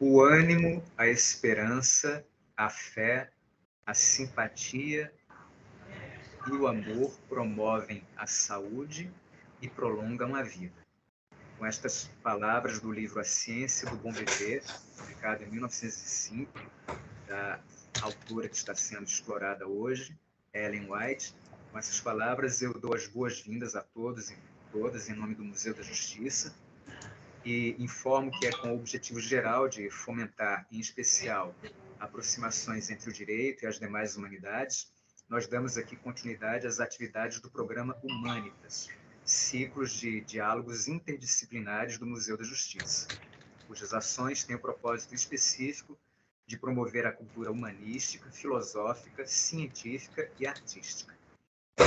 O ânimo, a esperança, a fé, a simpatia e o amor promovem a saúde e prolongam a vida. Com estas palavras do livro A Ciência do Bom Viver, publicado em 1905, da autora que está sendo explorada hoje, Ellen White, com essas palavras eu dou as boas-vindas a todos e todas em nome do Museu da Justiça e informo que é com o objetivo geral de fomentar, em especial, aproximações entre o direito e as demais humanidades, nós damos aqui continuidade às atividades do programa Humanitas, ciclos de diálogos interdisciplinares do Museu da Justiça, cujas ações têm o propósito específico de promover a cultura humanística, filosófica, científica e artística.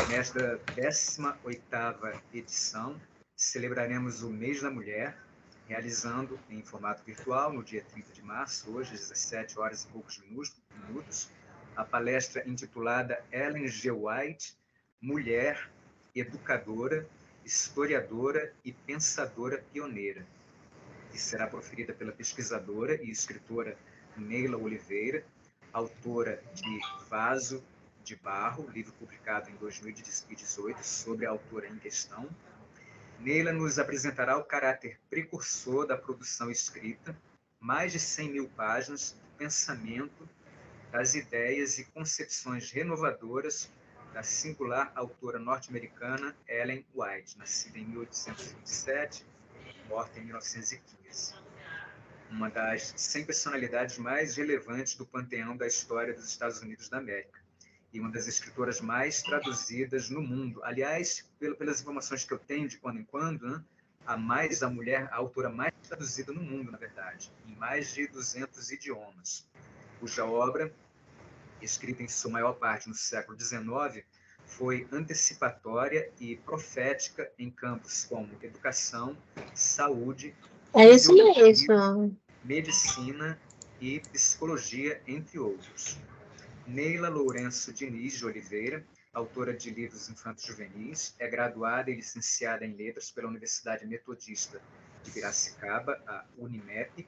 Nesta 18ª edição, celebraremos o Mês da Mulher, realizando em formato virtual, no dia 30 de março, hoje, às 17 horas e poucos minutos, a palestra intitulada Ellen G. White, Mulher, Educadora, Historiadora e Pensadora Pioneira, que será proferida pela pesquisadora e escritora Neila Oliveira, autora de Vaso de Barro, livro publicado em 2018 sobre a autora em questão. Neila nos apresentará o caráter precursor da produção escrita, mais de 100.000 páginas do pensamento, das ideias e concepções renovadoras da singular autora norte-americana Ellen White, nascida em 1827, morta em 1915. Uma das 100 personalidades mais relevantes do panteão da história dos Estados Unidos da América e uma das escritoras mais traduzidas no mundo. Aliás, pelas informações que eu tenho de quando em quando, né, a autora mais traduzida no mundo, na verdade, em mais de 200 idiomas, cuja obra, escrita em sua maior parte no século XIX, foi antecipatória e profética em campos como educação, saúde, isso mesmo. medicina e psicologia, entre outros. Neila Lourenço Diniz de Oliveira, autora de livros infanto-juvenis, é graduada e licenciada em Letras pela Universidade Metodista de Piracicaba, a Unimep,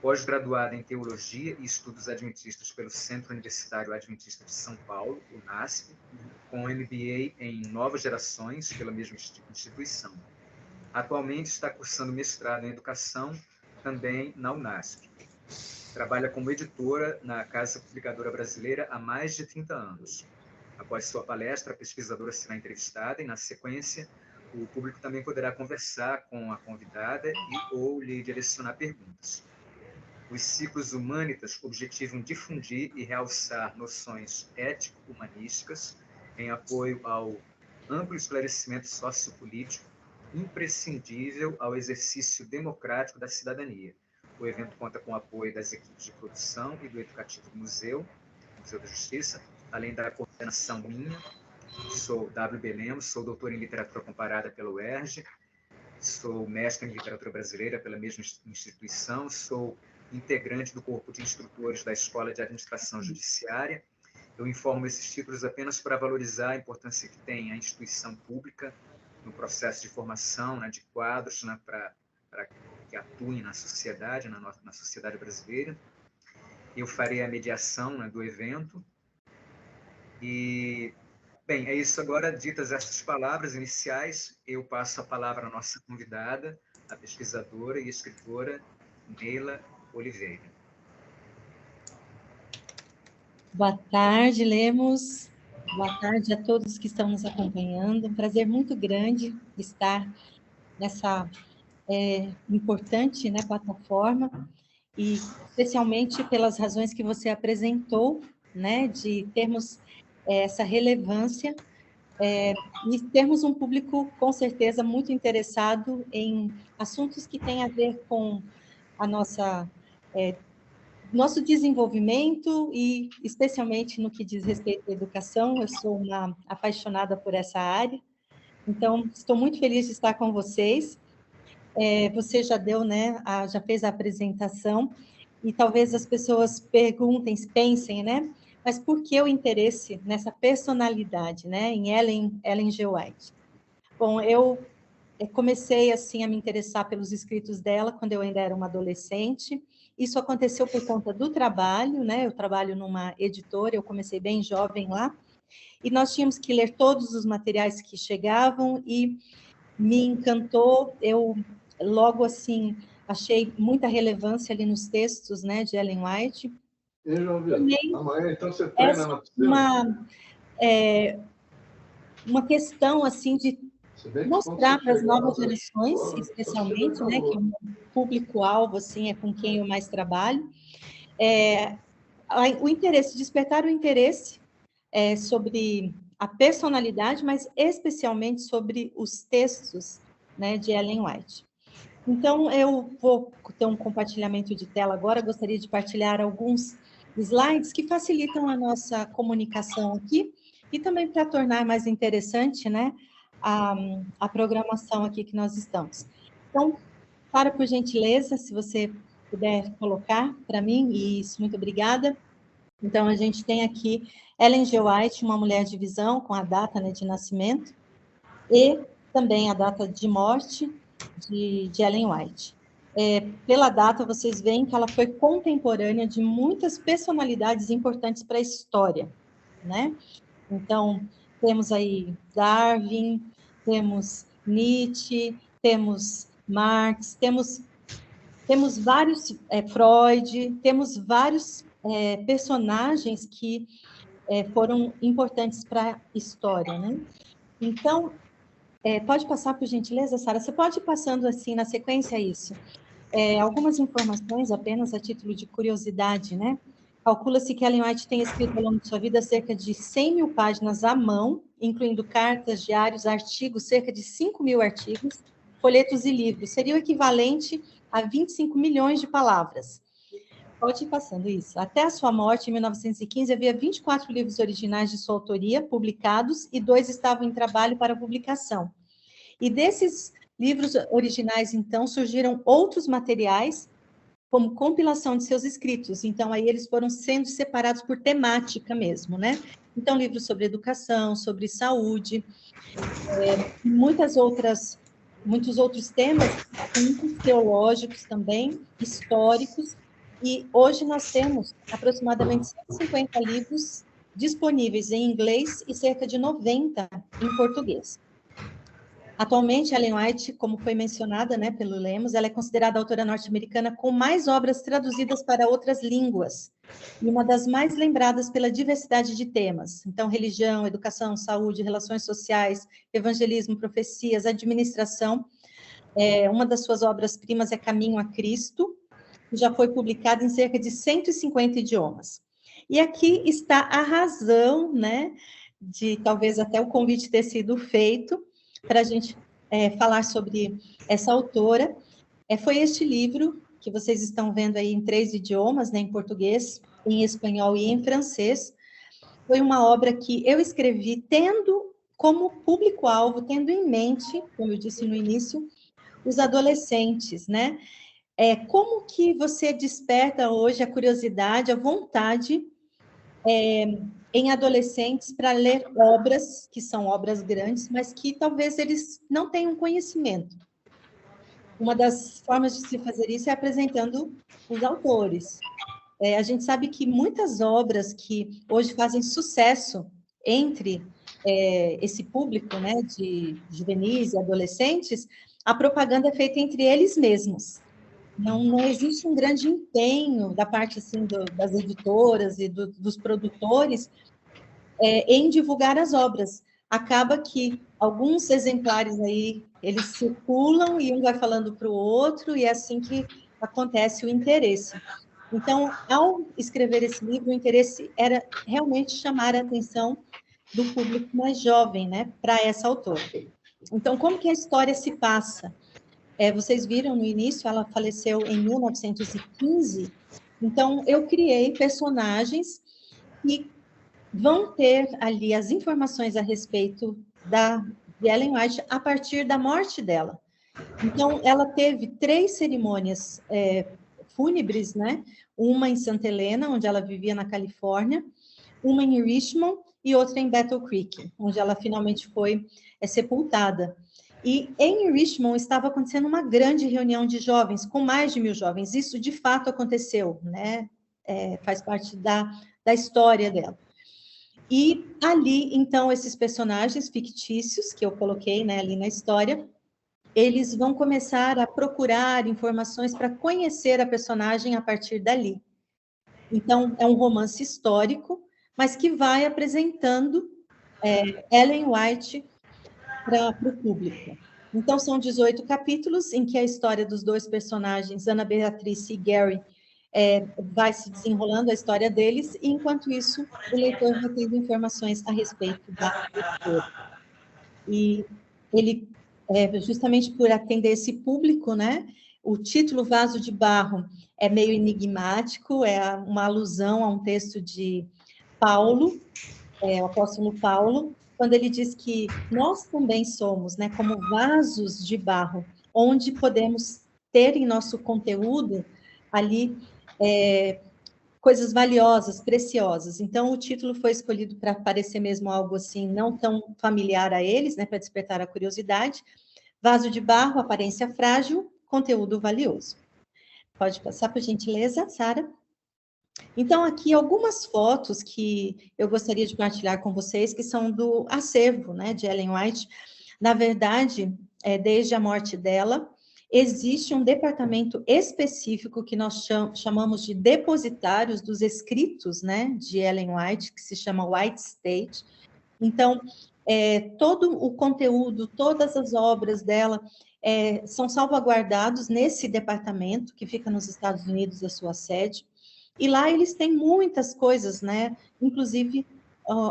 pós-graduada em Teologia e Estudos Adventistas pelo Centro Universitário Adventista de São Paulo, UNASP, com MBA em Novas Gerações pela mesma instituição. Atualmente está cursando mestrado em Educação, também na UNASP. Trabalha como editora na Casa Publicadora Brasileira há mais de 30 anos. Após sua palestra, a pesquisadora será entrevistada e, na sequência, o público também poderá conversar com a convidada ou lhe direcionar perguntas. Os ciclos Humanitas objetivam difundir e realçar noções ético-humanísticas em apoio ao amplo esclarecimento sociopolítico imprescindível ao exercício democrático da cidadania. O evento conta com o apoio das equipes de produção e do Educativo Museu da Justiça, além da coordenação minha. Sou W.B. Lemos, sou doutor em Literatura Comparada pela UERJ, sou mestre em Literatura Brasileira pela mesma instituição, sou integrante do corpo de instrutores da Escola de Administração Judiciária. Eu informo esses títulos apenas para valorizar a importância que tem a instituição pública no processo de formação, né, de quadros, né, para que atuem na sociedade, na sociedade brasileira. Eu farei a mediação, né, do evento. E, bem, é isso agora. Ditas estas palavras iniciais, eu passo a palavra à nossa convidada, a pesquisadora e escritora Neila Oliveira. Boa tarde, Lemos. Boa tarde a todos que estão nos acompanhando. Um prazer muito grande estar nessa importante, né, plataforma, e especialmente pelas razões que você apresentou, né, de termos essa relevância e termos um público, com certeza, muito interessado em assuntos que têm a ver com a nosso desenvolvimento e, especialmente, no que diz respeito à educação. Eu sou uma apaixonada por essa área, então, estou muito feliz de estar com vocês. Você já deu, né, já fez a apresentação, e talvez as pessoas perguntem, pensem, né, mas por que o interesse nessa personalidade, né, em Ellen G. White? Bom, eu comecei, assim, a me interessar pelos escritos dela quando eu ainda era uma adolescente. Isso aconteceu por conta do trabalho, né? Eu trabalho numa editora, eu comecei bem jovem lá, e nós tínhamos que ler todos os materiais que chegavam, e me encantou. Eu, logo assim, achei muita relevância ali nos textos, né, de Ellen White. Amanhã, então, você treina na piscina? Uma questão, assim, de mostrar para as novas gerações, especialmente, né, que o público-alvo, assim, é com quem eu mais trabalho, o interesse, despertar o interesse sobre a personalidade, mas especialmente sobre os textos, né, de Ellen White. Então, eu vou ter um compartilhamento de tela agora, gostaria de partilhar alguns slides que facilitam a nossa comunicação aqui, e também para tornar mais interessante, né, a programação aqui que nós estamos. Então, por gentileza, se você puder colocar para mim, isso, muito obrigada. Então, a gente tem aqui Ellen G. White, uma mulher de visão, com a data, né, de nascimento, e também a data de morte de Ellen White. Pela data, vocês veem que ela foi contemporânea de muitas personalidades importantes para a história, né? Então, temos aí Darwin, temos Nietzsche, temos Marx, temos vários, Freud, temos vários personagens que foram importantes para a história, né? Então, pode passar, por gentileza, Sara? Você pode ir passando assim, na sequência, isso. Algumas informações, apenas a título de curiosidade, né? Calcula-se que Ellen White tenha escrito ao longo de sua vida cerca de 100.000 páginas à mão, incluindo cartas, diários, artigos, cerca de 5.000 artigos, folhetos e livros. Seria o equivalente a 25 milhões de palavras. Pode ir passando isso. Até a sua morte, em 1915, havia 24 livros originais de sua autoria publicados, e 2 estavam em trabalho para publicação. E desses livros originais, então, surgiram outros materiais, como compilação de seus escritos. Então, aí eles foram sendo separados por temática mesmo, né? Então, livros sobre educação, sobre saúde, muitos outros temas, muitos teológicos também, históricos, e hoje nós temos aproximadamente 150 livros disponíveis em inglês e cerca de 90 em português. Atualmente, Ellen White, como foi mencionada, né, pelo Lemos, ela é considerada a autora norte-americana com mais obras traduzidas para outras línguas, e uma das mais lembradas pela diversidade de temas. Então, religião, educação, saúde, relações sociais, evangelismo, profecias, administração. Uma das suas obras-primas é Caminho a Cristo, que já foi publicada em cerca de 150 idiomas. E aqui está a razão, né, de talvez até o convite ter sido feito, para a gente falar sobre essa autora. Foi este livro, que vocês estão vendo aí em 3 idiomas, né, em português, em espanhol e em francês. Foi uma obra que eu escrevi tendo como público-alvo, tendo em mente, como eu disse no início, os adolescentes, né? Como que você desperta hoje a curiosidade, a vontade em adolescentes para ler obras, que são obras grandes, mas que talvez eles não tenham conhecimento? Uma das formas de se fazer isso é apresentando os autores. A gente sabe que muitas obras que hoje fazem sucesso entre esse público, né, de juvenis e adolescentes, a propaganda é feita entre eles mesmos. Não existe um grande empenho da parte assim, das editoras e dos produtores em divulgar as obras. Acaba que alguns exemplares aí, eles circulam e um vai falando para o outro, e é assim que acontece o interesse. Então, ao escrever esse livro, o interesse era realmente chamar a atenção do público mais jovem, né, para essa autora. Então, como que a história se passa? Vocês viram no início, ela faleceu em 1915, então eu criei personagens que vão ter ali as informações a respeito de Ellen White a partir da morte dela. Então, ela teve 3 cerimônias fúnebres, né? Uma em Santa Helena, onde ela vivia na Califórnia, uma em Richmond e outra em Battle Creek, onde ela finalmente foi sepultada. E em Richmond estava acontecendo uma grande reunião de jovens, com mais de 1000 jovens. Isso de fato aconteceu, né? Faz parte da história dela. E ali, então, esses personagens fictícios que eu coloquei, né, ali na história, eles vão começar a procurar informações para conhecer a personagem a partir dali. Então, é um romance histórico, mas que vai apresentando Ellen White para o público. Então, são 18 capítulos em que a história dos dois personagens, Ana Beatriz e Gary, vai se desenrolando a história deles, e, enquanto isso, o leitor vai tendo informações a respeito da autora. E ele, justamente por atender esse público, né, o título Vaso de Barro é meio enigmático, é uma alusão a um texto de Paulo, o apóstolo Paulo, quando ele diz que nós também somos, né, como vasos de barro, onde podemos ter em nosso conteúdo ali coisas valiosas, preciosas. Então, o título foi escolhido para parecer mesmo algo assim, não tão familiar a eles, né, para despertar a curiosidade. Vaso de barro, aparência frágil, conteúdo valioso. Pode passar, por gentileza, Sara? Então, aqui algumas fotos que eu gostaria de partilhar com vocês, que são do acervo, né, de Ellen White. Na verdade, desde a morte dela, existe um departamento específico que nós chamamos de depositários dos escritos, né, de Ellen White, que se chama White State. Então, todo o conteúdo, todas as obras dela são salvaguardados nesse departamento, que fica nos Estados Unidos, a sua sede. E lá eles têm muitas coisas, né? Inclusive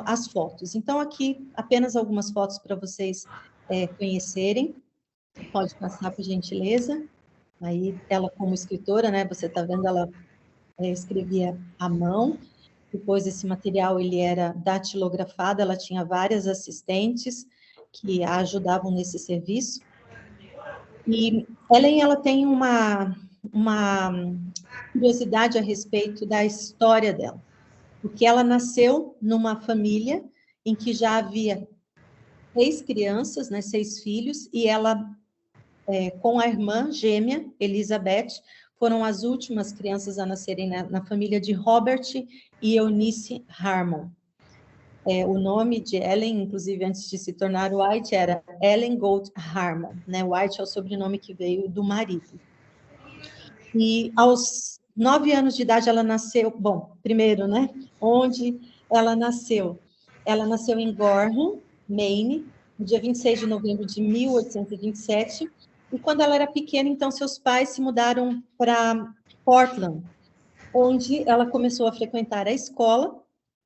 as fotos. Então, aqui, apenas algumas fotos para vocês conhecerem. Pode passar, por gentileza. Aí, ela como escritora, né? Você está vendo, ela escrevia à mão. Depois, esse material, ele era datilografado. Ela tinha várias assistentes que a ajudavam nesse serviço. E Ellen, ela tem uma curiosidade a respeito da história dela, porque ela nasceu numa família em que já havia 6 crianças, né, 6 filhos, e ela, com a irmã gêmea, Elizabeth, foram as últimas crianças a nascerem na família de Robert e Eunice Harmon. O nome de Ellen, inclusive, antes de se tornar White, era Ellen Gold Harmon, né? White é o sobrenome que veio do marido. E aos 9 anos de idade ela nasceu, bom, primeiro, né, onde ela nasceu? Ela nasceu em Gorham, Maine, no dia 26 de novembro de 1827, e quando ela era pequena, então, seus pais se mudaram para Portland, onde ela começou a frequentar a escola.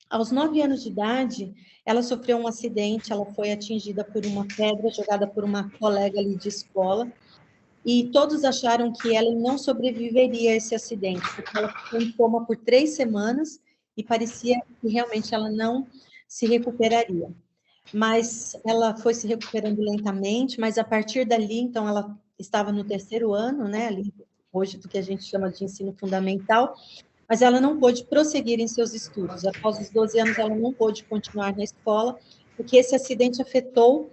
Aos 9 anos de idade, ela sofreu um acidente, ela foi atingida por uma pedra jogada por uma colega ali de escola, e todos acharam que ela não sobreviveria a esse acidente, porque ela ficou em coma por 3 semanas e parecia que realmente ela não se recuperaria. Mas ela foi se recuperando lentamente, mas a partir dali, então, ela estava no 3º ano, né, ali, hoje do que a gente chama de ensino fundamental, mas ela não pôde prosseguir em seus estudos. Após os 12 anos, ela não pôde continuar na escola, porque esse acidente afetou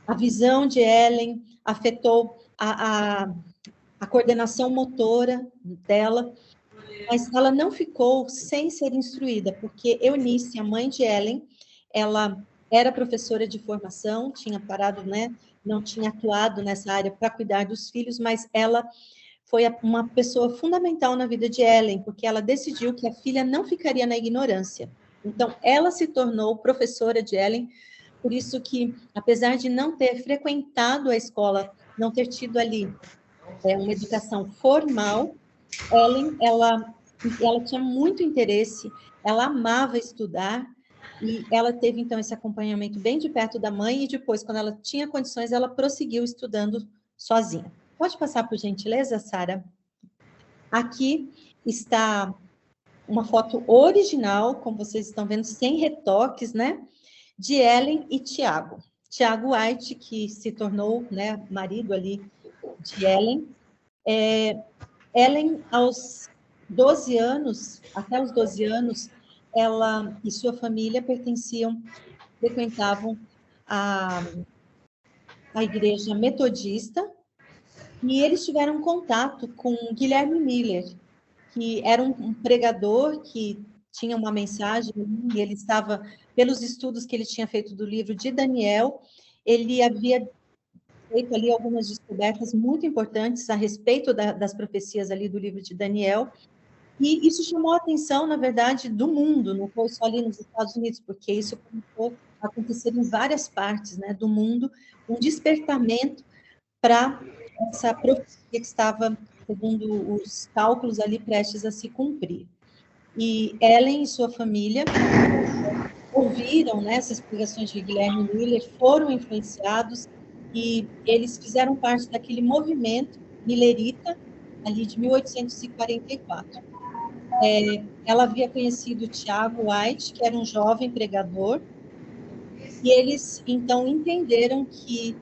a visão de Ellen, afetou a coordenação motora dela, mas ela não ficou sem ser instruída, porque Eunice, a mãe de Ellen, ela era professora de formação, tinha parado, né, não tinha atuado nessa área para cuidar dos filhos, mas ela foi uma pessoa fundamental na vida de Ellen, porque ela decidiu que a filha não ficaria na ignorância. Então, ela se tornou professora de Ellen, por isso que, apesar de não ter frequentado a escola, não ter tido ali uma educação formal, Ellen, ela tinha muito interesse, ela amava estudar, e ela teve, então, esse acompanhamento bem de perto da mãe, e depois, quando ela tinha condições, ela prosseguiu estudando sozinha. Pode passar, por gentileza, Sara? Aqui está uma foto original, como vocês estão vendo, sem retoques, né? De Ellen e Tiago. Tiago White, que se tornou, né, marido ali de Ellen. Ellen, aos 12 anos, até os 12 anos, ela e sua família frequentavam a igreja metodista, e eles tiveram contato com Guilherme Miller, que era um pregador que tinha uma mensagem, e ele estava, pelos estudos que ele tinha feito do livro de Daniel, ele havia feito ali algumas descobertas muito importantes a respeito das profecias ali do livro de Daniel, e isso chamou a atenção, na verdade, do mundo, não foi só ali nos Estados Unidos, porque isso começou a acontecer em várias partes, né, do mundo, um despertamento para essa profecia que estava, segundo os cálculos ali, prestes a se cumprir. E Ellen e sua família ouviram, né, essas pregações de Guilherme Miller, foram influenciados, e eles fizeram parte daquele movimento millerita, ali de 1844. Ela havia conhecido Tiago White, que era um jovem pregador, e eles, então, entenderam que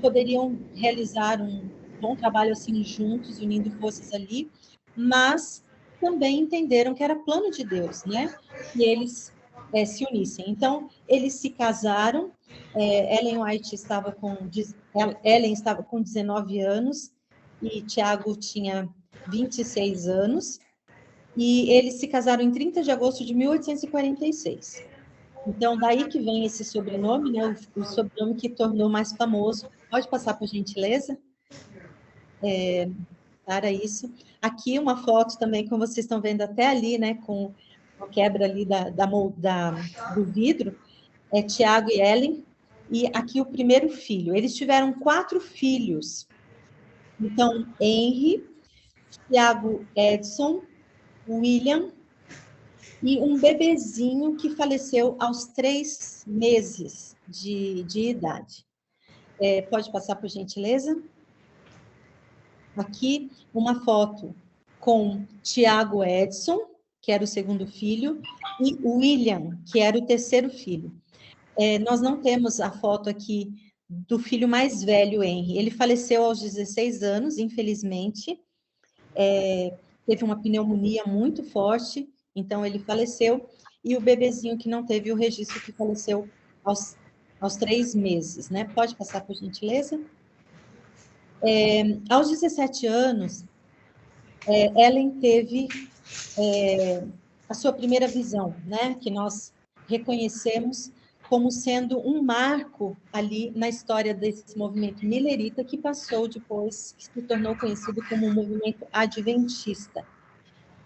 poderiam realizar um bom trabalho assim juntos, unindo forças ali, mas também entenderam que era plano de Deus, né? Que eles se unissem. Então, eles se casaram. Ellen estava com 19 anos e Tiago tinha 26 anos. E eles se casaram em 30 de agosto de 1846. Então, daí que vem esse sobrenome, né? O sobrenome que tornou mais famoso. Pode passar, por gentileza? Para isso. Aqui uma foto também, como vocês estão vendo até ali, né? Com a quebra ali do vidro. Tiago e Ellen. E aqui o primeiro filho. Eles tiveram 4 filhos. Então, Henry, Tiago Edson, William, e um bebezinho que faleceu aos 3 meses de idade. Pode passar, por gentileza? Aqui, uma foto com Tiago Edson, que era o segundo filho, e William, que era o terceiro filho. Nós não temos a foto aqui do filho mais velho, Henry. Ele faleceu aos 16 anos, infelizmente. Teve uma pneumonia muito forte, então ele faleceu, e o bebezinho que não teve o registro, que faleceu aos 3 meses, né? Pode passar, por gentileza? Aos 17 anos, Ellen teve a sua primeira visão, né? Que nós reconhecemos como sendo um marco ali na história desse movimento millerita, que passou depois, que se tornou conhecido como o movimento adventista.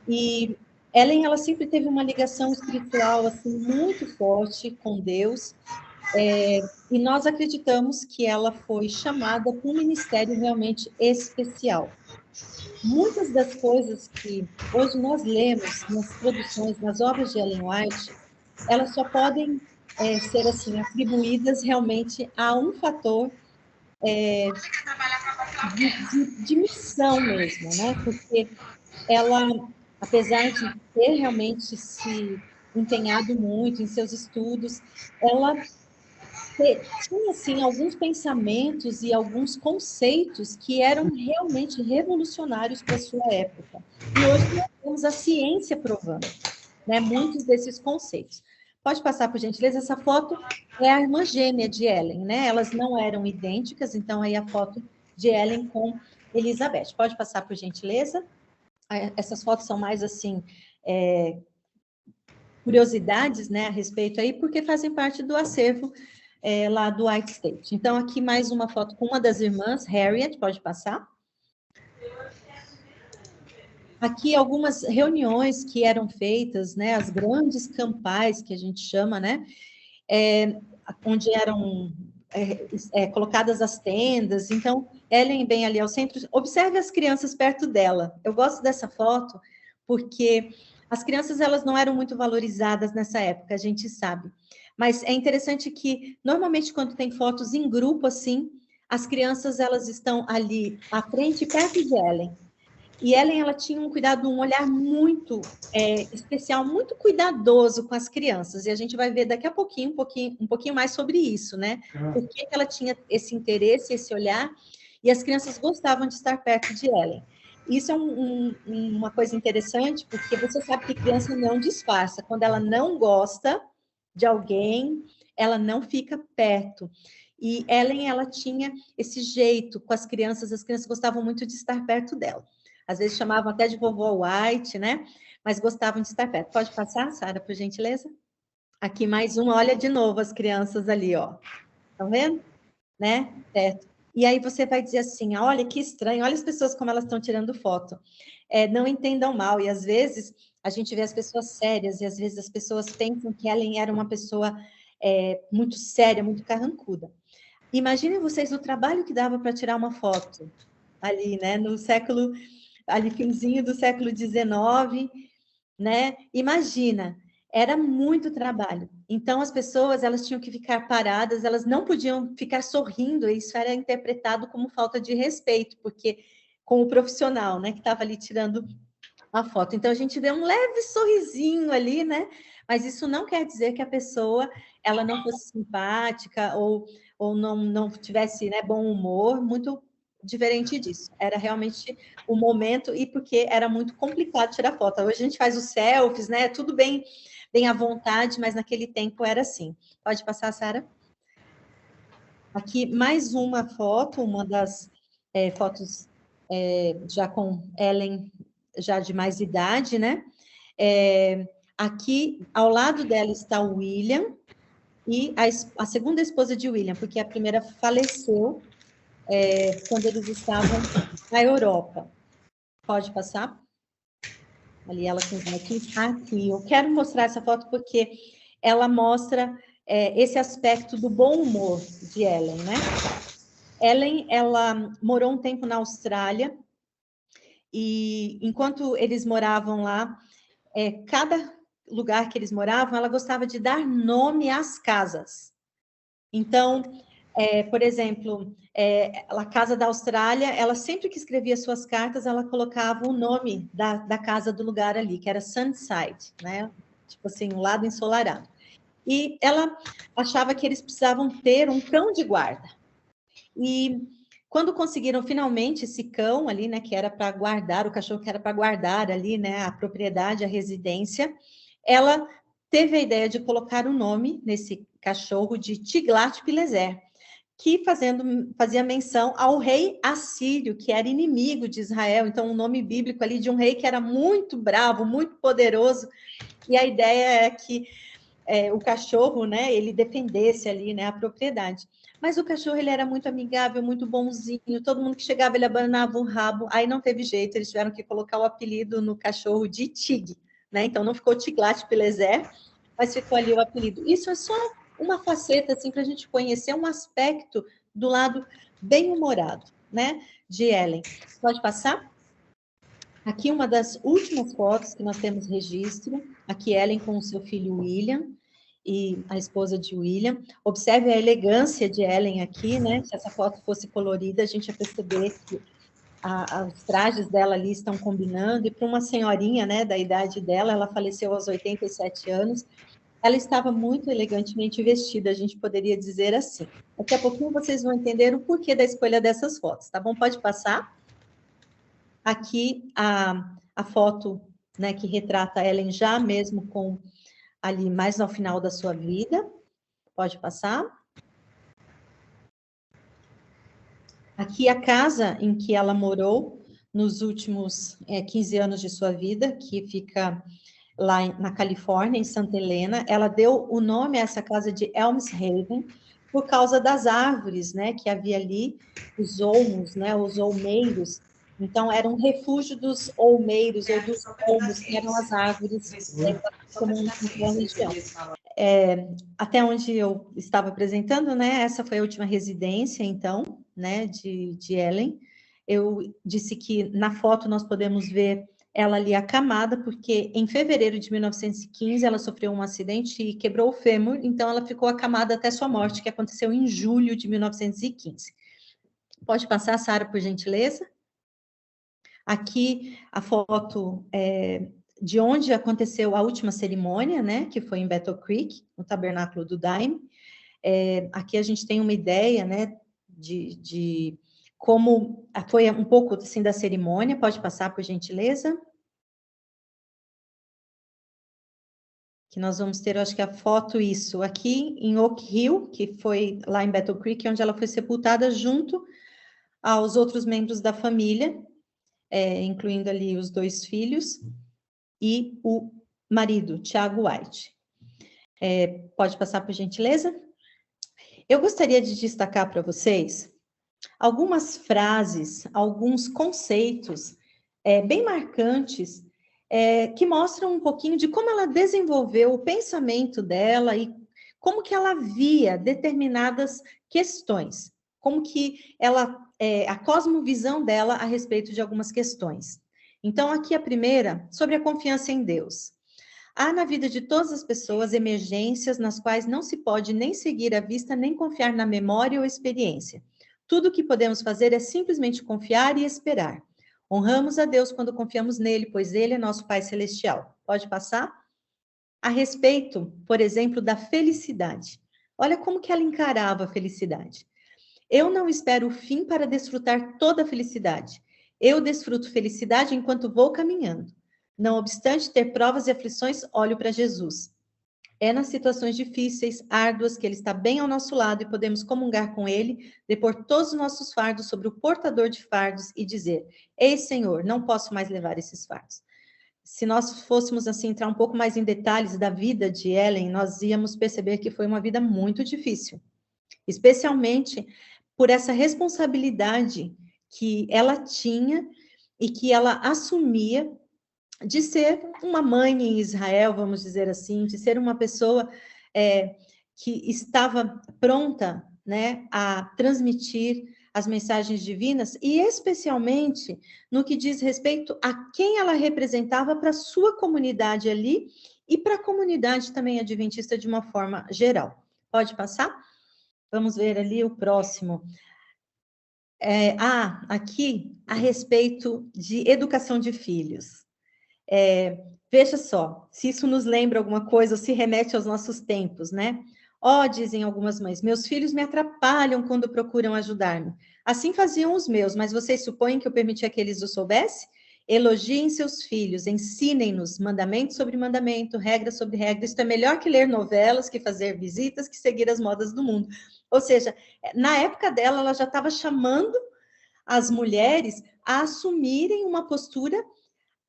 E Ellen, ela sempre teve uma ligação espiritual assim muito forte com Deus, e nós acreditamos que ela foi chamada para um ministério realmente especial. Muitas das coisas que hoje nós lemos nas produções, nas obras de Ellen White, elas só podem ser assim atribuídas realmente a um fator de missão mesmo, né? Porque ela, apesar de ter realmente se empenhado muito em seus estudos, ela tinha, assim, alguns pensamentos e alguns conceitos que eram realmente revolucionários para a sua época. E hoje nós temos a ciência provando, né, muitos desses conceitos. Pode passar, por gentileza? Essa foto é a irmã gêmea de Ellen, né? Elas não eram idênticas, então aí a foto de Ellen com Elizabeth. Pode passar, por gentileza? Essas fotos são mais, assim, curiosidades, né, a respeito aí, porque fazem parte do acervo lá do White State. Então, aqui mais uma foto com uma das irmãs, Harriet, pode passar. Aqui algumas reuniões que eram feitas, né, as grandes campais, que a gente chama, né, onde eram colocadas as tendas. Então, Ellen bem ali ao centro. Observe as crianças perto dela. Eu gosto dessa foto porque as crianças, elas não eram muito valorizadas nessa época, a gente sabe. Mas é interessante que, normalmente, quando tem fotos em grupo, assim, as crianças, elas estão ali à frente, perto de Ellen. E Ellen, ela tinha um cuidado, um olhar muito especial, muito cuidadoso com as crianças. E a gente vai ver daqui a pouquinho, um pouquinho mais sobre isso, né? Por que ela tinha esse interesse, esse olhar, e as crianças gostavam de estar perto de Ellen. Isso é uma coisa interessante, porque você sabe que criança não disfarça. Quando ela não gosta de alguém, ela não fica perto. E Ellen, ela tinha esse jeito com as crianças gostavam muito de estar perto dela. Às vezes chamavam até de vovó White, né? Mas gostavam de estar perto. Pode passar, Sara, por gentileza? Aqui mais uma, olha de novo as crianças ali, ó. Estão vendo? Né? Certo. E aí você vai dizer assim, olha que estranho, olha as pessoas como elas estão tirando foto. Não entendam mal, e às vezes a gente vê as pessoas sérias, e às vezes as pessoas pensam que Ellen era uma pessoa muito séria, muito carrancuda. Imaginem vocês o trabalho que dava para tirar uma foto ali, né? No século, ali finzinho do século XIX, né? Imagina, era muito trabalho. Então, as pessoas, elas tinham que ficar paradas, elas não podiam ficar sorrindo, e isso era interpretado como falta de respeito, porque com o profissional, né, que estava ali tirando a foto. Então, a gente vê um leve sorrisinho ali, né? Mas isso não quer dizer que a pessoa, ela não fosse simpática ou não tivesse, né, bom humor, muito diferente disso. Era realmente o momento e porque era muito complicado tirar foto. Hoje a gente faz os selfies, né? Tudo bem à vontade, mas naquele tempo era assim. Pode passar, Sara? Aqui mais uma foto, uma das fotos já com Ellen, já de mais idade, né? Aqui, ao lado dela está o William e a segunda esposa de William, porque a primeira faleceu quando eles estavam na Europa. Pode passar? Ali ela com os netinhos. Aqui, eu quero mostrar essa foto porque ela mostra esse aspecto do bom humor de Ellen, né? Ellen, ela morou um tempo na Austrália e enquanto eles moravam lá, cada lugar que eles moravam, ela gostava de dar nome às casas. Então, por exemplo, a casa da Austrália, ela sempre que escrevia suas cartas, ela colocava o nome da casa do lugar ali, que era Sunside, né? Tipo assim, um lado ensolarado. E ela achava que eles precisavam ter um cão de guarda. E quando conseguiram finalmente esse cão ali, né, que era para guardar, o cachorro que era para guardar ali, né, a propriedade, a residência, ela teve a ideia de colocar o nome nesse cachorro de Tiglat-Pileser, que fazia menção ao rei assírio, que era inimigo de Israel, então um nome bíblico ali de um rei que era muito bravo, muito poderoso, e a ideia é que o cachorro, né, ele defendesse ali, né, a propriedade. Mas o cachorro, ele era muito amigável, muito bonzinho, todo mundo que chegava, ele abanava o rabo, aí não teve jeito, eles tiveram que colocar o apelido no cachorro de Tig, né, então não ficou Tiglat-Pileser, mas ficou ali o apelido. Isso é só uma faceta, assim, para a gente conhecer um aspecto do lado bem-humorado, né, de Ellen. Pode passar? Aqui uma das últimas fotos que nós temos registro, aqui Ellen com o seu filho William, e a esposa de William. Observe a elegância de Ellen aqui, né? Se essa foto fosse colorida, a gente ia perceber que os trajes dela ali estão combinando, e para uma senhorinha, né, da idade dela, ela faleceu aos 87 anos, ela estava muito elegantemente vestida, a gente poderia dizer assim. Daqui a pouquinho vocês vão entender o porquê da escolha dessas fotos, tá bom? Pode passar. Aqui a foto, né, que retrata Ellen já mesmo com ali mais ao final da sua vida. Pode passar. Aqui a casa em que ela morou nos últimos 15 anos de sua vida, que fica lá na Califórnia, em Santa Helena. Ela deu o nome a essa casa de Elmshaven por causa das árvores, né, que havia ali, os olmos, né, os olmeiros. Então, era um refúgio dos olmeiros ou dos olmos, que eram as árvores comuns naquela região. Até onde eu estava apresentando, né, essa foi a última residência, então, né, de Ellen. Eu disse que na foto nós podemos ver ela ali acamada, porque em fevereiro de 1915 ela sofreu um acidente e quebrou o fêmur, então ela ficou acamada até sua morte, que aconteceu em julho de 1915. Pode passar, Sara, por gentileza? Aqui a foto de onde aconteceu a última cerimônia, né, que foi em Battle Creek, no tabernáculo do Daime. Aqui a gente tem uma ideia, né, de como foi um pouco assim da cerimônia. Pode passar, por gentileza? que nós vamos ter, eu acho que a foto, isso, aqui em Oak Hill, que foi lá em Battle Creek, onde ela foi sepultada junto aos outros membros da família, incluindo ali os 2 filhos e o marido, Tiago White. Pode passar, por gentileza? Eu gostaria de destacar para vocês algumas frases, alguns conceitos bem marcantes, que mostram um pouquinho de como ela desenvolveu o pensamento dela e como que ela via determinadas questões, como que ela, a cosmovisão dela a respeito de algumas questões. Então, aqui a primeira, sobre a confiança em Deus. Há na vida de todas as pessoas emergências nas quais não se pode nem seguir à vista, nem confiar na memória ou experiência. Tudo o que podemos fazer é simplesmente confiar e esperar. Honramos a Deus quando confiamos nele, pois ele é nosso Pai Celestial. Pode passar? A respeito, por exemplo, da felicidade. Olha como que ela encarava a felicidade. Eu não espero o fim para desfrutar toda a felicidade. Eu desfruto felicidade enquanto vou caminhando. Não obstante ter provas e aflições, olho para Jesus. É nas situações difíceis, árduas, que ele está bem ao nosso lado e podemos comungar com ele, depor todos os nossos fardos sobre o portador de fardos e dizer: Ei, Senhor, não posso mais levar esses fardos. Se nós fôssemos assim entrar um pouco mais em detalhes da vida de Ellen, nós íamos perceber que foi uma vida muito difícil, especialmente por essa responsabilidade que ela tinha e que ela assumia de ser uma mãe em Israel, vamos dizer assim, de ser uma pessoa que estava pronta, né, a transmitir as mensagens divinas, e especialmente no que diz respeito a quem ela representava para a sua comunidade ali, e para a comunidade também adventista de uma forma geral. Pode passar? Vamos ver ali o próximo. Aqui, a respeito de educação de filhos. Veja só, se isso nos lembra alguma coisa, ou se remete aos nossos tempos, né? Dizem algumas mães, meus filhos me atrapalham quando procuram ajudar-me. Assim faziam os meus, mas vocês supõem que eu permitia que eles o soubessem? Elogiem seus filhos, ensinem-nos mandamento sobre mandamento, regra sobre regra. Isto é melhor que ler novelas, que fazer visitas, que seguir as modas do mundo. Ou seja, na época dela, ela já estava chamando as mulheres a assumirem uma postura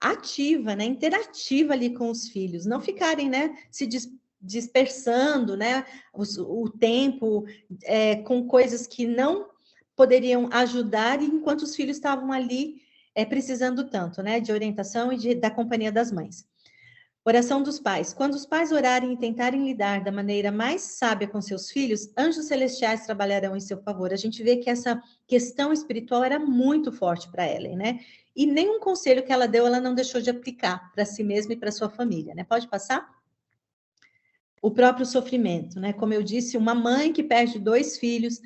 ativa, né, interativa ali com os filhos, não ficarem, né, se dispersando, né, o tempo com coisas que não poderiam ajudar, enquanto os filhos estavam ali precisando tanto, né, de orientação e da companhia das mães. Oração dos pais. Quando os pais orarem e tentarem lidar da maneira mais sábia com seus filhos, anjos celestiais trabalharão em seu favor. A gente vê que essa questão espiritual era muito forte para Ellen, né? E nenhum conselho que ela deu, ela não deixou de aplicar para si mesma e para sua família, né? Pode passar? O próprio sofrimento, né? Como eu disse, uma mãe que perde 2 filhos,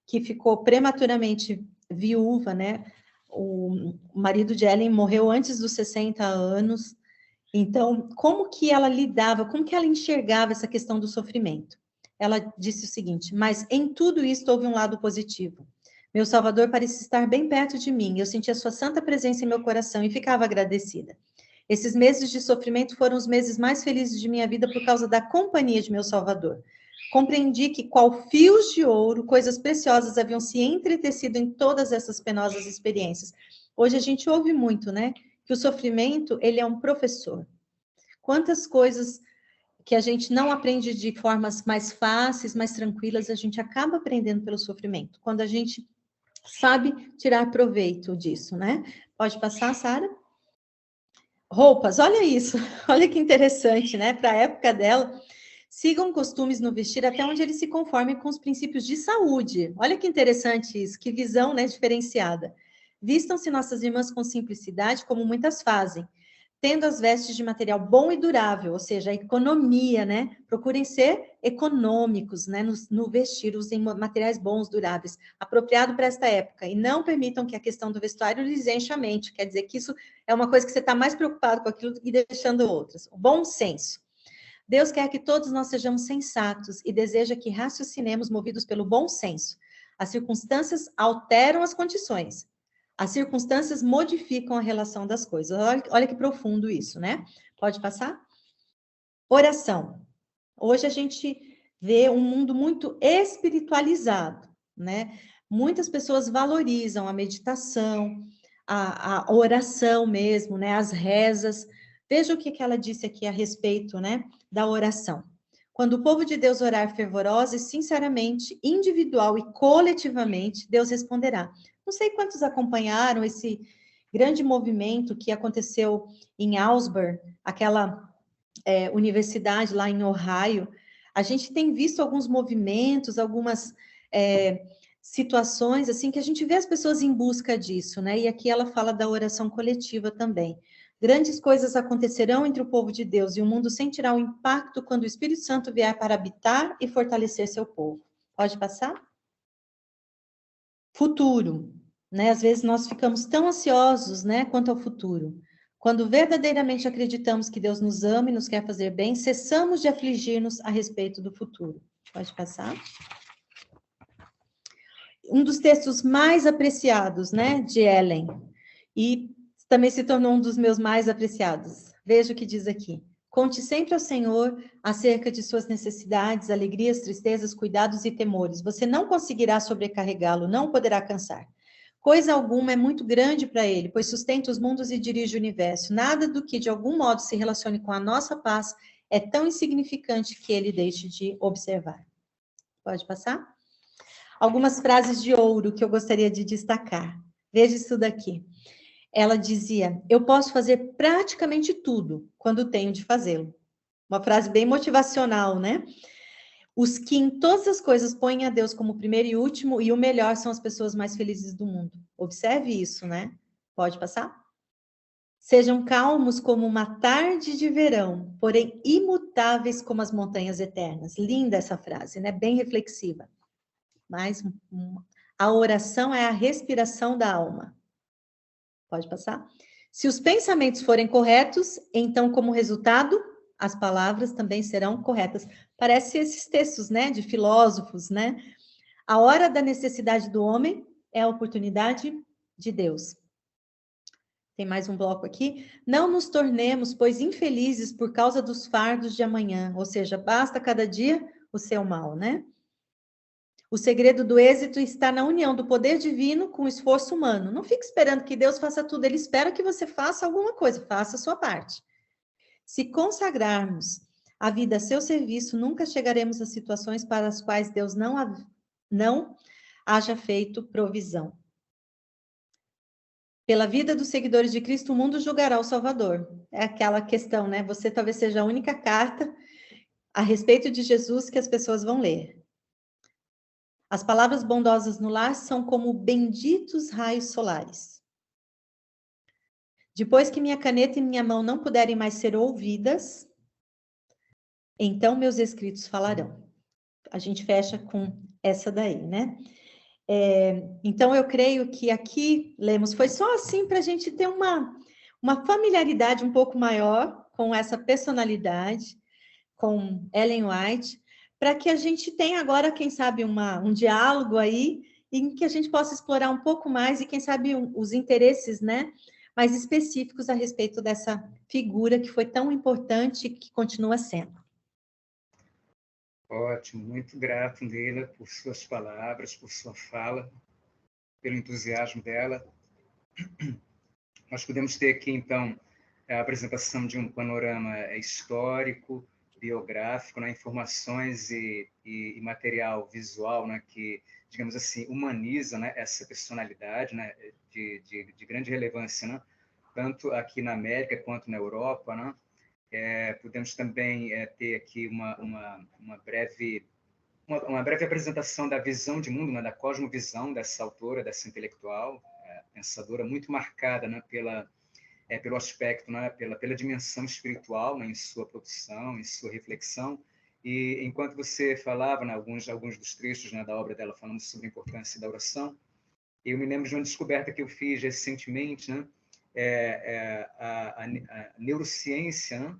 que ficou prematuramente viúva, né? O marido de Ellen morreu antes dos 60 anos. Então, como que ela lidava, como que ela enxergava essa questão do sofrimento? Ela disse o seguinte: mas em tudo isso houve um lado positivo. Meu Salvador parecia estar bem perto de mim, eu sentia sua santa presença em meu coração e ficava agradecida. Esses meses de sofrimento foram os meses mais felizes de minha vida por causa da companhia de meu Salvador. Compreendi que, qual fios de ouro, coisas preciosas haviam se entretecido em todas essas penosas experiências. Hoje a gente ouve muito, né? Que o sofrimento, ele é um professor. Quantas coisas que a gente não aprende de formas mais fáceis, mais tranquilas, a gente acaba aprendendo pelo sofrimento, quando a gente sabe tirar proveito disso, né? Pode passar, Sara? Roupas, olha isso, olha que interessante, né? Para a época dela, sigam costumes no vestir até onde eles se conformem com os princípios de saúde. Olha que interessante isso, que visão, né, diferenciada. Vistam-se nossas irmãs com simplicidade, como muitas fazem, tendo as vestes de material bom e durável, ou seja, a economia, né? Procurem ser econômicos, né? No vestir, usem materiais bons, duráveis, apropriado para esta época, e não permitam que a questão do vestuário lhes encha a mente, quer dizer que isso é uma coisa que você está mais preocupado com aquilo e deixando outras. O bom senso. Deus quer que todos nós sejamos sensatos e deseja que raciocinemos movidos pelo bom senso. As circunstâncias alteram as condições. As circunstâncias modificam a relação das coisas. Olha que profundo isso, né? Pode passar? Oração. Hoje a gente vê um mundo muito espiritualizado, né? Muitas pessoas valorizam a meditação, a oração mesmo, né? As rezas. Veja o que ela disse aqui a respeito, né? Da oração. Quando o povo de Deus orar fervorosa e sinceramente, individual e coletivamente, Deus responderá. Não sei quantos acompanharam esse grande movimento que aconteceu em Augsburg, aquela universidade lá em Ohio. A gente tem visto alguns movimentos, algumas situações assim que a gente vê as pessoas em busca disso, né? E aqui ela fala da oração coletiva também. Grandes coisas acontecerão entre o povo de Deus e o mundo sentirá o impacto quando o Espírito Santo vier para habitar e fortalecer seu povo. Pode passar? Futuro, né? Às vezes nós ficamos tão ansiosos, né, quanto ao futuro. Quando verdadeiramente acreditamos que Deus nos ama e nos quer fazer bem, cessamos de afligir-nos a respeito do futuro. Pode passar? Um dos textos mais apreciados, né, de Ellen, e também se tornou um dos meus mais apreciados. Veja o que diz aqui. Conte sempre ao Senhor acerca de suas necessidades, alegrias, tristezas, cuidados e temores. Você não conseguirá sobrecarregá-lo, não poderá cansar. Coisa alguma é muito grande para ele, pois sustenta os mundos e dirige o universo. Nada do que de algum modo se relacione com a nossa paz é tão insignificante que ele deixe de observar. Pode passar? Algumas frases de ouro que eu gostaria de destacar. Veja isso daqui. Ela dizia: eu posso fazer praticamente tudo quando tenho de fazê-lo. Uma frase bem motivacional, né? Os que em todas as coisas põem a Deus como primeiro e último e o melhor são as pessoas mais felizes do mundo. Observe isso, né? Pode passar? Sejam calmos como uma tarde de verão, porém imutáveis como as montanhas eternas. Linda essa frase, né? Bem reflexiva. Mas a oração é a respiração da alma. Pode passar? Se os pensamentos forem corretos, então, como resultado, as palavras também serão corretas. Parece esses textos, né, de filósofos, né? A hora da necessidade do homem é a oportunidade de Deus. Tem mais um bloco aqui. Não nos tornemos, pois, infelizes por causa dos fardos de amanhã. Ou seja, basta cada dia o seu mal, né? O segredo do êxito está na união do poder divino com o esforço humano. Não fique esperando que Deus faça tudo, ele espera que você faça alguma coisa, faça a sua parte. Se consagrarmos a vida a seu serviço, nunca chegaremos a situações para as quais Deus não haja feito provisão. Pela vida dos seguidores de Cristo, o mundo julgará o Salvador. É aquela questão, né? Você talvez seja a única carta a respeito de Jesus que as pessoas vão ler. As palavras bondosas no lar são como benditos raios solares. Depois que minha caneta e minha mão não puderem mais ser ouvidas, então meus escritos falarão. A gente fecha com essa daí, né? Então, eu creio que aqui, Lemos, foi só assim para a gente ter uma familiaridade um pouco maior com essa personalidade, com Ellen White, para que a gente tenha agora, quem sabe, um diálogo aí, em que a gente possa explorar um pouco mais e, quem sabe, os interesses, né, mais específicos a respeito dessa figura que foi tão importante e que continua sendo. Ótimo, muito grato, Leila, por suas palavras, por sua fala, pelo entusiasmo dela. Nós podemos ter aqui, então, a apresentação de um panorama histórico, biográfico, né, informações e material visual, né, que, digamos assim, humaniza, né, essa personalidade, né, de grande relevância, né, tanto aqui na América quanto na Europa, né. Podemos também ter aqui uma breve apresentação da visão de mundo, né, da cosmovisão dessa autora, dessa intelectual, pensadora, muito marcada, né, pelo aspecto, né, pela dimensão espiritual, né, em sua produção, em sua reflexão. E enquanto você falava, né, alguns dos trechos, né, da obra dela falando sobre a importância da oração, eu me lembro de uma descoberta que eu fiz recentemente, né, a neurociência, né,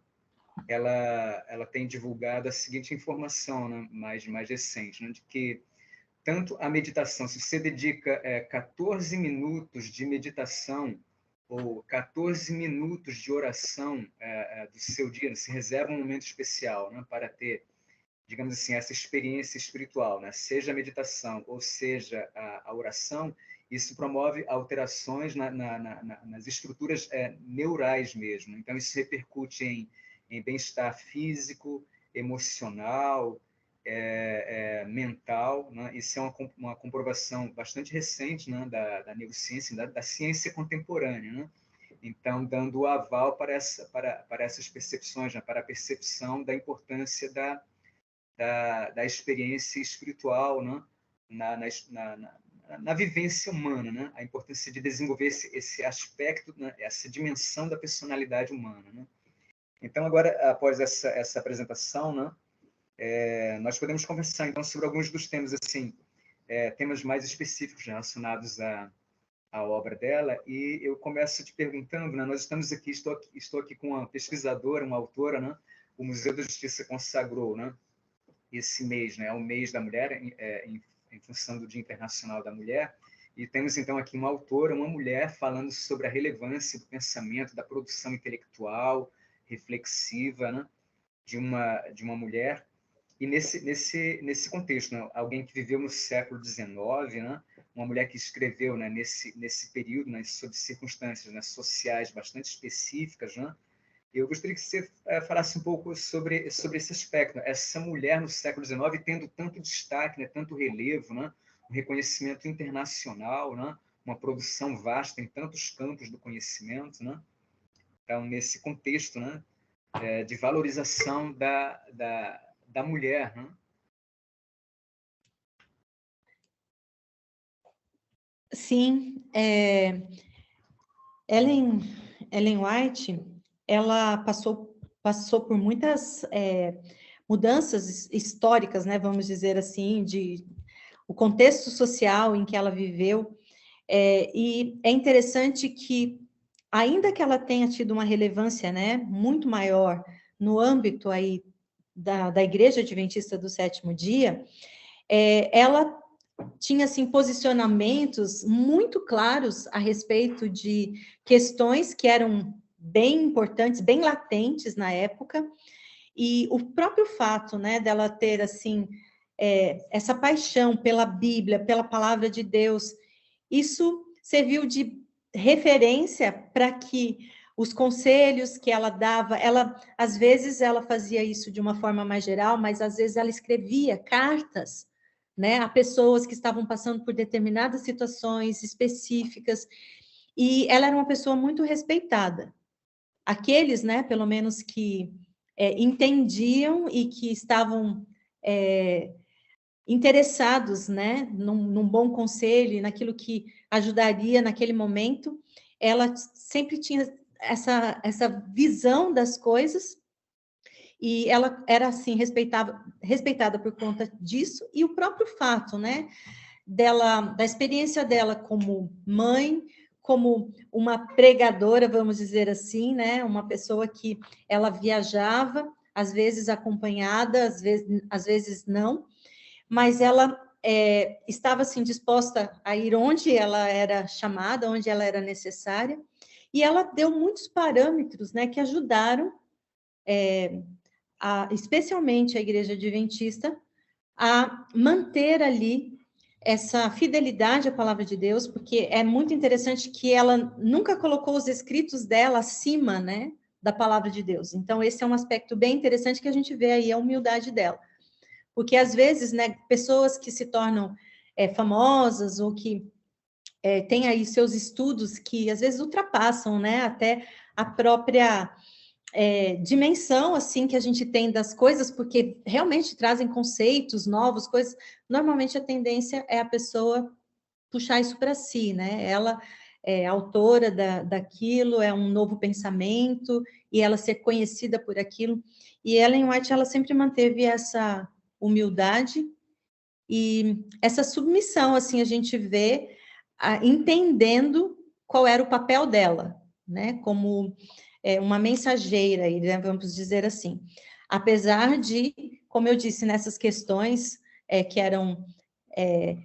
ela tem divulgado a seguinte informação, né, mais recente, né, de que tanto a meditação, se você dedica 14 minutos de meditação ou 14 minutos de oração do seu dia, se reserva um momento especial, né, para ter, digamos assim, essa experiência espiritual, né, seja a meditação ou seja a oração, isso promove alterações nas estruturas neurais mesmo. Então, isso repercute em bem-estar físico, emocional, mental, né? Isso é uma comprovação bastante recente, né, da neurociência, da ciência contemporânea, né? Então, dando o aval para essas percepções, né, para a percepção da importância da experiência espiritual, né, na vivência humana, né? A importância de desenvolver esse aspecto, né, essa dimensão da personalidade humana, né? Então, agora, após essa apresentação, né, nós podemos conversar, então, sobre alguns dos temas, assim, temas mais específicos relacionados à obra dela, e eu começo te perguntando, né, nós estamos aqui, estou aqui com uma pesquisadora, uma autora, né, o Museu da Justiça consagrou, né, esse mês, né, é o mês da mulher, em função do Dia Internacional da Mulher, e temos, então, aqui uma autora, uma mulher, falando sobre a relevância do pensamento, da produção intelectual, reflexiva, né, de uma mulher. E nesse contexto, né, alguém que viveu no século XIX, né, uma mulher que escreveu, né, nesse período, né, sob circunstâncias, né, sociais bastante específicas, né, eu gostaria que você falasse um pouco sobre esse aspecto, né, essa mulher no século XIX tendo tanto destaque, né, tanto relevo, né, um reconhecimento internacional, né, uma produção vasta em tantos campos do conhecimento, né? Então, nesse contexto, né, de valorização da mulher, né? Sim, Ellen White, ela passou por muitas mudanças históricas, né, vamos dizer assim, o contexto social em que ela viveu, e é interessante que, ainda que ela tenha tido uma relevância, né, muito maior no âmbito aí da Igreja Adventista do Sétimo Dia, ela tinha assim posicionamentos muito claros a respeito de questões que eram bem importantes, bem latentes na época, e o próprio fato, né, dela ter assim essa paixão pela Bíblia, pela palavra de Deus, isso serviu de referência para que os conselhos que ela dava, às vezes ela fazia isso de uma forma mais geral, mas às vezes ela escrevia cartas, né, a pessoas que estavam passando por determinadas situações específicas, e ela era uma pessoa muito respeitada. Aqueles, né, pelo menos que entendiam e que estavam interessados, né, num bom conselho, naquilo que ajudaria naquele momento, ela sempre tinha essa visão das coisas, e ela era, assim, respeitada por conta disso, e o próprio fato, né, da experiência dela como mãe, como uma pregadora, vamos dizer assim, né, uma pessoa que ela viajava, às vezes acompanhada, às vezes não, mas ela estava assim disposta a ir onde ela era chamada, onde ela era necessária, e ela deu muitos parâmetros, né, que ajudaram, especialmente a Igreja Adventista, a manter ali essa fidelidade à palavra de Deus, porque é muito interessante que ela nunca colocou os escritos dela acima, né, da palavra de Deus. Então, esse é um aspecto bem interessante que a gente vê aí a humildade dela. Porque, às vezes, né, pessoas que se tornam famosas ou que têm aí seus estudos que, às vezes, ultrapassam, né, até a própria dimensão, assim, que a gente tem das coisas, porque realmente trazem conceitos novos, coisas. Normalmente, a tendência é a pessoa puxar isso para si, né? Ela é autora daquilo, é um novo pensamento, e ela ser conhecida por aquilo. E Ellen White, ela sempre manteve essa humildade e essa submissão, assim, a gente vê entendendo qual era o papel dela, né, como uma mensageira, né, vamos dizer assim. Apesar de, como eu disse, nessas questões que eram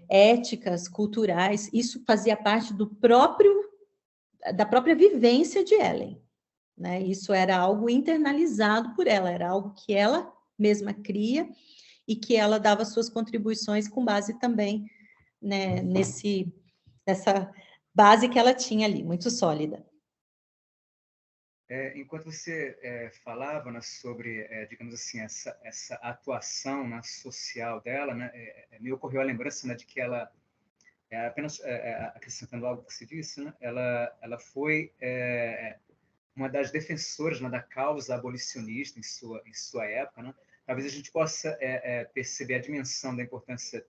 éticas, culturais, isso fazia parte do próprio da própria vivência de Ellen, né? Isso era algo internalizado por ela, era algo que ela mesma cria e que ela dava suas contribuições com base também, né, nessa base que ela tinha ali, muito sólida. Enquanto você falava, né, sobre, digamos assim, essa atuação, né, social dela, né, me ocorreu a lembrança, né, de que ela, apenas acrescentando algo que se disse, né, ela foi uma das defensoras, né, da causa abolicionista em sua época. Né? Talvez a gente possa perceber a dimensão da importância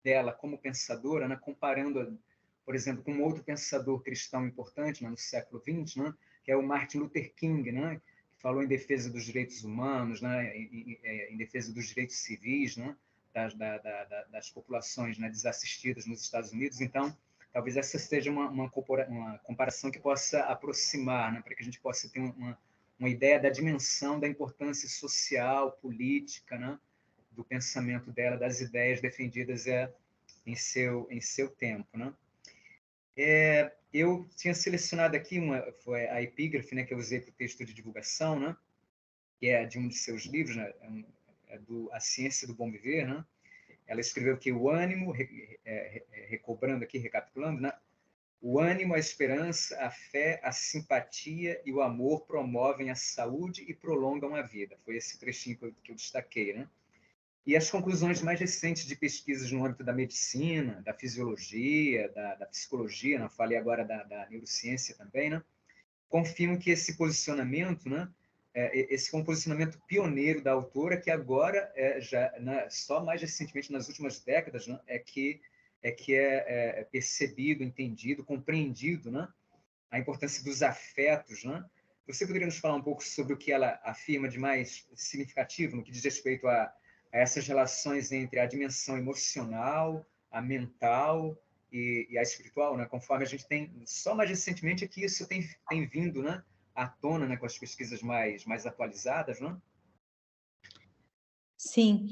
dela como pensadora, né, comparando, por exemplo, com um outro pensador cristão importante, né, no século XX, né, que é o Martin Luther King, né, que falou em defesa dos direitos humanos, né, em defesa dos direitos civis, né, das populações, né, desassistidas nos Estados Unidos. Então, talvez essa seja uma comparação que possa aproximar, né, para que a gente possa ter uma ideia da dimensão da importância social, política, né, do pensamento dela, das ideias defendidas em seu tempo. Né? Eu tinha selecionado aqui foi a epígrafe, né, que eu usei para o texto de divulgação, né, que é de um de seus livros, né, A Ciência do Bom Viver. Né? Ela escreveu que o ânimo, recobrando aqui, recapitulando, né, o ânimo, a esperança, a fé, a simpatia e o amor promovem a saúde e prolongam a vida. Foi esse trechinho que eu destaquei. Né? E as conclusões mais recentes de pesquisas no âmbito da medicina, da fisiologia, da psicologia, não falei agora da neurociência também, né? Confirmam que esse posicionamento, né, esse foi um posicionamento pioneiro da autora, que agora, só mais recentemente, nas últimas décadas, né, é que é percebido, entendido, compreendido, né, a importância dos afetos. Né? Você poderia nos falar um pouco sobre o que ela afirma de mais significativo no que diz respeito a essas relações entre a dimensão emocional, a mental e a espiritual, né? Conforme a gente tem, só mais recentemente é que isso tem vindo, né, à tona, né, com as pesquisas mais atualizadas, né? Sim,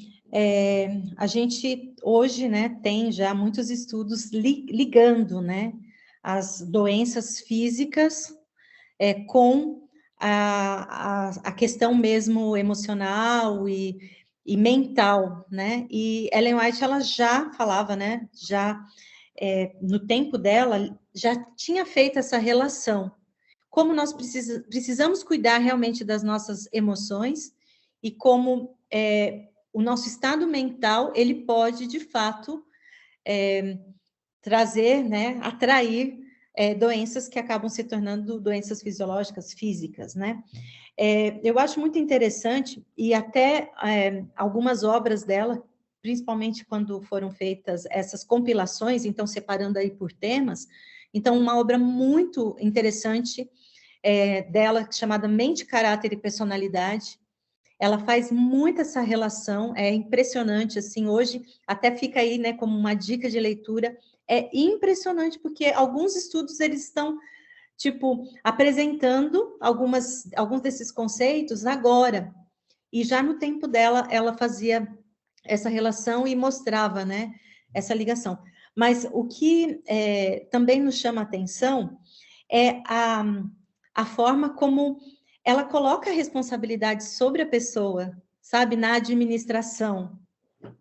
a gente hoje, né, tem já muitos estudos ligando, né, as doenças físicas com a questão mesmo emocional e mental, né? E Ellen White, ela já falava, né? Já no tempo dela, já tinha feito essa relação. Como nós precisamos cuidar realmente das nossas emoções e como o nosso estado mental, ele pode, de fato, trazer, né? Atrair doenças que acabam se tornando doenças fisiológicas, físicas, né? Eu acho muito interessante, e até algumas obras dela, principalmente quando foram feitas essas compilações, então separando aí por temas, então uma obra muito interessante dela, chamada Mente, Caráter e Personalidade, ela faz muito essa relação, é impressionante, assim, hoje até fica aí, né, como uma dica de leitura, é impressionante, porque alguns estudos, eles estão tipo, apresentando alguns desses conceitos agora. E já no tempo dela, ela fazia essa relação e mostrava, né, essa ligação. Mas o que também nos chama a atenção é a forma como ela coloca a responsabilidade sobre a pessoa, sabe, na administração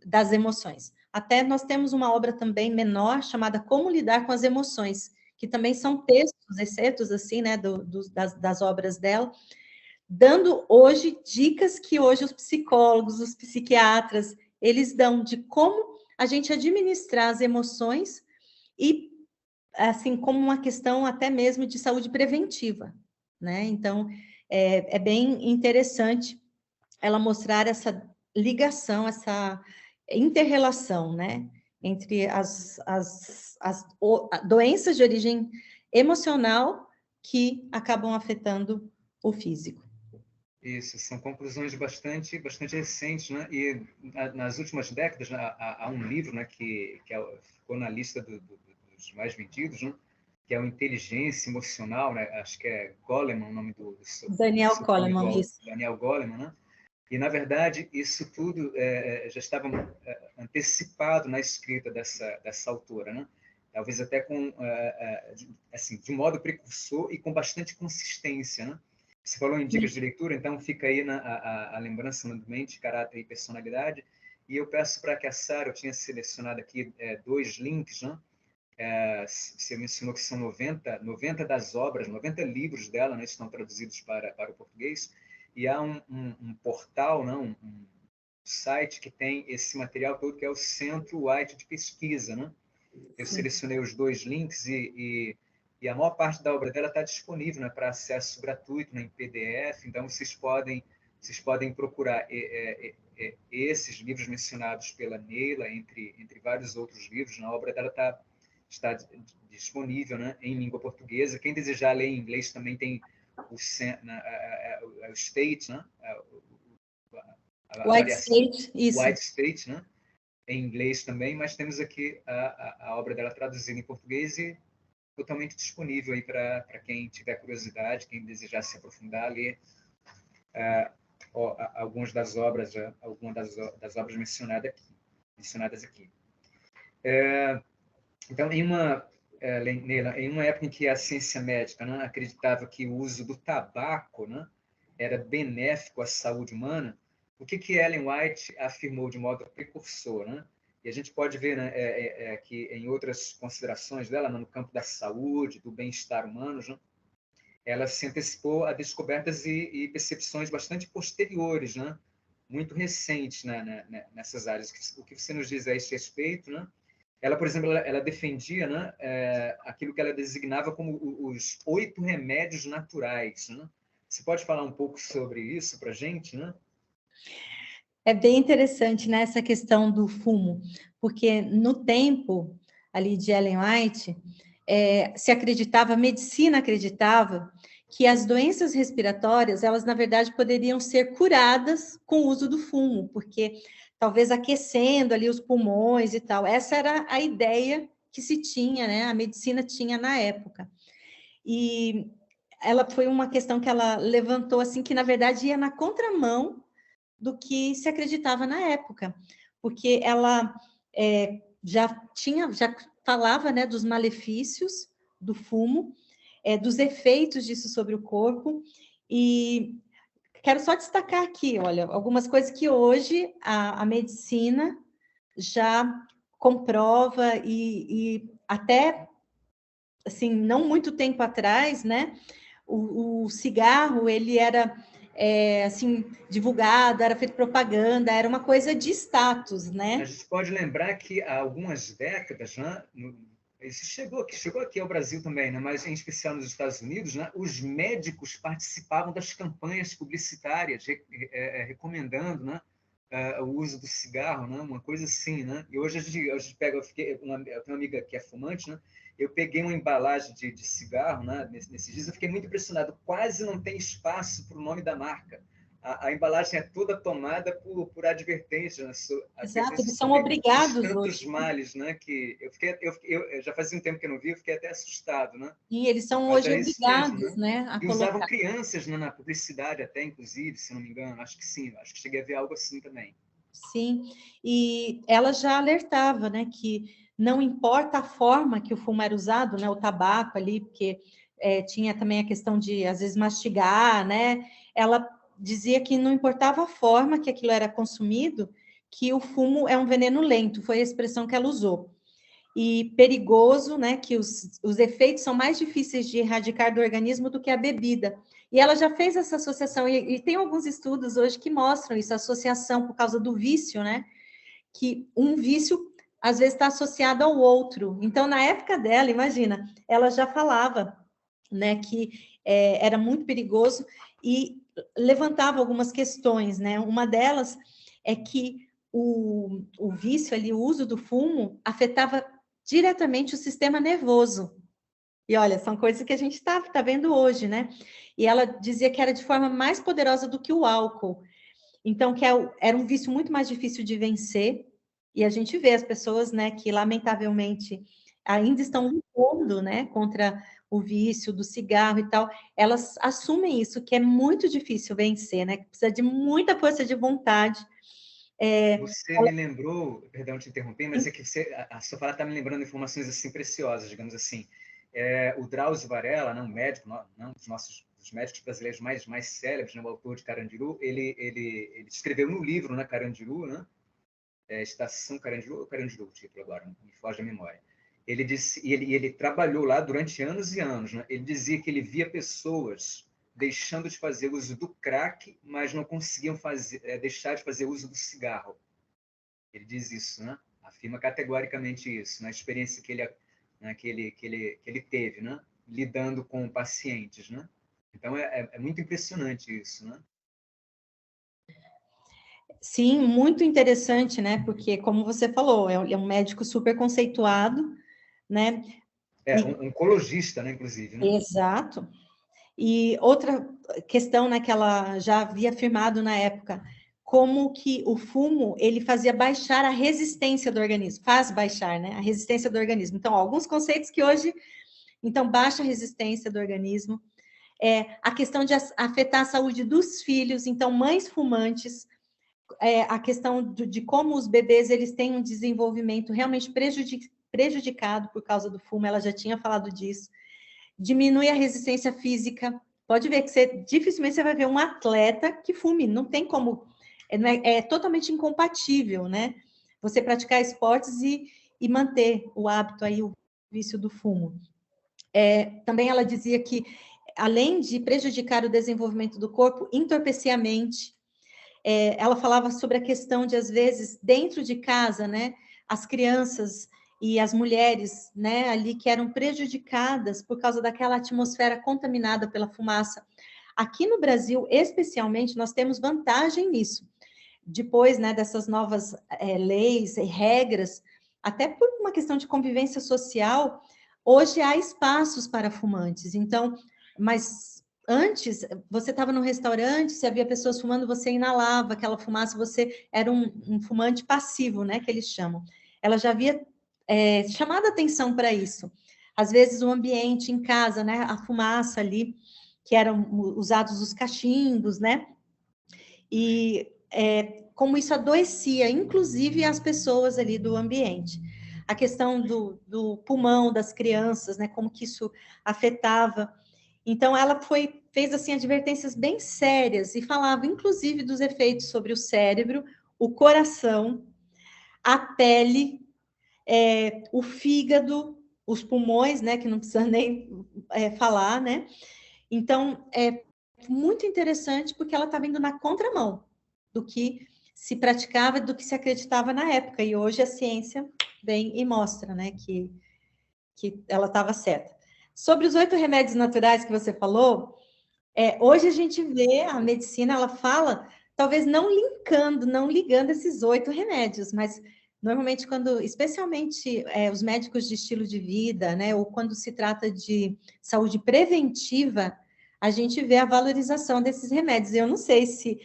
das emoções. Até nós temos uma obra também menor chamada Como Lidar com as Emoções, que também são textos, excertos, assim, né, das obras dela, dando hoje dicas que hoje os psicólogos, os psiquiatras, eles dão de como a gente administrar as emoções e, assim, como uma questão até mesmo de saúde preventiva, né? Então, é bem interessante ela mostrar essa ligação, essa inter-relação, né, entre as doenças de origem emocional que acabam afetando o físico. Isso, são conclusões bastante recentes, né? E nas últimas décadas, né, há um livro, né, que ficou na lista dos mais vendidos, né? Que é o Inteligência Emocional, né? Acho que é Goleman o nome do Daniel Goleman, isso. Daniel Goleman, né? E, na verdade, isso tudo já estava antecipado na escrita dessa autora. Né? talvez até com, assim, de modo precursor e com bastante consistência, né? Você falou em dicas de leitura, então fica aí a lembrança na mente, caráter e personalidade. E eu peço para que a Sara, eu tinha selecionado aqui 2 links, né? Você mencionou que são 90 das obras, 90 livros dela, né, estão traduzidos para o português, e há um portal, né, um site que tem esse material todo, que é o Centro White de Pesquisa. Né? Eu selecionei os 2 links e a maior parte da obra dela está disponível, né, para acesso gratuito, né, em PDF, então vocês podem procurar esses livros mencionados pela Neila, entre vários outros livros. A obra dela está disponível, né, em língua portuguesa. Quem desejar ler em inglês também tem o State, né, White State, isso. White State, né, em inglês também, mas temos aqui a obra dela traduzida em português e totalmente disponível aí para quem tiver curiosidade, quem desejar se aprofundar, ler algumas das obras mencionadas aqui. Então, em uma época em que a ciência médica, né, acreditava que o uso do tabaco, né, era benéfico à saúde humana, o que Ellen White afirmou de modo precursor, né? E a gente pode ver, né, que em outras considerações dela, no campo da saúde, do bem-estar humano, né, ela se antecipou a descobertas e percepções bastante posteriores, né, muito recentes, né, nessas áreas. O que você nos diz a esse respeito, né? Ela, por exemplo, ela defendia, né, aquilo que ela designava como os 8 remédios naturais. Né? Você pode falar um pouco sobre isso para a gente, né? É bem interessante, né, essa questão do fumo, porque no tempo ali de Ellen White, a medicina acreditava que as doenças respiratórias, elas na verdade poderiam ser curadas com o uso do fumo, porque talvez aquecendo ali os pulmões e tal. Essa era a ideia que se tinha, né, a medicina tinha na época. E ela foi uma questão que ela levantou assim, que na verdade ia na contramão do que se acreditava na época, porque ela já falava, né, dos malefícios do fumo, dos efeitos disso sobre o corpo, e quero só destacar aqui, olha, algumas coisas que hoje a medicina já comprova e até, assim, não muito tempo atrás, né, o cigarro, ele era assim, divulgado, era feito propaganda, era uma coisa de status, né? A gente pode lembrar que há algumas décadas, né, isso chegou aqui ao Brasil também, né, mas em especial nos Estados Unidos, né, os médicos participavam das campanhas publicitárias, recomendando, né, o uso do cigarro, né, uma coisa assim, né? E hoje a gente pega, eu tenho uma amiga que é fumante, né? Eu peguei uma embalagem de cigarro, né, nesses dias, eu fiquei muito impressionado, quase não tem espaço para o nome da marca. A embalagem é toda tomada por advertência. Né? Exato, eles são obrigados tantos hoje. males, né? Que eu já fazia um tempo que eu não vi, eu fiquei até assustado, né? E eles são hoje obrigados, mesmo, né, a e colocar. usavam crianças, né, na publicidade até, inclusive, se não me engano. Acho que sim, acho que cheguei a ver algo assim também. Sim, e ela já alertava, né, que não importa a forma que o fumo era usado, né, o tabaco ali, porque tinha também a questão de, às vezes, mastigar, né, ela dizia que não importava a forma que aquilo era consumido, que o fumo é um veneno lento, foi a expressão que ela usou. E perigoso, né, que os efeitos são mais difíceis de erradicar do organismo do que a bebida. E ela já fez essa associação, e tem alguns estudos hoje que mostram isso, a associação por causa do vício, né, que um vício às vezes está associado ao outro. Então, na época dela, imagina, ela já falava, né, que era muito perigoso e levantava algumas questões, né? Uma delas é que o vício ali, o uso do fumo, afetava diretamente o sistema nervoso. E olha, são coisas que a gente tá vendo hoje, né? E ela dizia que era de forma mais poderosa do que o álcool. Então, que era um vício muito mais difícil de vencer. E a gente vê as pessoas, né, que lamentavelmente ainda estão lutando, né, contra o vício do cigarro e tal, elas assumem isso, que é muito difícil vencer, né, que precisa de muita força de vontade Você me lembrou, perdão te interromper, mas é que a sua fala está me lembrando informações assim preciosas, digamos assim. O Drauzio Varela, um médico, não dos médicos brasileiros mais célebres, o autor de Carandiru, ele escreveu no livro, né, Carandiru, né? Estação Carandiru ou Carandiru, o título agora, me foge da memória. Ele disse, ele trabalhou lá durante anos e anos, né? Ele dizia que ele via pessoas deixando de fazer uso do crack, mas não conseguiam deixar de fazer uso do cigarro. Ele diz isso, né? Afirma categoricamente isso, na experiência que ele teve, né? Lidando com pacientes, né? Então, é muito impressionante isso, né? Sim, muito interessante, né? Porque, como você falou, é um médico super conceituado, né? Um oncologista, né, inclusive, né? Exato. E outra questão, né, que ela já havia afirmado na época, como que o fumo, ele fazia baixar a resistência do organismo, faz baixar, né, a resistência do organismo. Então, alguns conceitos que hoje, então, baixa a resistência do organismo, a questão de afetar a saúde dos filhos, então, mães fumantes, a questão de como os bebês, eles têm um desenvolvimento realmente prejudicado por causa do fumo, ela já tinha falado disso, diminui a resistência física. Pode ver que dificilmente você vai ver um atleta que fume, não tem como, é totalmente incompatível, né? Você praticar esportes e manter o hábito aí, o vício do fumo. Também ela dizia que, além de prejudicar o desenvolvimento do corpo, entorpecia a mente. Ela falava sobre a questão de, às vezes, dentro de casa, né, as crianças e as mulheres, né, ali que eram prejudicadas por causa daquela atmosfera contaminada pela fumaça. Aqui no Brasil, especialmente, nós temos vantagem nisso. Depois, né, dessas novas leis e regras, até por uma questão de convivência social, hoje há espaços para fumantes. Então, mas antes, você estava no restaurante, se havia pessoas fumando, você inalava aquela fumaça, você era um fumante passivo, né, que eles chamam. Ela já havia chamado atenção para isso. Às vezes, o ambiente em casa, né, a fumaça ali, que eram usados os cachimbos, né, e como isso adoecia, inclusive, as pessoas ali do ambiente. A questão do pulmão das crianças, né, como que isso afetava. Então, ela fez assim advertências bem sérias e falava, inclusive, dos efeitos sobre o cérebro, o coração, a pele, o fígado, os pulmões, né, que não precisa nem falar, né? Então, é muito interessante porque ela está vindo na contramão do que se praticava, do que se acreditava na época. E hoje a ciência vem e mostra, né, que ela estava certa. Sobre os 8 remédios naturais que você falou, hoje a gente vê a medicina, ela fala, talvez não ligando esses 8 remédios, mas normalmente quando, especialmente os médicos de estilo de vida, né, ou quando se trata de saúde preventiva, a gente vê a valorização desses remédios. Eu não sei se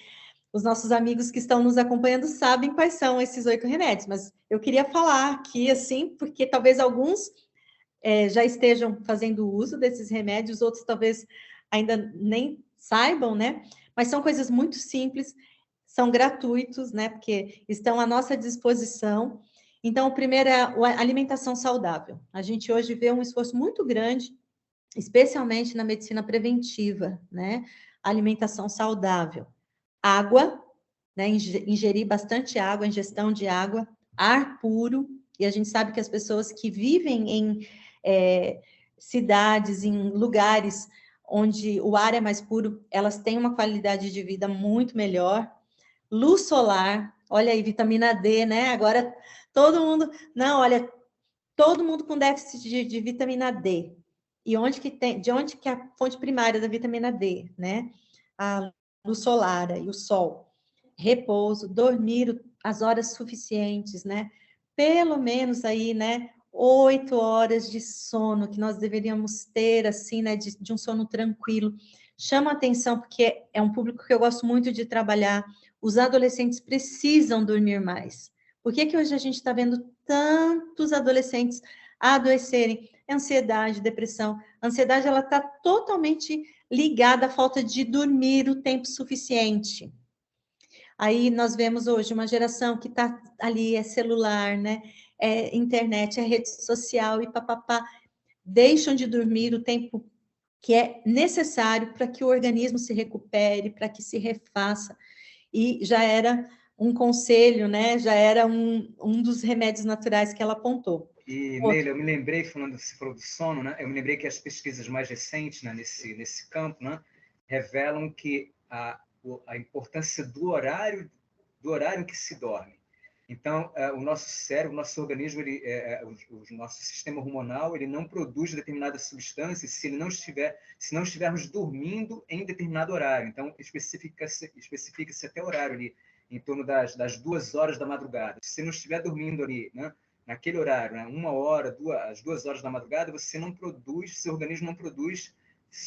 os nossos amigos que estão nos acompanhando sabem quais são esses 8 remédios, mas eu queria falar aqui, assim, porque talvez alguns já estejam fazendo uso desses remédios, outros talvez ainda nem saibam, né? Mas são coisas muito simples, são gratuitos, né? Porque estão à nossa disposição. Então, o primeiro é a alimentação saudável. A gente hoje vê um esforço muito grande, especialmente na medicina preventiva, né? A alimentação saudável. Água, né? Ingerir bastante água, ingestão de água, ar puro, e a gente sabe que as pessoas que vivem em cidades, em lugares onde o ar é mais puro, elas têm uma qualidade de vida muito melhor. Luz solar, olha aí, vitamina D, né? Agora todo mundo, não, olha, todo mundo com déficit de vitamina D. E de onde que é a fonte primária da vitamina D, né? A luz solar e o sol. Repouso, dormir as horas suficientes, né? Pelo menos aí, né? 8 horas de sono que nós deveríamos ter, assim, né? De um sono tranquilo. Chama atenção, porque é um público que eu gosto muito de trabalhar. Os adolescentes precisam dormir mais. Por que hoje a gente está vendo tantos adolescentes adoecerem? Ansiedade, depressão. A ansiedade, ela está totalmente ligada à falta de dormir o tempo suficiente. Aí nós vemos hoje uma geração que está ali, é celular, né? É internet, é rede social e papapá. Deixam de dormir o tempo que é necessário para que o organismo se recupere, para que se refaça. E já era um conselho, né? Já era um dos remédios naturais que ela apontou. E, Neila, eu me lembrei, você falou do sono, né? Eu me lembrei que as pesquisas mais recentes, né, nesse campo, né, revelam que a importância do horário em que se dorme. Então, o nosso cérebro, o nosso organismo, o nosso sistema hormonal, ele não produz determinadas substâncias se não estivermos dormindo em determinado horário. Então, especifica-se até o horário ali, em torno das 2 horas da madrugada. Se você não estiver dormindo ali, né, naquele horário, né, 1 hora, às 2 horas da madrugada, você não produz, seu organismo não produz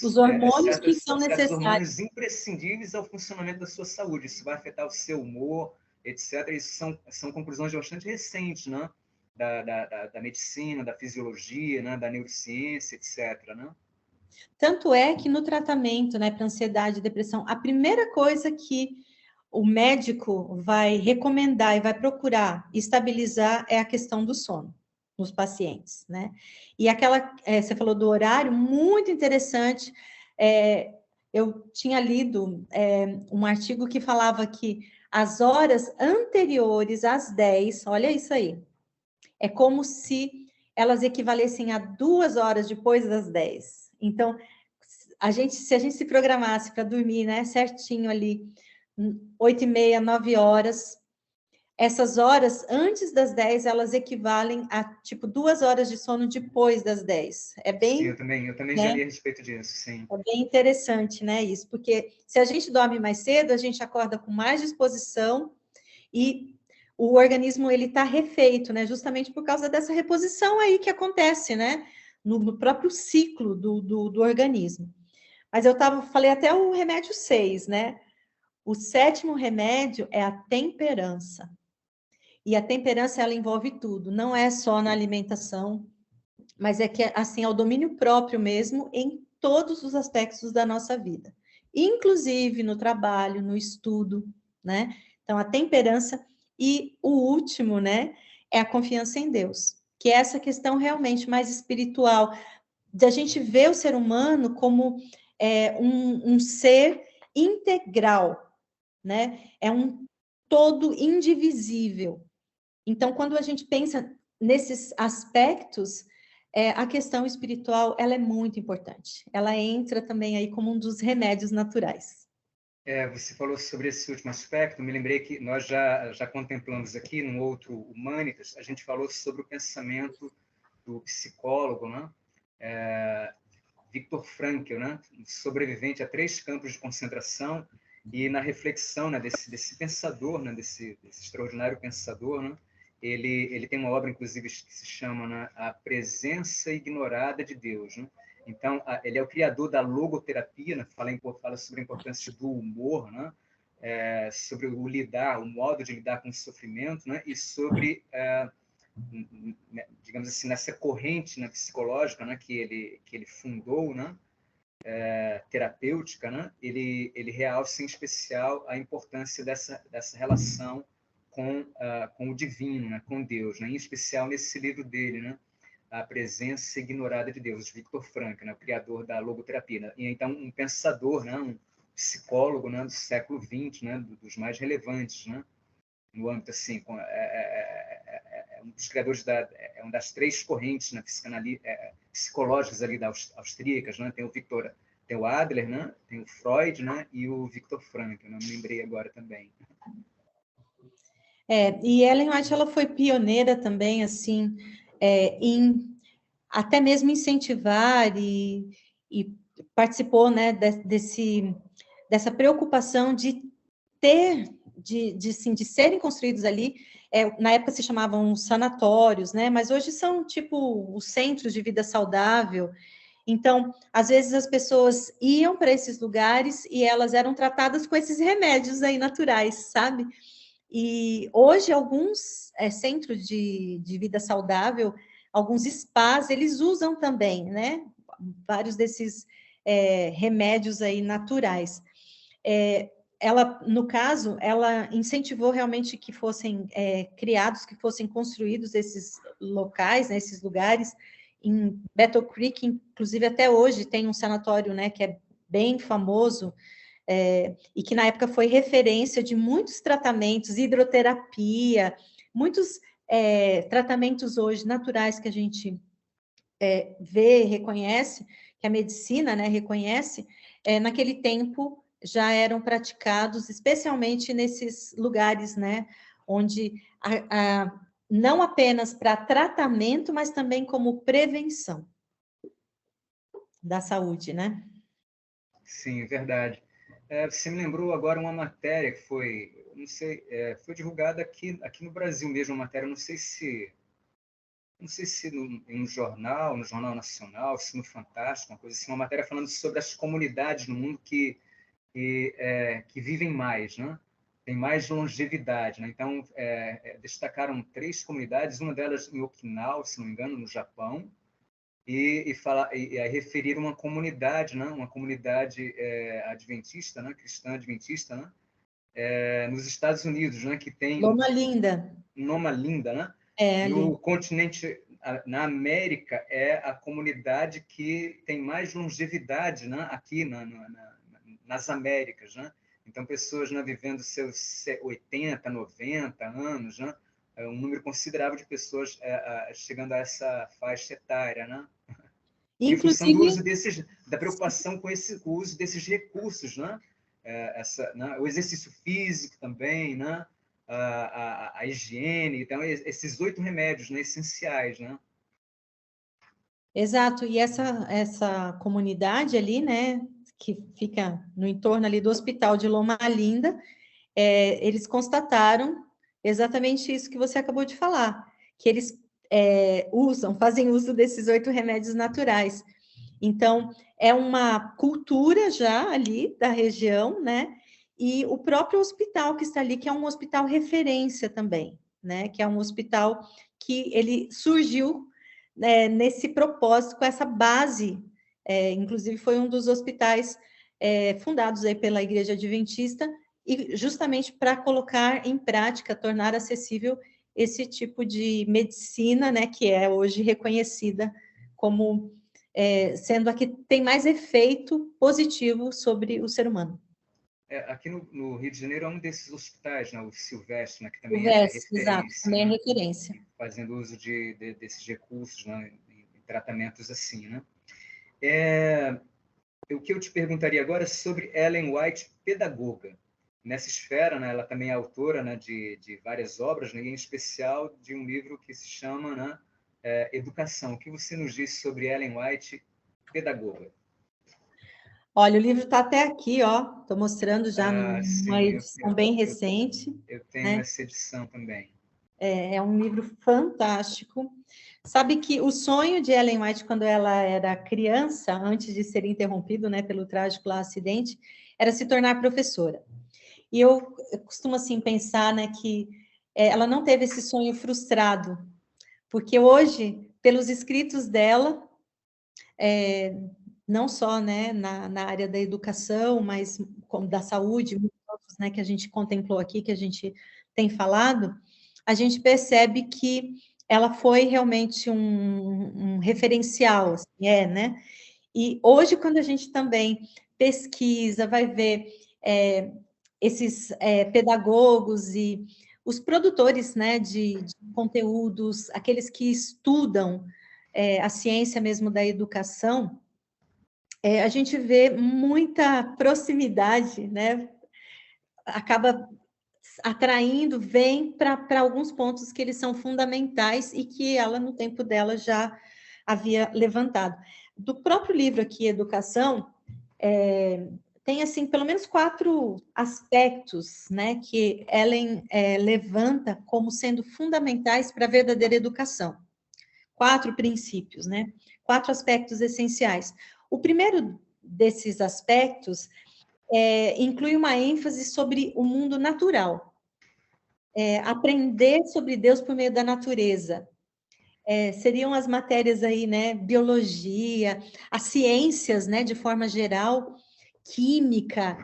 os hormônios que são certos necessários. hormônios imprescindíveis ao funcionamento da sua saúde. Isso vai afetar o seu humor, etc. Isso são conclusões bastante recentes, né? Da medicina, da fisiologia, né? Da neurociência, etc. Né? Tanto é que no tratamento, né, para ansiedade e depressão, a primeira coisa que o médico vai recomendar e vai procurar estabilizar é a questão do sono nos pacientes, né? E aquela, você falou do horário, muito interessante. Eu tinha lido um artigo que falava que as horas anteriores às 10, olha isso aí, é como se elas equivalessem a 2 horas depois das 10. Então, se a gente se programasse para dormir, né, certinho ali, 8h30, 9 horas, essas horas antes das 10, elas equivalem a, tipo, 2 horas de sono depois das 10. É bem... Sim, eu também né? Já li a respeito disso, sim. É bem interessante, né, isso, porque se a gente dorme mais cedo, a gente acorda com mais disposição e o organismo, ele está refeito, né, justamente por causa dessa reposição aí que acontece, né, no próprio ciclo do organismo. Mas falei até o remédio 6, né? O 7º remédio é a temperança. E a temperança, ela envolve tudo, não é só na alimentação, mas é que, assim, é o domínio próprio mesmo em todos os aspectos da nossa vida, inclusive no trabalho, no estudo, né? Então, a temperança e o último, né, é a confiança em Deus, que é essa questão realmente mais espiritual, de a gente ver o ser humano como um ser integral, né? É um todo indivisível. Então, quando a gente pensa nesses aspectos, a questão espiritual, ela é muito importante. Ela entra também aí como um dos remédios naturais. Você falou sobre esse último aspecto, me lembrei que nós já contemplamos aqui, num outro Humanitas, a gente falou sobre o pensamento do psicólogo, né? Viktor Frankl, né? Sobrevivente a 3 campos de concentração, e na reflexão, né, desse pensador, né, desse extraordinário pensador, né? Ele tem uma obra, inclusive, que se chama, né, A Presença Ignorada de Deus, né? Então, ele é o criador da logoterapia, né? Fala sobre a importância do humor, né? Sobre o modo de lidar com o sofrimento, né? E sobre, digamos assim, nessa corrente, né, psicológica, né, que ele fundou, né? Terapêutica, né? Ele realça em especial a importância dessa relação com o divino, né? Com Deus, né? Em especial nesse livro dele, né? A Presença Ignorada de Deus, Viktor Frankl, né? O criador da logoterapia, né? E então um pensador, né? Um psicólogo, né? Do século XX, né? Dos mais relevantes, né? No âmbito assim, um dos criadores uma das 3 correntes, né? Psicológicas ali austríacas, né? Tem o Adler, né? Tem o Freud, né? E o Viktor Frankl, né? Me lembrei agora também. E Ellen White, ela foi pioneira também, assim, em até mesmo incentivar e participou, né, dessa preocupação de ter, de serem construídos ali, na época se chamavam sanatórios, né, mas hoje são tipo os centros de vida saudável. Então, às vezes as pessoas iam para esses lugares e elas eram tratadas com esses remédios aí naturais, sabe? E hoje alguns centros de vida saudável, alguns spas, eles usam também, né? Vários desses remédios aí naturais. ela, no caso, ela incentivou realmente que fossem criados, que fossem construídos esses locais, né, esses lugares. Em Battle Creek, inclusive até hoje, tem um sanatório, né, que é bem famoso, e que na época foi referência de muitos tratamentos, hidroterapia, muitos tratamentos hoje naturais que a gente vê, reconhece, que a medicina, né, reconhece, naquele tempo já eram praticados, especialmente nesses lugares, né, onde não apenas para tratamento, mas também como prevenção da saúde, né? Sim, verdade. Você me lembrou agora uma matéria que foi, não sei, foi divulgada aqui no Brasil mesmo, uma matéria, não sei se em um jornal, no Jornal Nacional, se no Fantástico, uma coisa assim, uma matéria falando sobre as comunidades no mundo que vivem mais, né? Tem mais longevidade, né? Então, destacaram 3 comunidades, uma delas em Okinawa, se não me engano, no Japão, e aí referiram uma comunidade, né? Uma comunidade adventista, né? Cristã adventista, né? Nos Estados Unidos, né? Que tem Loma Linda. Loma Linda, né? Ali. No continente, na América, é a comunidade que tem mais longevidade, né? Aqui nas Américas, né? Então, pessoas, né, vivendo seus 80, 90 anos, né? Um número considerável de pessoas chegando a essa faixa etária, né? Em função do uso da preocupação com o uso desses recursos, né? O exercício físico também, né? A higiene, então esses 8 remédios, né, essenciais, né? Exato, e essa comunidade ali, né, que fica no entorno ali do Hospital de Loma Linda, eles constataram exatamente isso que você acabou de falar, que eles fazem uso desses 8 remédios naturais. Então, é uma cultura já ali da região, né? E o próprio hospital que está ali, que é um hospital referência também, né? Que é um hospital que ele surgiu nesse propósito, com essa base. Inclusive, foi um dos hospitais fundados aí pela Igreja Adventista, e justamente para colocar em prática, tornar acessível esse tipo de medicina, né? Que é hoje reconhecida como sendo a que tem mais efeito positivo sobre o ser humano. Aqui no Rio de Janeiro é um desses hospitais, né, o Silvestre, né, que também Silvestre, é exato, referência, também é né, referência. fazendo uso desses recursos, né, em tratamentos assim, né. O que eu te perguntaria agora é sobre Ellen White, pedagoga. Nessa esfera, né, ela também é autora, né, de várias obras, né, em especial de um livro que se chama, né, Educação. O que você nos diz sobre Ellen White, pedagoga? Olha, o livro está até aqui, ó. Estou mostrando já numa Sim, edição bem recente. Eu tenho né? essa edição também. É um livro fantástico. Sabe que o sonho de Ellen White, quando ela era criança, antes de ser interrompido, né, pelo trágico acidente, era se tornar professora. E eu costumo, assim, pensar, né, que ela não teve esse sonho frustrado, porque hoje, pelos escritos dela, não só, né, na área da educação, mas da saúde, muitos outros, né, que a gente contemplou aqui, que a gente tem falado, a gente percebe que ela foi realmente um referencial, assim, né? E hoje, quando a gente também pesquisa, vai ver esses pedagogos e os produtores, né, de conteúdos, aqueles que estudam a ciência mesmo da educação, a gente vê muita proximidade, né? Acaba atraindo, vem para alguns pontos que eles são fundamentais e que ela, no tempo dela, já havia levantado. Do próprio livro aqui, Educação, tem, assim, pelo menos 4 aspectos, né, que Ellen levanta como sendo fundamentais para a verdadeira educação. 4 princípios, né? 4 aspectos essenciais. O primeiro desses aspectos inclui uma ênfase sobre o mundo natural. Aprender sobre Deus por meio da natureza. Seriam as matérias aí, né? Biologia, as ciências, né? De forma geral, química,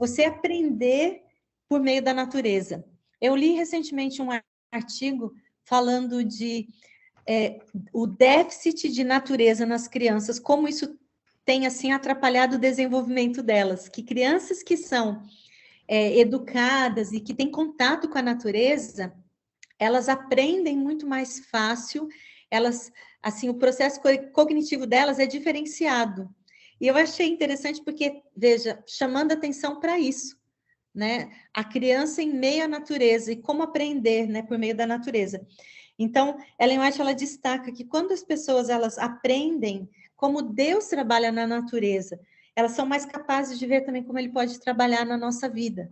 você aprender por meio da natureza. Eu li recentemente um artigo falando de o déficit de natureza nas crianças, como isso tem, assim, atrapalhado o desenvolvimento delas, que crianças que são educadas e que têm contato com a natureza, elas aprendem muito mais fácil, elas, assim, o processo cognitivo delas é diferenciado. E eu achei interessante porque, veja, chamando atenção para isso, né? A criança em meio à natureza e como aprender, né, por meio da natureza. Então, Ellen White, ela destaca que quando as pessoas, elas aprendem como Deus trabalha na natureza, elas são mais capazes de ver também como Ele pode trabalhar na nossa vida.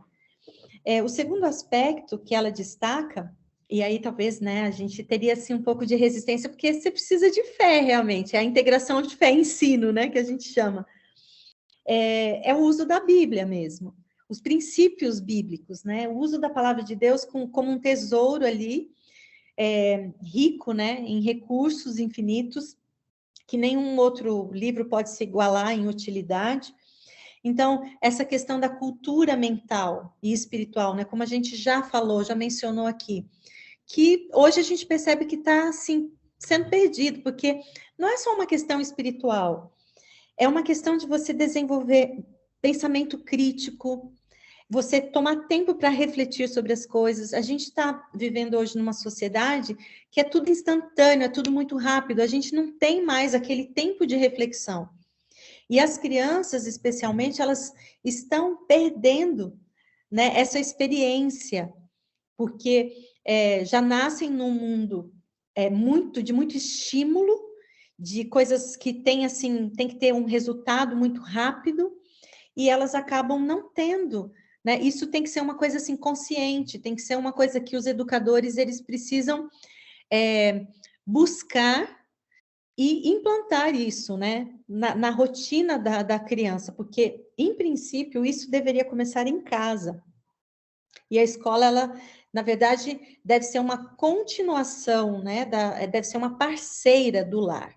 O segundo aspecto que ela destaca, e aí talvez, né, a gente teria, assim, um pouco de resistência, porque você precisa de fé, realmente, é a integração de fé e ensino, né, que a gente chama. É o uso da Bíblia mesmo, os princípios bíblicos, né, o uso da palavra de Deus como um tesouro ali, rico, né, em recursos infinitos, que nenhum outro livro pode se igualar em utilidade. Então, essa questão da cultura mental e espiritual, né, como a gente já falou, já mencionou aqui, que hoje a gente percebe que está, assim, sendo perdido, porque não é só uma questão espiritual, é uma questão de você desenvolver pensamento crítico, você tomar tempo para refletir sobre as coisas. A gente está vivendo hoje numa sociedade que é tudo instantâneo, é tudo muito rápido, a gente não tem mais aquele tempo de reflexão. E as crianças, especialmente, elas estão perdendo, né, essa experiência, porque já nascem num mundo de muito estímulo, de coisas que tem, assim, tem que ter um resultado muito rápido, e elas acabam não tendo, né? Isso tem que ser uma coisa, assim, consciente, tem que ser uma coisa que os educadores, eles precisam buscar e implantar isso, né, na rotina da criança, porque, em princípio, isso deveria começar em casa. E a escola, ela, na verdade, deve ser uma continuação, né, deve ser uma parceira do lar.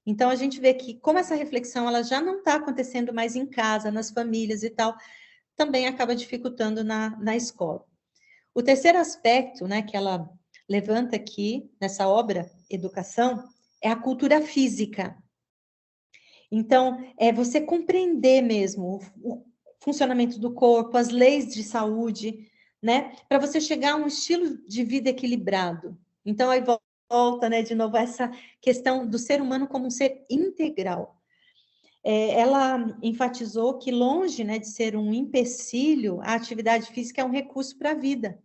Então, a gente vê que, como essa reflexão ela já não está acontecendo mais em casa, nas famílias e tal, também acaba dificultando na escola. O terceiro aspecto, né, que ela levanta aqui, nessa obra, Educação, é a cultura física. Então, é você compreender mesmo o funcionamento do corpo, as leis de saúde, né? Para você chegar a um estilo de vida equilibrado. Então, aí volta, né, de novo, essa questão do ser humano como um ser integral. Ela enfatizou que, longe, né, de ser um empecilho, a atividade física é um recurso para a vida.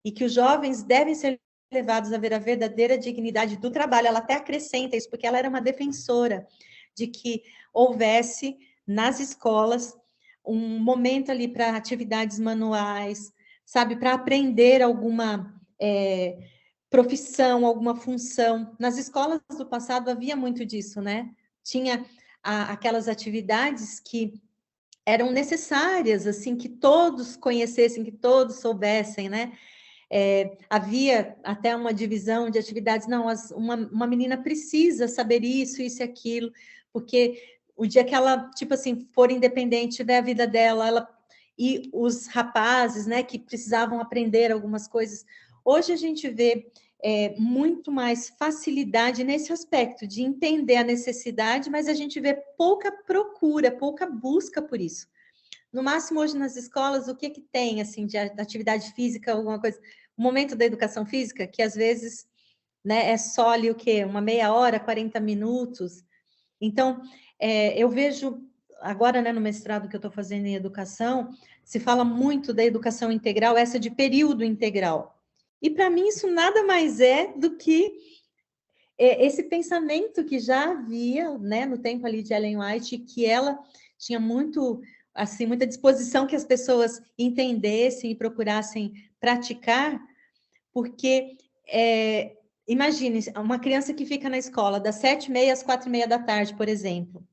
E que os jovens devem ser levados a ver a verdadeira dignidade do trabalho. Ela até acrescenta isso, porque ela era uma defensora de que houvesse nas escolas um momento ali para atividades manuais, sabe, para aprender alguma profissão, alguma função. Nas escolas do passado havia muito disso, né? Tinha aquelas atividades que eram necessárias, assim, que todos conhecessem, que todos soubessem, né? Havia até uma divisão de atividades, não, uma menina precisa saber isso e aquilo, porque o dia que ela, tipo assim, for independente, tiver a vida dela, e os rapazes, né, que precisavam aprender algumas coisas, hoje a gente vê muito mais facilidade nesse aspecto, de entender a necessidade, mas a gente vê pouca procura, pouca busca por isso. No máximo, hoje nas escolas, o que tem, assim, de atividade física, alguma coisa? O momento da educação física, que às vezes, né, é só ali o quê? Uma meia hora, 40 minutos. Então, eu vejo, agora, né, no mestrado que eu estou fazendo em educação, se fala muito da educação integral, essa de período integral. E, para mim, isso nada mais é do que esse pensamento que já havia, né, no tempo ali de Ellen White, que ela tinha muito, assim, muita disposição que as pessoas entendessem e procurassem praticar, porque imagine, uma criança que fica na escola das 7h30 às 4h30 da tarde, por exemplo.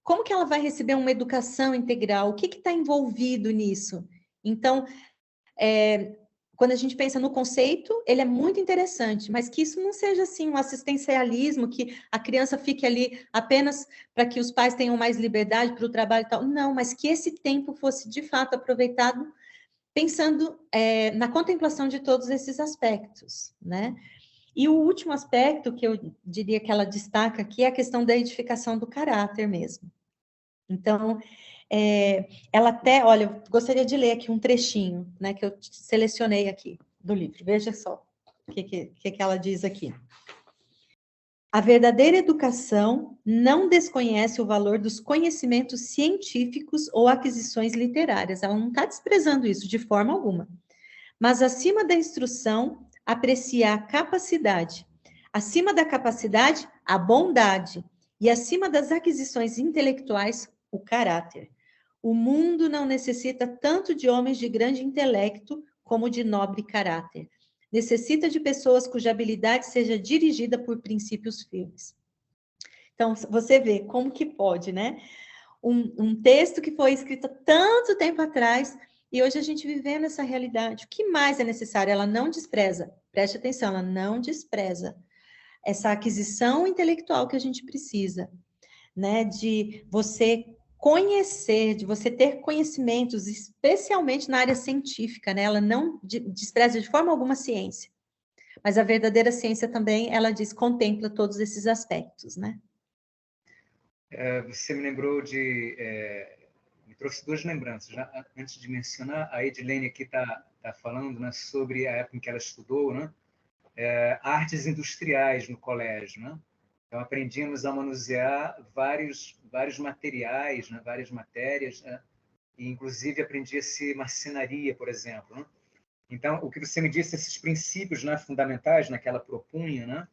Como que ela vai receber uma educação integral? O que está envolvido nisso? Então, quando a gente pensa no conceito, ele é muito interessante, mas que isso não seja assim um assistencialismo, que a criança fique ali apenas para que os pais tenham mais liberdade para o trabalho e tal. Não, mas que esse tempo fosse de fato aproveitado pensando na contemplação de todos esses aspectos, né? E o último aspecto que eu diria que ela destaca aqui é a questão da edificação do caráter mesmo. Então, ela até, olha, eu gostaria de ler aqui um trechinho, né, que eu selecionei aqui do livro. Veja só o que ela diz aqui. A verdadeira educação não desconhece o valor dos conhecimentos científicos ou aquisições literárias. Ela não está desprezando isso de forma alguma. Mas acima da instrução, aprecia a capacidade. Acima da capacidade, a bondade. E acima das aquisições intelectuais, o caráter. O mundo não necessita tanto de homens de grande intelecto como de nobre caráter. Necessita de pessoas cuja habilidade seja dirigida por princípios firmes. Então, você vê como que pode, né? Um texto que foi escrito há tanto tempo atrás e hoje a gente vivendo essa realidade. O que mais é necessário? Ela não despreza, preste atenção, ela não despreza essa aquisição intelectual que a gente precisa, né? De você conhecer, de você ter conhecimentos, especialmente na área científica, né? Ela não despreza de forma alguma a ciência. Mas a verdadeira ciência também, ela diz, contempla todos esses aspectos, né? Você me lembrou me trouxe duas lembranças. Já, antes de mencionar, a Edilene aqui está falando, né, sobre a época em que ela estudou, né? Artes industriais no colégio, né? Então, aprendíamos a manusear vários materiais, né? Várias matérias, né? E, inclusive, aprendia-se marcenaria, por exemplo, né? Então, o que você me disse, esses princípios, né, fundamentais, né, que ela propunha, né,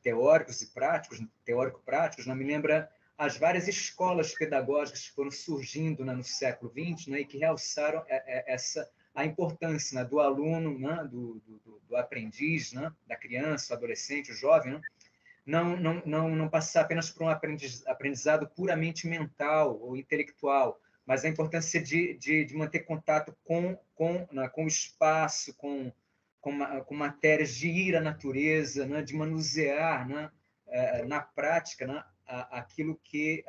teóricos e práticos, teórico-práticos, né, me lembra as várias escolas pedagógicas que foram surgindo, né, no século XX, né, e que realçaram a importância, né, do aluno, né, do aprendiz, né, da criança, do adolescente, o jovem, né, não passar apenas por um aprendizado puramente mental ou intelectual, mas a importância de manter contato com o espaço, com matérias, de ir à natureza, né, de manusear, né, na prática, né, aquilo que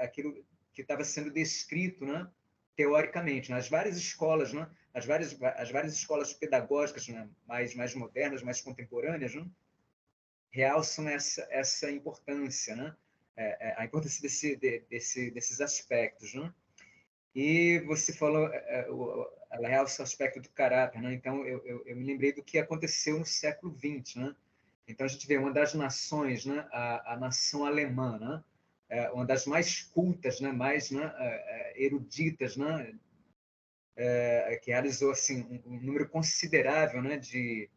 estava sendo descrito, né, teoricamente. Né? As várias escolas, né, as várias escolas pedagógicas, né, mais modernas, mais contemporâneas, né, realçam essa importância, né? A importância desses aspectos, né? E você falou, ela realça o aspecto do caráter, né? Então, eu me lembrei do que aconteceu no século XX, né? Então, a gente vê uma das nações, né? A nação alemã, né? Uma das mais cultas, né? Mais, né? Eruditas, né? Que realizou assim um número considerável, né? De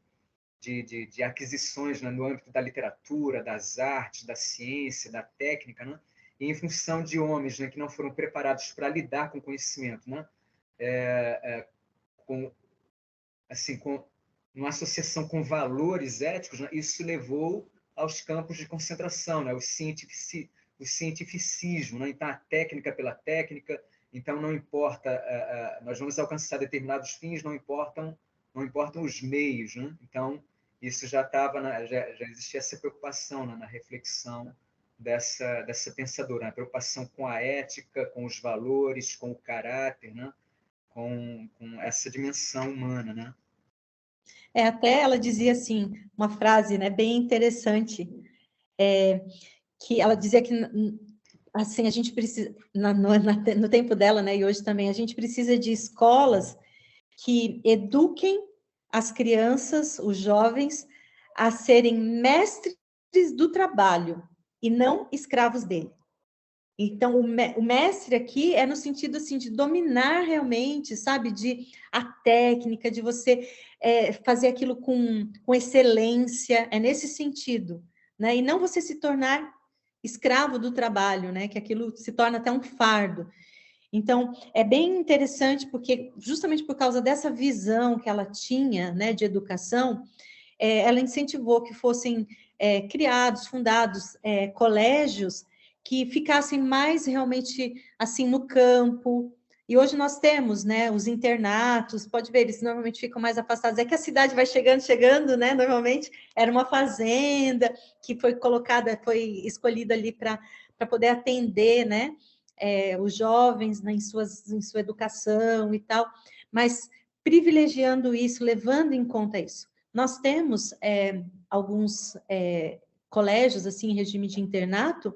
aquisições, né, no âmbito da literatura, das artes, da ciência, da técnica, né, e em função de homens, né, que não foram preparados para lidar com o conhecimento, né, com uma associação com valores éticos, né, isso levou aos campos de concentração, né, o cientificismo, né, então a técnica pela técnica, então não importa, nós vamos alcançar determinados fins, não importam os meios, né? Então isso já existia essa preocupação, né, na reflexão dessa pensadora, a preocupação com a ética, com os valores, com o caráter, né, com essa dimensão humana, né? Até ela dizia assim, uma frase, né, bem interessante, que ela dizia que assim a gente precisa no tempo dela, né, e hoje também a gente precisa de escolas que eduquem as crianças, os jovens, a serem mestres do trabalho e não escravos dele. Então, o mestre aqui é no sentido, assim, de dominar realmente, sabe? A técnica, de você fazer aquilo com excelência, é nesse sentido, né? E não você se tornar escravo do trabalho, né? Que aquilo se torna até um fardo. Então, é bem interessante, porque justamente por causa dessa visão que ela tinha, né, de educação, ela incentivou que fossem criados, fundados colégios que ficassem mais realmente assim no campo, E hoje nós temos, né, os internatos, pode ver, eles normalmente ficam mais afastados. É que a cidade vai chegando, né? Normalmente era uma fazenda que foi colocada, foi escolhida ali para poder atender, né, os jovens, né, em sua educação e tal, mas privilegiando isso, levando em conta isso. Nós temos alguns colégios, assim, em regime de internato,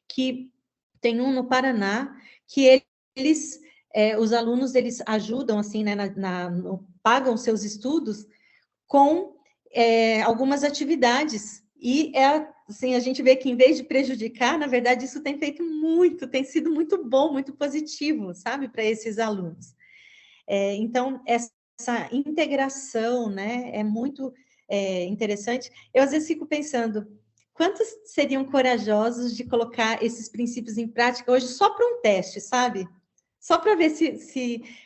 que tem um no Paraná, que eles, os alunos, eles ajudam, assim, né, pagam seus estudos com algumas atividades, e assim, a gente vê que em vez de prejudicar, na verdade, isso tem sido muito bom, muito positivo, sabe, para esses alunos. Então, essa integração, né, é muito interessante. Eu, às vezes, fico pensando, quantos seriam corajosos de colocar esses princípios em prática hoje só para um teste, sabe? Só para ver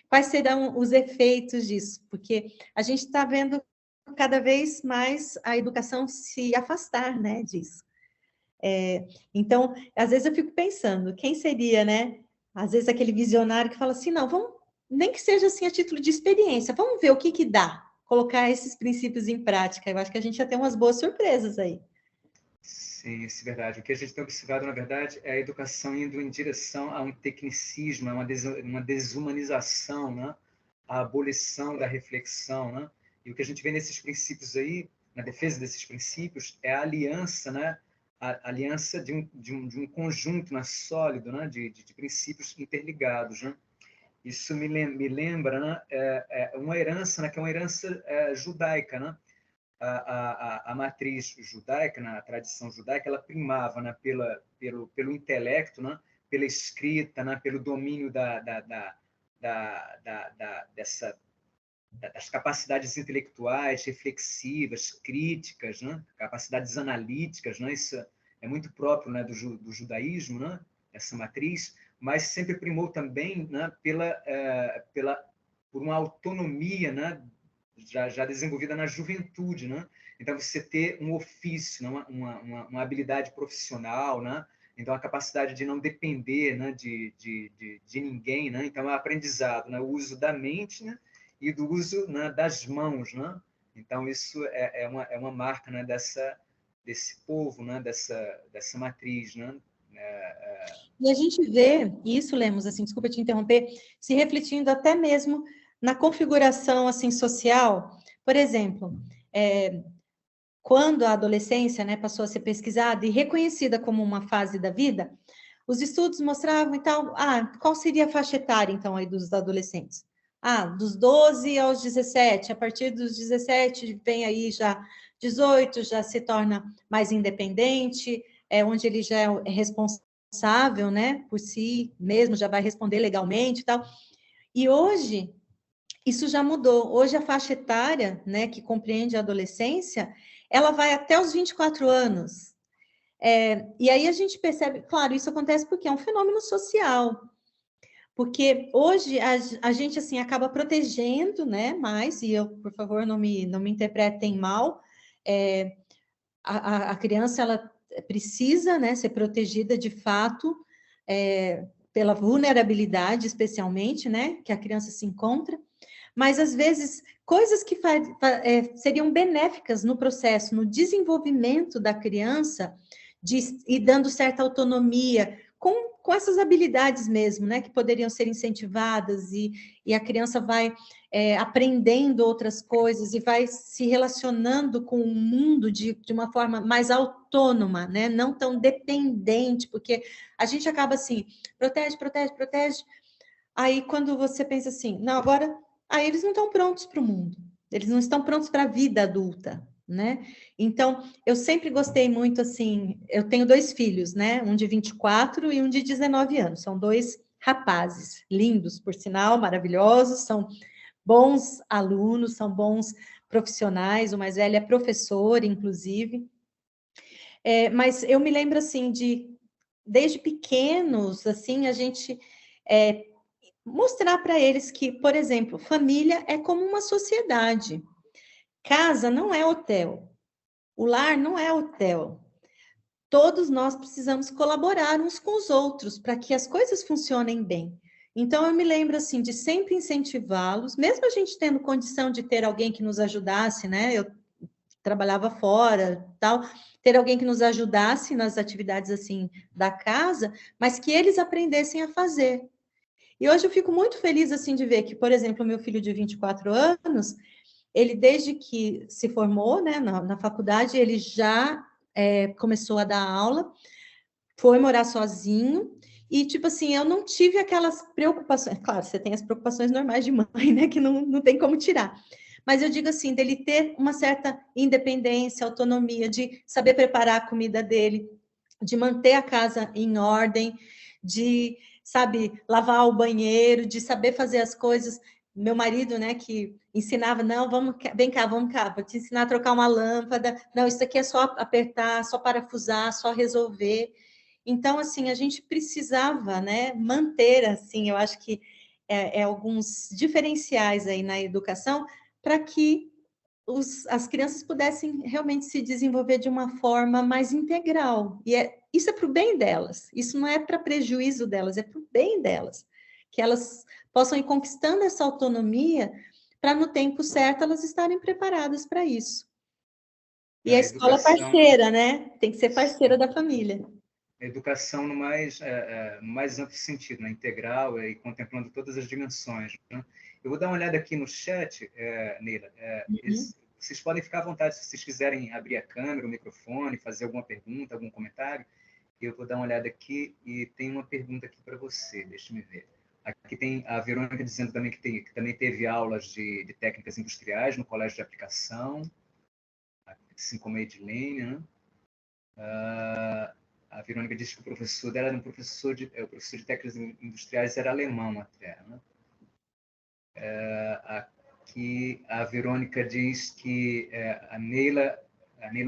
quais serão os efeitos disso, porque a gente está vendo cada vez mais a educação se afastar, né, disso. Então, às vezes eu fico pensando, quem seria, né? Às vezes aquele visionário que fala assim, não, vamos, nem que seja assim a título de experiência, vamos ver o que dá, colocar esses princípios em prática. Eu acho que a gente já tem umas boas surpresas aí. Sim, isso é verdade. O que a gente tem observado, na verdade, é a educação indo em direção a um tecnicismo, a uma desumanização, né? A abolição da reflexão, né? E o que a gente vê nesses princípios aí, na defesa desses princípios, é a aliança, né? A aliança de um conjunto, né? Sólido, né? De princípios interligados, né? Isso me lembra, né? Uma herança, né? Que é uma herança judaica, né? A matriz judaica, na tradição judaica, ela primava, né, pelo intelecto, né, pela escrita, né, pelo domínio das capacidades intelectuais, reflexivas, críticas, né, capacidades analíticas, né, isso é muito próprio, né, do judaísmo, né, essa matriz, mas sempre primou também, né, por uma autonomia, né, já desenvolvida na juventude, né? Então, você ter um ofício, né? uma habilidade profissional, né? Então, a capacidade de não depender, né? de ninguém, né? Então, é aprendizado, né? O uso da mente, né? E do uso, né? Das mãos, né? Então, isso é uma marca, né? Desse povo, né? Dessa matriz, né? E a gente vê isso, Lemos, assim, desculpa te interromper, se refletindo até mesmo na configuração, assim, social. Por exemplo, quando a adolescência, né, passou a ser pesquisada e reconhecida como uma fase da vida, os estudos mostravam, então, qual seria a faixa etária, então, aí dos adolescentes? Dos 12 aos 17, a partir dos 17 vem aí já 18, já se torna mais independente, onde ele já é responsável, né, por si mesmo, já vai responder legalmente e tal. E hoje, isso já mudou. Hoje, a faixa etária, né, que compreende a adolescência, ela vai até os 24 anos. E aí a gente percebe, claro, isso acontece porque é um fenômeno social. Porque hoje a gente, assim, acaba protegendo, né, mais, e eu, por favor, não me interpretem mal, a criança, ela precisa, né, ser protegida de fato, pela vulnerabilidade, especialmente, né, que a criança se encontra, mas às vezes coisas que seriam benéficas no processo, no desenvolvimento da criança, e dando certa autonomia, com essas habilidades mesmo, né, que poderiam ser incentivadas, e a criança vai aprendendo outras coisas e vai se relacionando com o mundo de uma forma mais autônoma, né, não tão dependente, porque a gente acaba assim, protege, aí quando você pensa assim, não, agora, eles não estão prontos para o mundo, eles não estão prontos para a vida adulta, né? Então, eu sempre gostei muito, assim, eu tenho 2 filhos, né? Um de 24 e um de 19 anos, são 2 rapazes, lindos, por sinal, maravilhosos, são bons alunos, são bons profissionais, o mais velho é professor, inclusive, mas eu me lembro, assim, desde pequenos, assim, a gente mostrar para eles que, por exemplo, família é como uma sociedade. Casa não é hotel. O lar não é hotel. Todos nós precisamos colaborar uns com os outros para que as coisas funcionem bem. Então, eu me lembro, assim, de sempre incentivá-los, mesmo a gente tendo condição de ter alguém que nos ajudasse, né? Eu trabalhava fora, tal, ter alguém que nos ajudasse nas atividades, assim, da casa, mas que eles aprendessem a fazer. E hoje eu fico muito feliz, assim, de ver que, por exemplo, o meu filho de 24 anos, ele, desde que se formou, né, na faculdade, ele já começou a dar aula, foi morar sozinho, e, tipo assim, eu não tive aquelas preocupações. Claro, você tem as preocupações normais de mãe, né, que não tem como tirar. Mas eu digo assim, dele ter uma certa independência, autonomia, de saber preparar a comida dele, de manter a casa em ordem, de, sabe, lavar o banheiro, de saber fazer as coisas. Meu marido, né, que ensinava, não, vem cá, vou te ensinar a trocar uma lâmpada. Não, isso aqui é só apertar, só parafusar, só resolver. Então, assim, a gente precisava, né, manter, assim, eu acho que alguns diferenciais aí na educação para que as crianças pudessem realmente se desenvolver de uma forma mais integral. E isso é para o bem delas, isso não é para prejuízo delas, é para o bem delas. Que elas possam ir conquistando essa autonomia para, no tempo certo, elas estarem preparadas para isso. E a escola é parceira, né? Tem que ser parceira da família. A educação no mais amplo sentido, né? Integral e contemplando todas as dimensões. Né? Eu vou dar uma olhada aqui no chat, Neila. Vocês podem ficar à vontade, se vocês quiserem abrir a câmera, o microfone, fazer alguma pergunta, algum comentário. Eu vou dar uma olhada aqui e tem uma pergunta aqui para você, deixa-me ver. Aqui tem a Verônica dizendo também que também teve aulas de técnicas industriais no colégio de aplicação, assim como a Edilene, né? A Verônica disse que o professor dela era o professor de técnicas industriais, era alemão até. Né? Aqui a Verônica diz que a Neila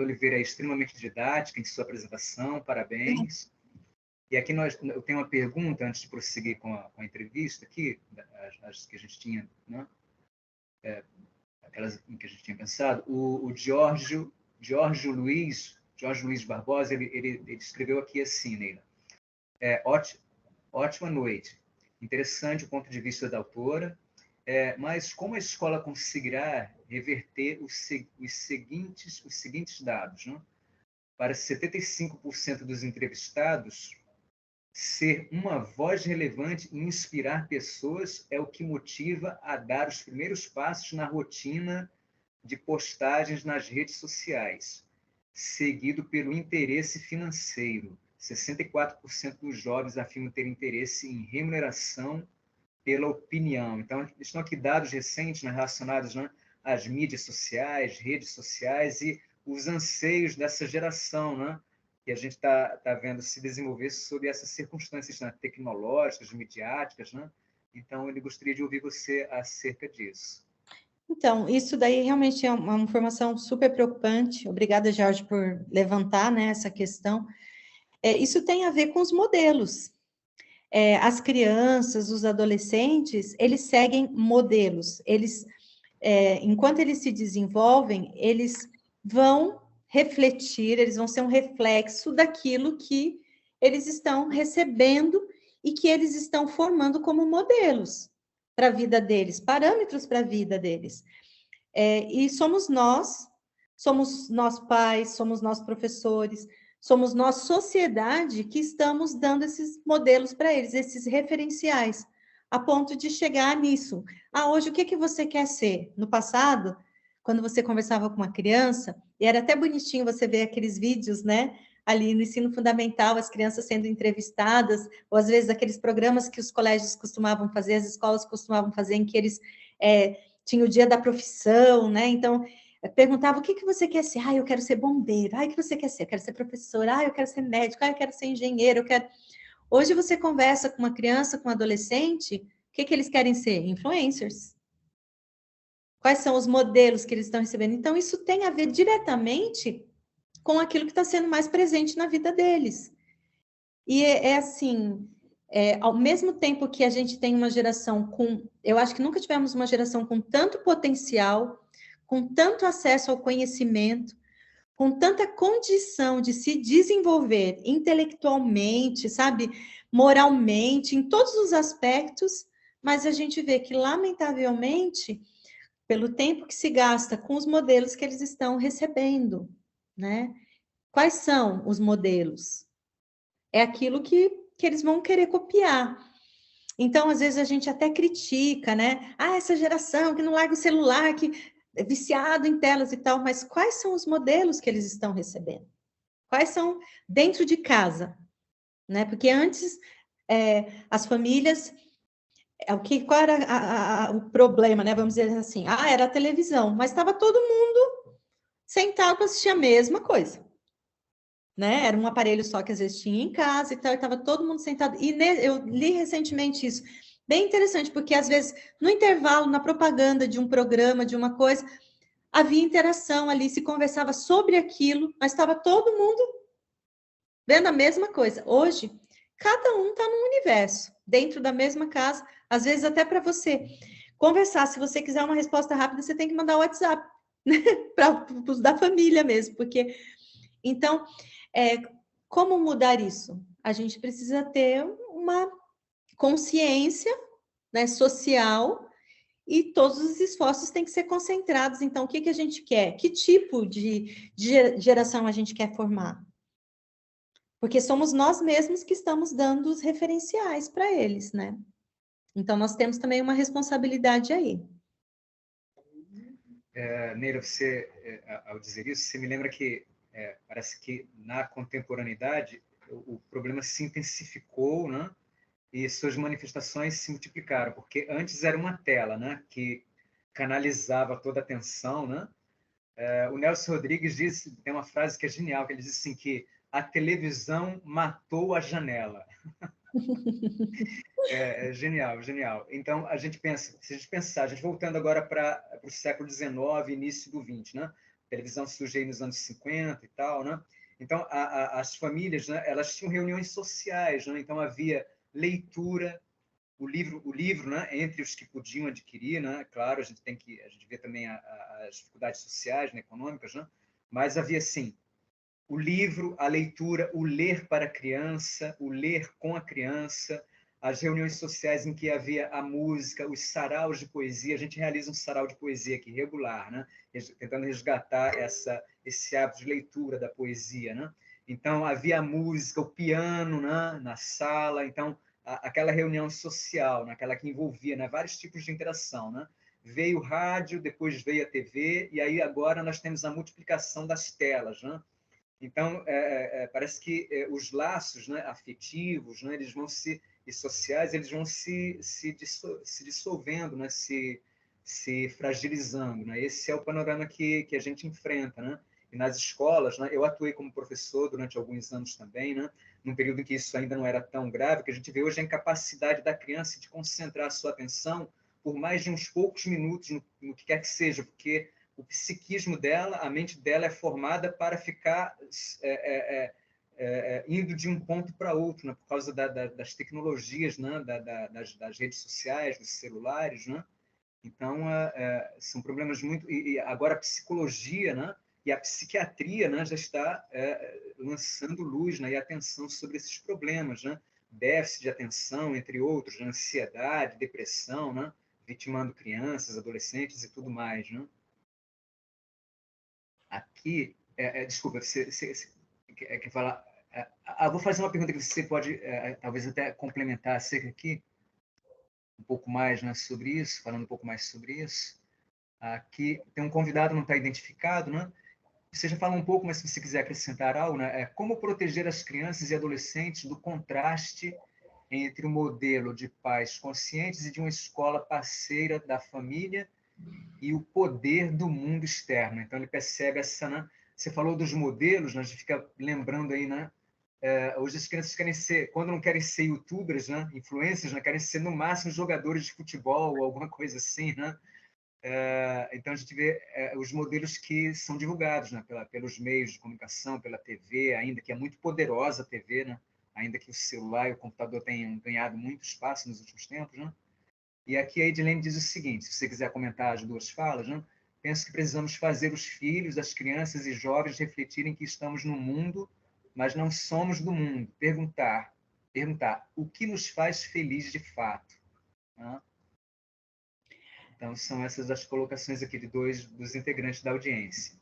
Oliveira é extremamente didática em sua apresentação, parabéns. E aqui eu tenho uma pergunta, antes de prosseguir com a entrevista aqui, as que a gente tinha, né? Aquelas em que a gente tinha pensado. O Jorge Luiz Barbosa, ele escreveu aqui assim, Neila. Ótima noite. Interessante o ponto de vista da autora, mas como a escola conseguirá reverter os seguintes dados? Né? Para 75% dos entrevistados, ser uma voz relevante e inspirar pessoas é o que motiva a dar os primeiros passos na rotina de postagens nas redes sociais, seguido pelo interesse financeiro. 64% dos jovens afirmam ter interesse em remuneração pela opinião. Então, estão aqui dados recentes, né, relacionados, né, às mídias sociais, redes sociais e os anseios dessa geração, né, que a gente está vendo se desenvolver sob essas circunstâncias, né, tecnológicas, midiáticas. Né? Então, ele gostaria de ouvir você acerca disso. Então, isso daí realmente é uma informação super preocupante. Obrigada, Jorge, por levantar, né, essa questão. Isso tem a ver com os modelos. As crianças, os adolescentes, eles seguem modelos. Eles, enquanto eles se desenvolvem, eles vão refletir, eles vão ser um reflexo daquilo que eles estão recebendo e que eles estão formando como modelos para a vida deles, parâmetros para a vida deles. E somos nós pais, somos nós professores, somos nós sociedade que estamos dando esses modelos para eles, esses referenciais, a ponto de chegar nisso. Hoje o que você quer ser? No passado, quando você conversava com uma criança, e era até bonitinho você ver aqueles vídeos, né? Ali no ensino fundamental, as crianças sendo entrevistadas, ou às vezes aqueles programas que os colégios costumavam fazer, as escolas costumavam fazer, em que eles tinham o dia da profissão, né? Então, perguntava, o que você quer ser? Eu quero ser bombeiro. O que você quer ser? Eu quero ser professor. Eu quero ser médico. Eu quero ser engenheiro. Hoje você conversa com uma criança, com um adolescente, o que eles querem ser? Influencers. Quais são os modelos que eles estão recebendo? Então, isso tem a ver diretamente com aquilo que está sendo mais presente na vida deles. E assim, ao mesmo tempo que a gente tem uma geração eu acho que nunca tivemos uma geração com tanto potencial, com tanto acesso ao conhecimento, com tanta condição de se desenvolver intelectualmente, sabe, moralmente, em todos os aspectos, mas a gente vê que, lamentavelmente, pelo tempo que se gasta com os modelos que eles estão recebendo, né? Quais são os modelos? É aquilo que eles vão querer copiar. Então, às vezes, a gente até critica, né? Ah, essa geração que não larga o celular, que é viciado em telas e tal, mas quais são os modelos que eles estão recebendo? Quais são dentro de casa? Né? Porque antes, as famílias, qual era o problema, né? Vamos dizer assim, era a televisão, mas estava todo mundo sentado para assistir a mesma coisa. Né? Era um aparelho só que às vezes tinha em casa e tal, e estava todo mundo sentado. E eu li recentemente isso, bem interessante, porque às vezes no intervalo, na propaganda de um programa, de uma coisa, havia interação ali, se conversava sobre aquilo, mas estava todo mundo vendo a mesma coisa. Hoje, cada um está num universo, dentro da mesma casa, às vezes até para você conversar, se você quiser uma resposta rápida, você tem que mandar o WhatsApp, né? Para os da família mesmo, porque então como mudar isso? A gente precisa ter uma consciência, né, social, e todos os esforços têm que ser concentrados. Então, o que a gente quer? Que tipo de geração a gente quer formar? Porque somos nós mesmos que estamos dando os referenciais para eles, né? Então, nós temos também uma responsabilidade aí. Neira, você, ao dizer isso, você me lembra que parece que na contemporaneidade o problema se intensificou, né? E suas manifestações se multiplicaram, porque antes era uma tela, né? Que canalizava toda a atenção, né? O Nelson Rodrigues tem uma frase que é genial, que ele diz assim que a televisão matou a janela. Genial, genial. Então, a gente pensa, se a gente pensar, a gente voltando agora para o século XIX, início do XX, né? A televisão surge aí nos anos 50 e tal, né? Então, as famílias, né, elas tinham reuniões sociais, né? Então, havia leitura, o livro, né, entre os que podiam adquirir, né? Claro, a gente vê também as dificuldades sociais, né, econômicas, né? Mas havia, sim, o livro, a leitura, o ler para a criança, o ler com a criança, as reuniões sociais em que havia a música, os saraus de poesia. A gente realiza um sarau de poesia aqui, regular, né? Tentando resgatar esse hábito de leitura da poesia, né? Então, havia a música, o piano, né, na sala. Então, aquela reunião social, naquela que envolvia, né, vários tipos de interação, né? Veio o rádio, depois veio a TV, e aí agora nós temos a multiplicação das telas, né? Então, parece que os laços, né, afetivos, né, e sociais, eles vão se dissolvendo, né, se fragilizando. Né? Esse é o panorama que a gente enfrenta. Né? E nas escolas, né, eu atuei como professor durante alguns anos também, né, num período em que isso ainda não era tão grave, que a gente vê hoje a incapacidade da criança de concentrar a sua atenção por mais de uns poucos minutos no que quer que seja, porque o psiquismo dela, a mente dela é formada para ficar indo de um ponto para outro, né? Por causa das tecnologias, né? das redes sociais, dos celulares, né? Então, são problemas muito... E agora a psicologia, né? E a psiquiatria, né? Já está lançando luz, né? E atenção sobre esses problemas, né? Déficit de atenção, entre outros, né? Ansiedade, depressão, né? Vitimando crianças, adolescentes e tudo mais, né? Aqui, desculpa, você quer falar? Vou fazer uma pergunta que você pode, talvez até complementar acerca aqui, um pouco mais, né, sobre isso, falando um pouco mais sobre isso. Aqui tem um convidado, não está identificado, né? Você já falou um pouco, mas se você quiser acrescentar algo, né? Como proteger as crianças e adolescentes do contraste entre o modelo de pais conscientes e de uma escola parceira da família e o poder do mundo externo. Então, ele percebe essa... Né? Você falou dos modelos, né? A gente fica lembrando aí, né? Hoje as crianças querem ser, quando não querem ser youtubers, né? Influencers, né? Querem ser, no máximo, jogadores de futebol ou alguma coisa assim, né? Então, a gente vê os modelos que são divulgados, né? Pelos meios de comunicação, pela TV, ainda que é muito poderosa a TV, né? Ainda que o celular e o computador tenham ganhado muito espaço nos últimos tempos, né? E aqui a Edilene diz o seguinte, se você quiser comentar as duas falas, né? penso que precisamos fazer os filhos, as crianças e jovens refletirem que estamos no mundo, mas não somos do mundo. Perguntar o que nos faz feliz de fato. Né? Então, são essas as colocações aqui de dois dos integrantes da audiência.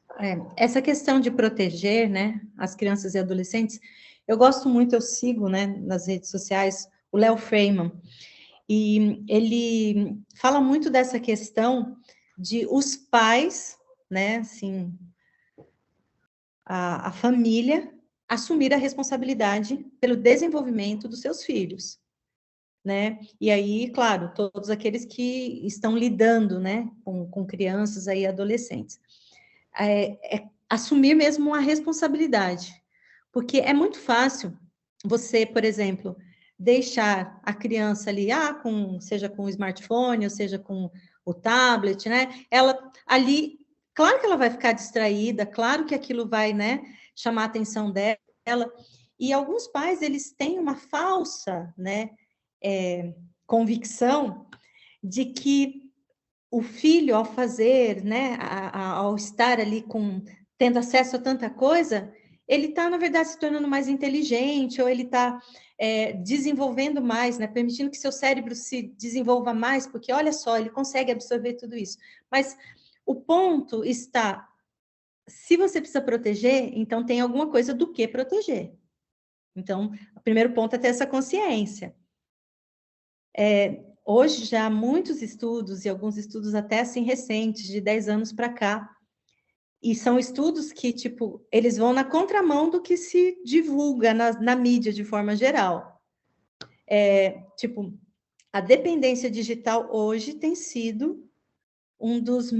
Essa questão de proteger, né, as crianças e adolescentes, eu gosto muito, eu sigo, né, nas redes sociais, o Léo Freiman, e ele fala muito dessa questão de os pais, né, assim, a família assumir a responsabilidade pelo desenvolvimento dos seus filhos, né? E aí, claro, todos aqueles que estão lidando, né, com crianças e adolescentes. Assumir mesmo a responsabilidade, porque é muito fácil você, por exemplo, deixar a criança ali, seja com o smartphone, ou seja com o tablet, né? Ela ali, claro que ela vai ficar distraída, claro que aquilo vai, né, chamar a atenção dela, e alguns pais, eles têm uma falsa, né, convicção de que o filho, ao fazer, né, ao estar ali tendo acesso a tanta coisa, ele está, na verdade, se tornando mais inteligente, ou ele está desenvolvendo mais, né, permitindo que seu cérebro se desenvolva mais, porque, olha só, ele consegue absorver tudo isso. Mas o ponto está, se você precisa proteger, então tem alguma coisa do que proteger. Então, o primeiro ponto é ter essa consciência. Hoje já há muitos estudos, e alguns estudos até assim recentes, de 10 anos para cá, e são estudos que, tipo, eles vão na contramão do que se divulga na mídia de forma geral. Tipo, a dependência digital hoje tem sido um dos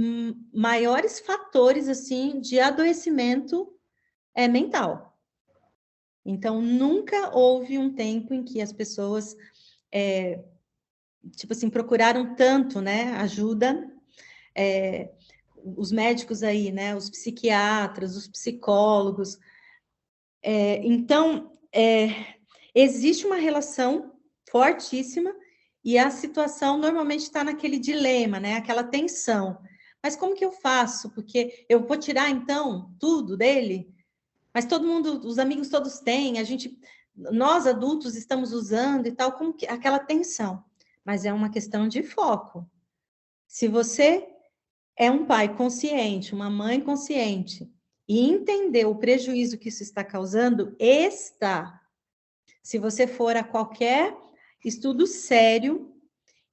maiores fatores, assim, de adoecimento mental. Então, nunca houve um tempo em que as pessoas tipo assim, procuraram tanto, né, ajuda, os médicos aí, né, os psiquiatras, os psicólogos. Então, existe uma relação fortíssima e a situação normalmente está naquele dilema, né, aquela tensão. Mas como que eu faço? Porque eu vou tirar, então, tudo dele? Mas todo mundo, os amigos todos têm, nós adultos estamos usando e tal, como que aquela tensão. Mas é uma questão de foco. Se você é um pai consciente, uma mãe consciente, e entender o prejuízo que isso está causando, se você for a qualquer estudo sério,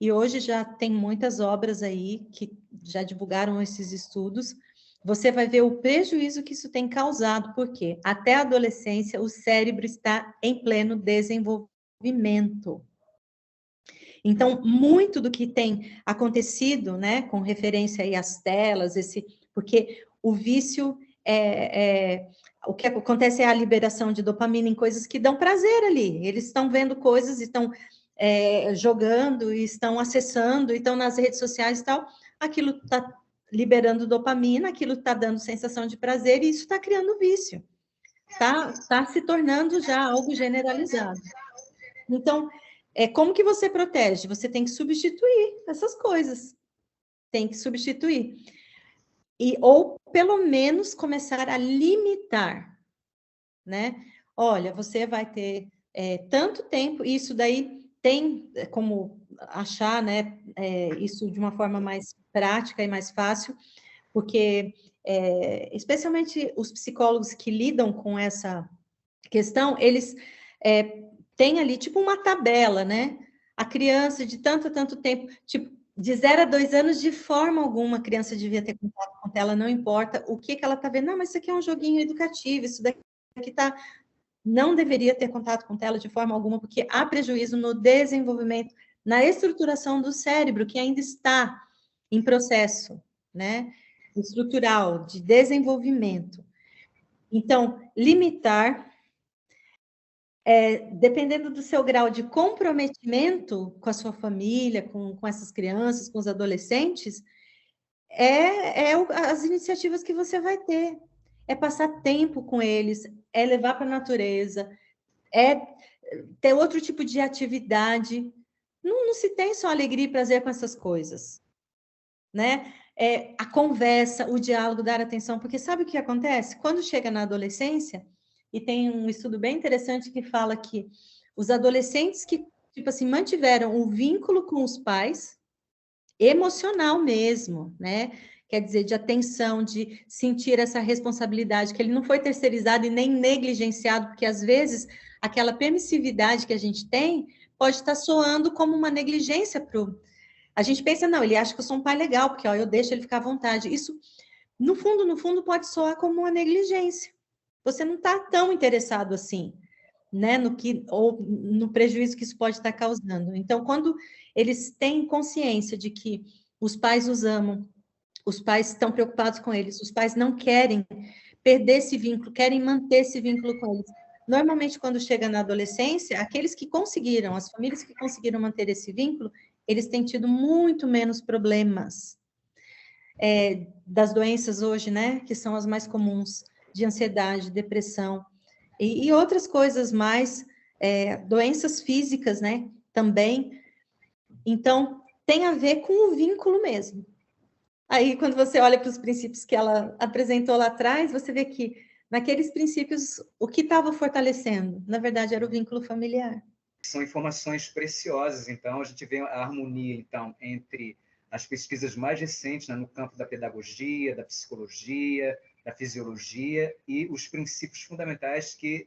e hoje já tem muitas obras aí que já divulgaram esses estudos, você vai ver o prejuízo que isso tem causado, porque até a adolescência o cérebro está em pleno desenvolvimento. Então, muito do que tem acontecido, né, com referência aí às telas, porque o vício o que acontece é a liberação de dopamina em coisas que dão prazer ali. Eles estão vendo coisas, estão jogando, estão acessando, estão nas redes sociais e tal. Aquilo está liberando dopamina, aquilo está dando sensação de prazer e isso está criando vício. Tá se tornando já algo generalizado. Então, como que você protege? Você tem que substituir essas coisas. Tem que substituir. Ou, pelo menos, começar a limitar, né? Olha, você vai ter tanto tempo, isso daí tem como achar, né, isso de uma forma mais prática e mais fácil, porque, especialmente os psicólogos que lidam com essa questão, eles têm ali, tipo, uma tabela, né? A criança de tanto a tanto tempo, tipo, de 0 a 2 anos, de forma alguma, a criança devia ter contato com tela, não importa o que ela está vendo. Não, mas isso aqui é um joguinho educativo, isso daqui tá... Não deveria ter contato com tela de forma alguma, porque há prejuízo no desenvolvimento, na estruturação do cérebro, que ainda está em processo, né? Estrutural, de desenvolvimento. Então, limitar, dependendo do seu grau de comprometimento com a sua família, com essas crianças, com os adolescentes, as iniciativas que você vai ter. É passar tempo com eles, é levar para a natureza, é ter outro tipo de atividade. Não se tem só alegria e prazer com essas coisas, né? a conversa, o diálogo, dar atenção, porque sabe o que acontece? Quando chega na adolescência, e tem um estudo bem interessante que fala que os adolescentes que, tipo assim, mantiveram um vínculo com os pais, emocional mesmo, né? Quer dizer, de atenção, de sentir essa responsabilidade, que ele não foi terceirizado e nem negligenciado, porque às vezes aquela permissividade que a gente tem pode estar soando como uma negligência para o. A gente pensa, não, ele acha que eu sou um pai legal, porque ó, eu deixo ele ficar à vontade. Isso, no fundo, pode soar como uma negligência. Você não está tão interessado assim, né, no que, ou no prejuízo que isso pode estar causando. Então, quando eles têm consciência de que os pais os amam, os pais estão preocupados com eles, os pais não querem perder esse vínculo, querem manter esse vínculo com eles. Normalmente, quando chega na adolescência, aqueles que conseguiram, as famílias que conseguiram manter esse vínculo, eles têm tido muito menos problemas das doenças hoje, né, que são as mais comuns, de ansiedade, depressão, e outras coisas mais, doenças físicas, né, também. Então, tem a ver com o vínculo mesmo. Aí, quando você olha para os princípios que ela apresentou lá atrás, você vê que, naqueles princípios, o que estava fortalecendo, na verdade, era o vínculo familiar. São informações preciosas, então, a gente vê a harmonia, então, entre as pesquisas mais recentes, né, no campo da pedagogia, da psicologia, da fisiologia, e os princípios fundamentais que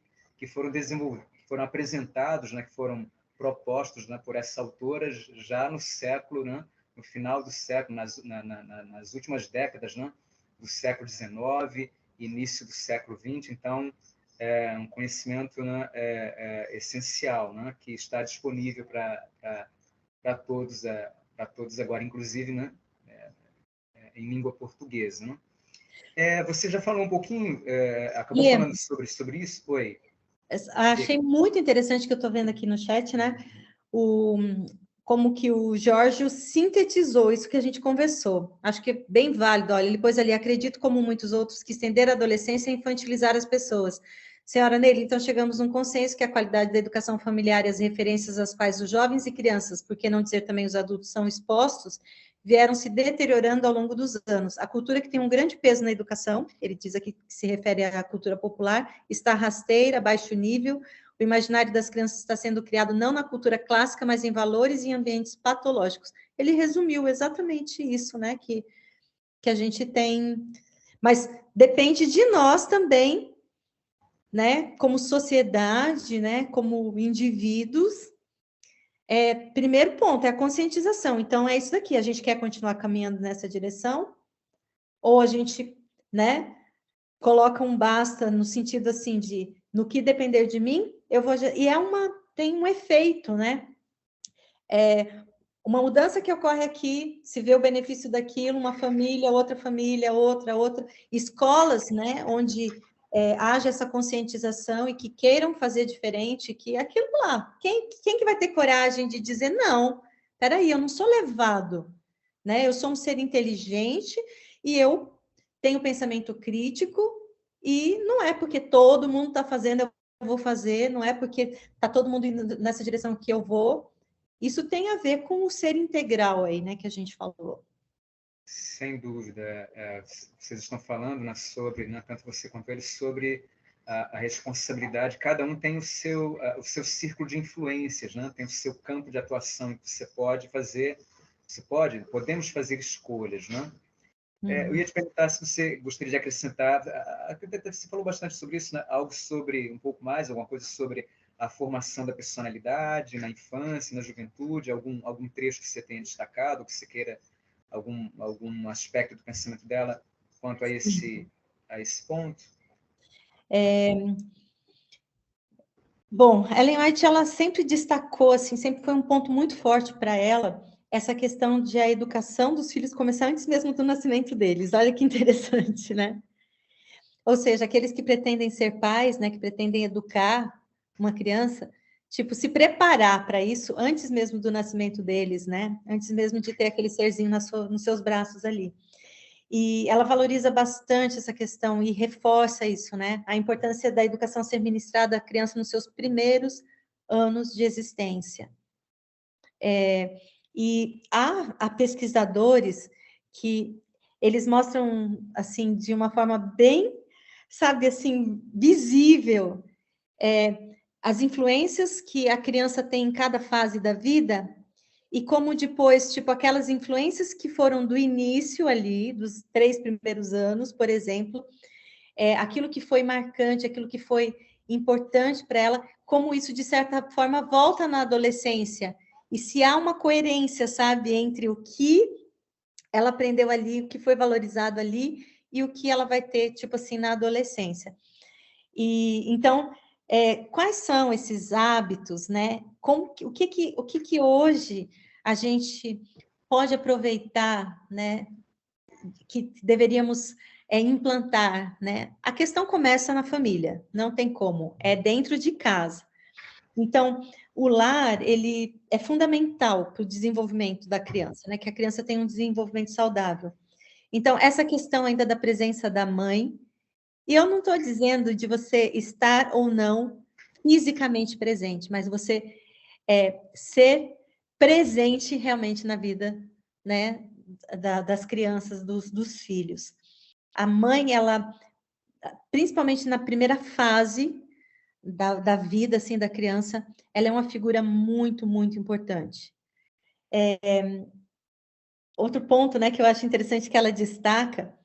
foram desenvolvidos, que foram apresentados, né, que foram propostos, né, por essa autora já no século, né, no final do século, nas últimas décadas, né, do século XIX, início do século XX. Então, é um conhecimento, né, essencial, né, que está disponível para todos, todos agora, inclusive, né, em língua portuguesa. Né? Você já falou um pouquinho, acabou falando sobre isso? Oi. Achei muito interessante que eu estou vendo aqui no chat, né? Como que o Jorge sintetizou isso que a gente conversou. Acho que é bem válido. Olha, ele pôs ali, acredito como muitos outros, que estender a adolescência é infantilizar as pessoas. Senhora Nery, então chegamos num consenso que a qualidade da educação familiar e as referências aos pais dos jovens e crianças, por que não dizer também os adultos, são expostos, vieram se deteriorando ao longo dos anos. A cultura que tem um grande peso na educação, ele diz aqui que se refere à cultura popular, está rasteira, baixo nível. O imaginário das crianças está sendo criado não na cultura clássica, mas em valores e em ambientes patológicos. Ele resumiu exatamente isso, né, que a gente tem. Mas depende de nós também, né, como sociedade, né, como indivíduos. Primeiro ponto é a conscientização. Então, é isso daqui. A gente quer continuar caminhando nessa direção? Ou a gente, né, coloca um basta no sentido assim de, no que depender de mim, eu vou... E tem um efeito, né? Uma mudança que ocorre aqui, se vê o benefício daquilo, uma família, outra. Escolas, né, onde haja essa conscientização e que queiram fazer diferente, que aquilo lá, quem que vai ter coragem de dizer, não, peraí, eu não sou levado, né? Eu sou um ser inteligente e eu tenho pensamento crítico e não é porque todo mundo está fazendo, eu vou fazer, não é porque está todo mundo indo nessa direção que eu vou. Isso tem a ver com o ser integral aí, né, que a gente falou. Sem dúvida. Vocês estão falando, né, sobre, né, tanto você quanto ele, sobre a responsabilidade. Cada um tem o seu círculo de influências, né? Tem o seu campo de atuação que você pode fazer. Podemos fazer escolhas, né? Eu ia te perguntar se você gostaria de acrescentar. Você falou bastante sobre isso, né? Algo sobre, um pouco mais, alguma coisa sobre a formação da personalidade na infância, na juventude, algum trecho que você tenha destacado, que você queira, algum aspecto do pensamento dela quanto a esse ponto? Bom, Ellen White, ela sempre destacou, assim, sempre foi um ponto muito forte para ela, essa questão de a educação dos filhos começar antes mesmo do nascimento deles. Olha que interessante, né? Ou seja, aqueles que pretendem ser pais, né, que pretendem educar uma criança, tipo, se preparar para isso antes mesmo do nascimento deles, né? Antes mesmo de ter aquele serzinho nos seus braços ali. E ela valoriza bastante essa questão e reforça isso, né? A importância da educação ser ministrada à criança nos seus primeiros anos de existência. E há pesquisadores que eles mostram, assim, de uma forma bem, sabe, assim, visível, as influências que a criança tem em cada fase da vida, e como depois, tipo, aquelas influências que foram do início ali, dos 3 primeiros anos, por exemplo, aquilo que foi marcante, aquilo que foi importante para ela, como isso, de certa forma, volta na adolescência. E se há uma coerência, sabe, entre o que ela aprendeu ali, o que foi valorizado ali, e o que ela vai ter, tipo assim, na adolescência. E então, quais são esses hábitos, né? O que hoje a gente pode aproveitar, né? Que deveríamos implantar, né? A questão começa na família, não tem como, é dentro de casa. Então, o lar, ele é fundamental para o desenvolvimento da criança, né? Que a criança tenha um desenvolvimento saudável. Então, essa questão ainda da presença da mãe, e eu não estou dizendo de você estar ou não fisicamente presente, mas você ser presente realmente na vida, né, das crianças, dos filhos. A mãe, ela, principalmente na primeira fase da vida, assim, da criança, ela é uma figura muito, muito importante. Outro ponto, né, que eu acho interessante que ela destaca,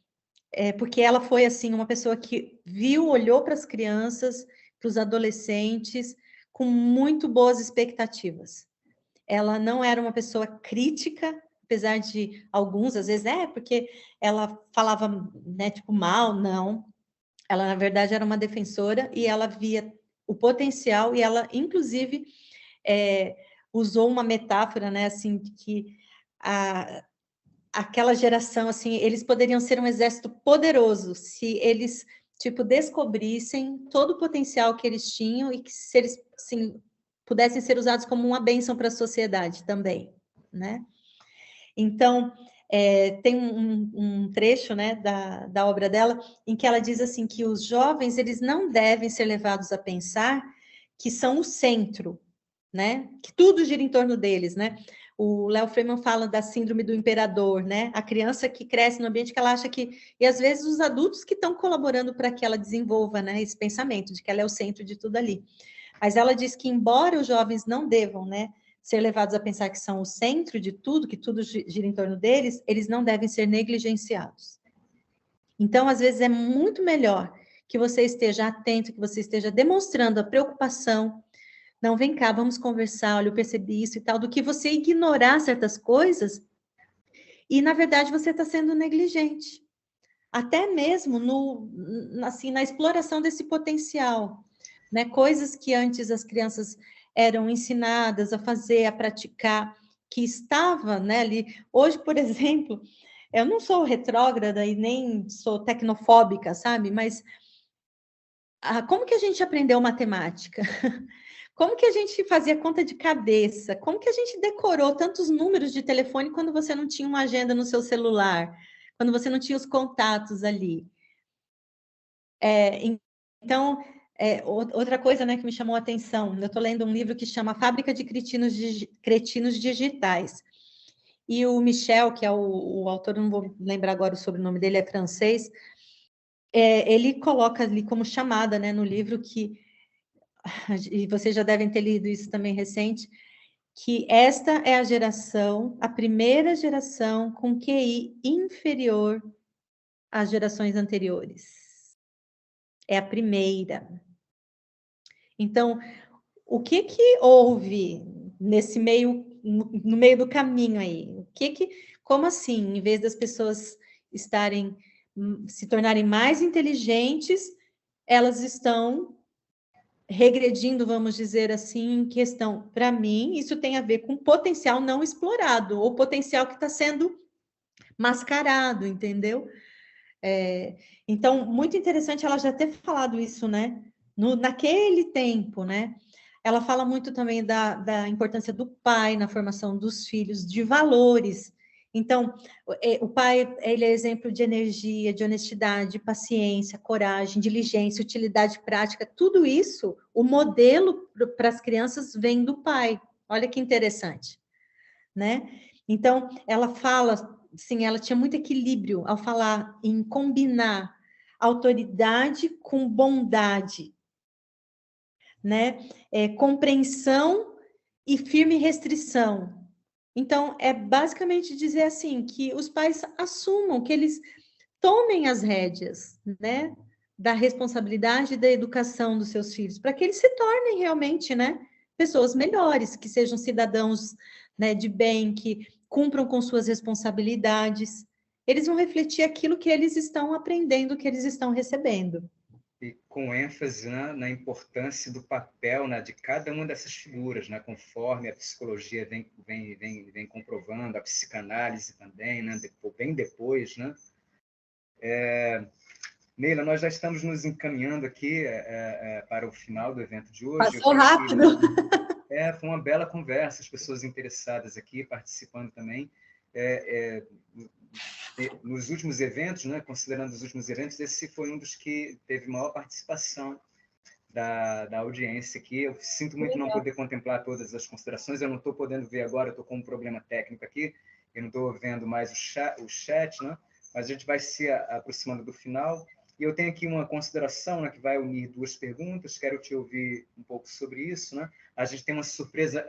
porque ela foi, assim, uma pessoa que viu, olhou para as crianças, para os adolescentes, com muito boas expectativas. Ela não era uma pessoa crítica, apesar de alguns, às vezes, porque ela falava, né, tipo, mal, não. Ela, na verdade, era uma defensora e ela via o potencial e ela, inclusive, usou uma metáfora, né, assim, que aquela geração, assim, eles poderiam ser um exército poderoso se eles, tipo, descobrissem todo o potencial que eles tinham e que se eles, assim, pudessem ser usados como uma bênção para a sociedade também, né? Então, tem um trecho, né, da obra dela, em que ela diz assim, que os jovens, eles não devem ser levados a pensar que são o centro, né? Que tudo gira em torno deles, né? O Léo Freeman fala da síndrome do imperador, né? A criança que cresce no ambiente que ela acha que... E às vezes os adultos que estão colaborando para que ela desenvolva, né, esse pensamento de que ela é o centro de tudo ali. Mas ela diz que, embora os jovens não devam, né, ser levados a pensar que são o centro de tudo, que tudo gira em torno deles, eles não devem ser negligenciados. Então, às vezes, é muito melhor que você esteja atento, que você esteja demonstrando a preocupação. Não, vem cá, vamos conversar, olha, eu percebi isso e tal, do que você ignorar certas coisas e, na verdade, você está sendo negligente. Até mesmo assim, na exploração desse potencial, né? Coisas que antes as crianças eram ensinadas a fazer, a praticar, que estava, né, ali. Hoje, por exemplo, eu não sou retrógrada e nem sou tecnofóbica, sabe? Mas como que a gente aprendeu matemática? Como que a gente fazia conta de cabeça? Como que a gente decorou tantos números de telefone quando você não tinha uma agenda no seu celular? Quando você não tinha os contatos ali? Então, outra coisa, né, que me chamou a atenção, eu estou lendo um livro que chama Fábrica de Cretinos Digitais. E o Michel, que é o autor, não vou lembrar agora o sobrenome dele, é francês, ele coloca ali como chamada, né, no livro que, e vocês já devem ter lido isso também recente, que esta é a geração, a primeira geração com QI inferior às gerações anteriores. É a primeira. Então, o que houve nesse meio, no meio do caminho aí? Como assim, em vez das pessoas se tornarem mais inteligentes, elas estão regredindo, vamos dizer assim, em questão, para mim, isso tem a ver com potencial não explorado, ou potencial que está sendo mascarado, entendeu? Então, muito interessante ela já ter falado isso, né? Naquele tempo, né? Ela fala muito também da importância do pai na formação dos filhos, de valores. Então, o pai, ele é exemplo de energia, de honestidade, paciência, coragem, diligência, utilidade prática, tudo isso, o modelo para as crianças vem do pai. Olha que interessante, né? Então, ela fala sim, ela tinha muito equilíbrio ao falar em combinar autoridade com bondade, né? Compreensão e firme restrição. Então, é basicamente dizer assim, que os pais assumam, que eles tomem as rédeas, né? Da responsabilidade da educação dos seus filhos, para que eles se tornem realmente, né? Pessoas melhores, que sejam cidadãos, né, de bem, que cumpram com suas responsabilidades. Eles vão refletir aquilo que eles estão aprendendo, que eles estão recebendo. E com ênfase, né, na importância do papel, né, de cada uma dessas figuras, né, conforme a psicologia vem comprovando, a psicanálise também, né, bem depois, né? Neila, nós já estamos nos encaminhando aqui para o final do evento de hoje. Passou rápido. Foi uma bela conversa, as pessoas interessadas aqui, participando também. Nos últimos eventos, né, considerando os últimos eventos, esse foi um dos que teve maior participação da audiência aqui. Eu sinto muito não poder contemplar todas as considerações, eu não estou podendo ver agora, eu estou com um problema técnico aqui, eu não estou vendo mais o chat, né? Mas a gente vai se aproximando do final. E eu tenho aqui uma consideração, né, que vai unir duas perguntas, quero te ouvir um pouco sobre isso, né? A gente tem uma surpresa,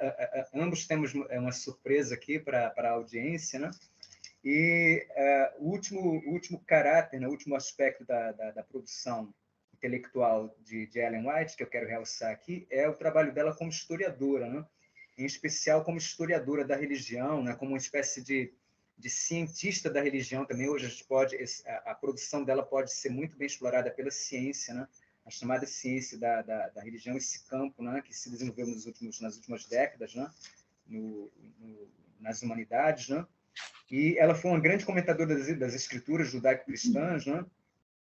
ambos temos uma surpresa aqui para a audiência, né? E o último caráter, né, o último aspecto da produção intelectual de Ellen White, que eu quero realçar aqui, é o trabalho dela como historiadora, né? Em especial como historiadora da religião, né? Como uma espécie de cientista da religião também. Hoje a produção dela pode ser muito bem explorada pela ciência, né? A chamada ciência da religião, esse campo, né, que se desenvolveu nas últimas décadas, né, nas humanidades, né? E ela foi uma grande comentadora das escrituras judaico-cristãs, né?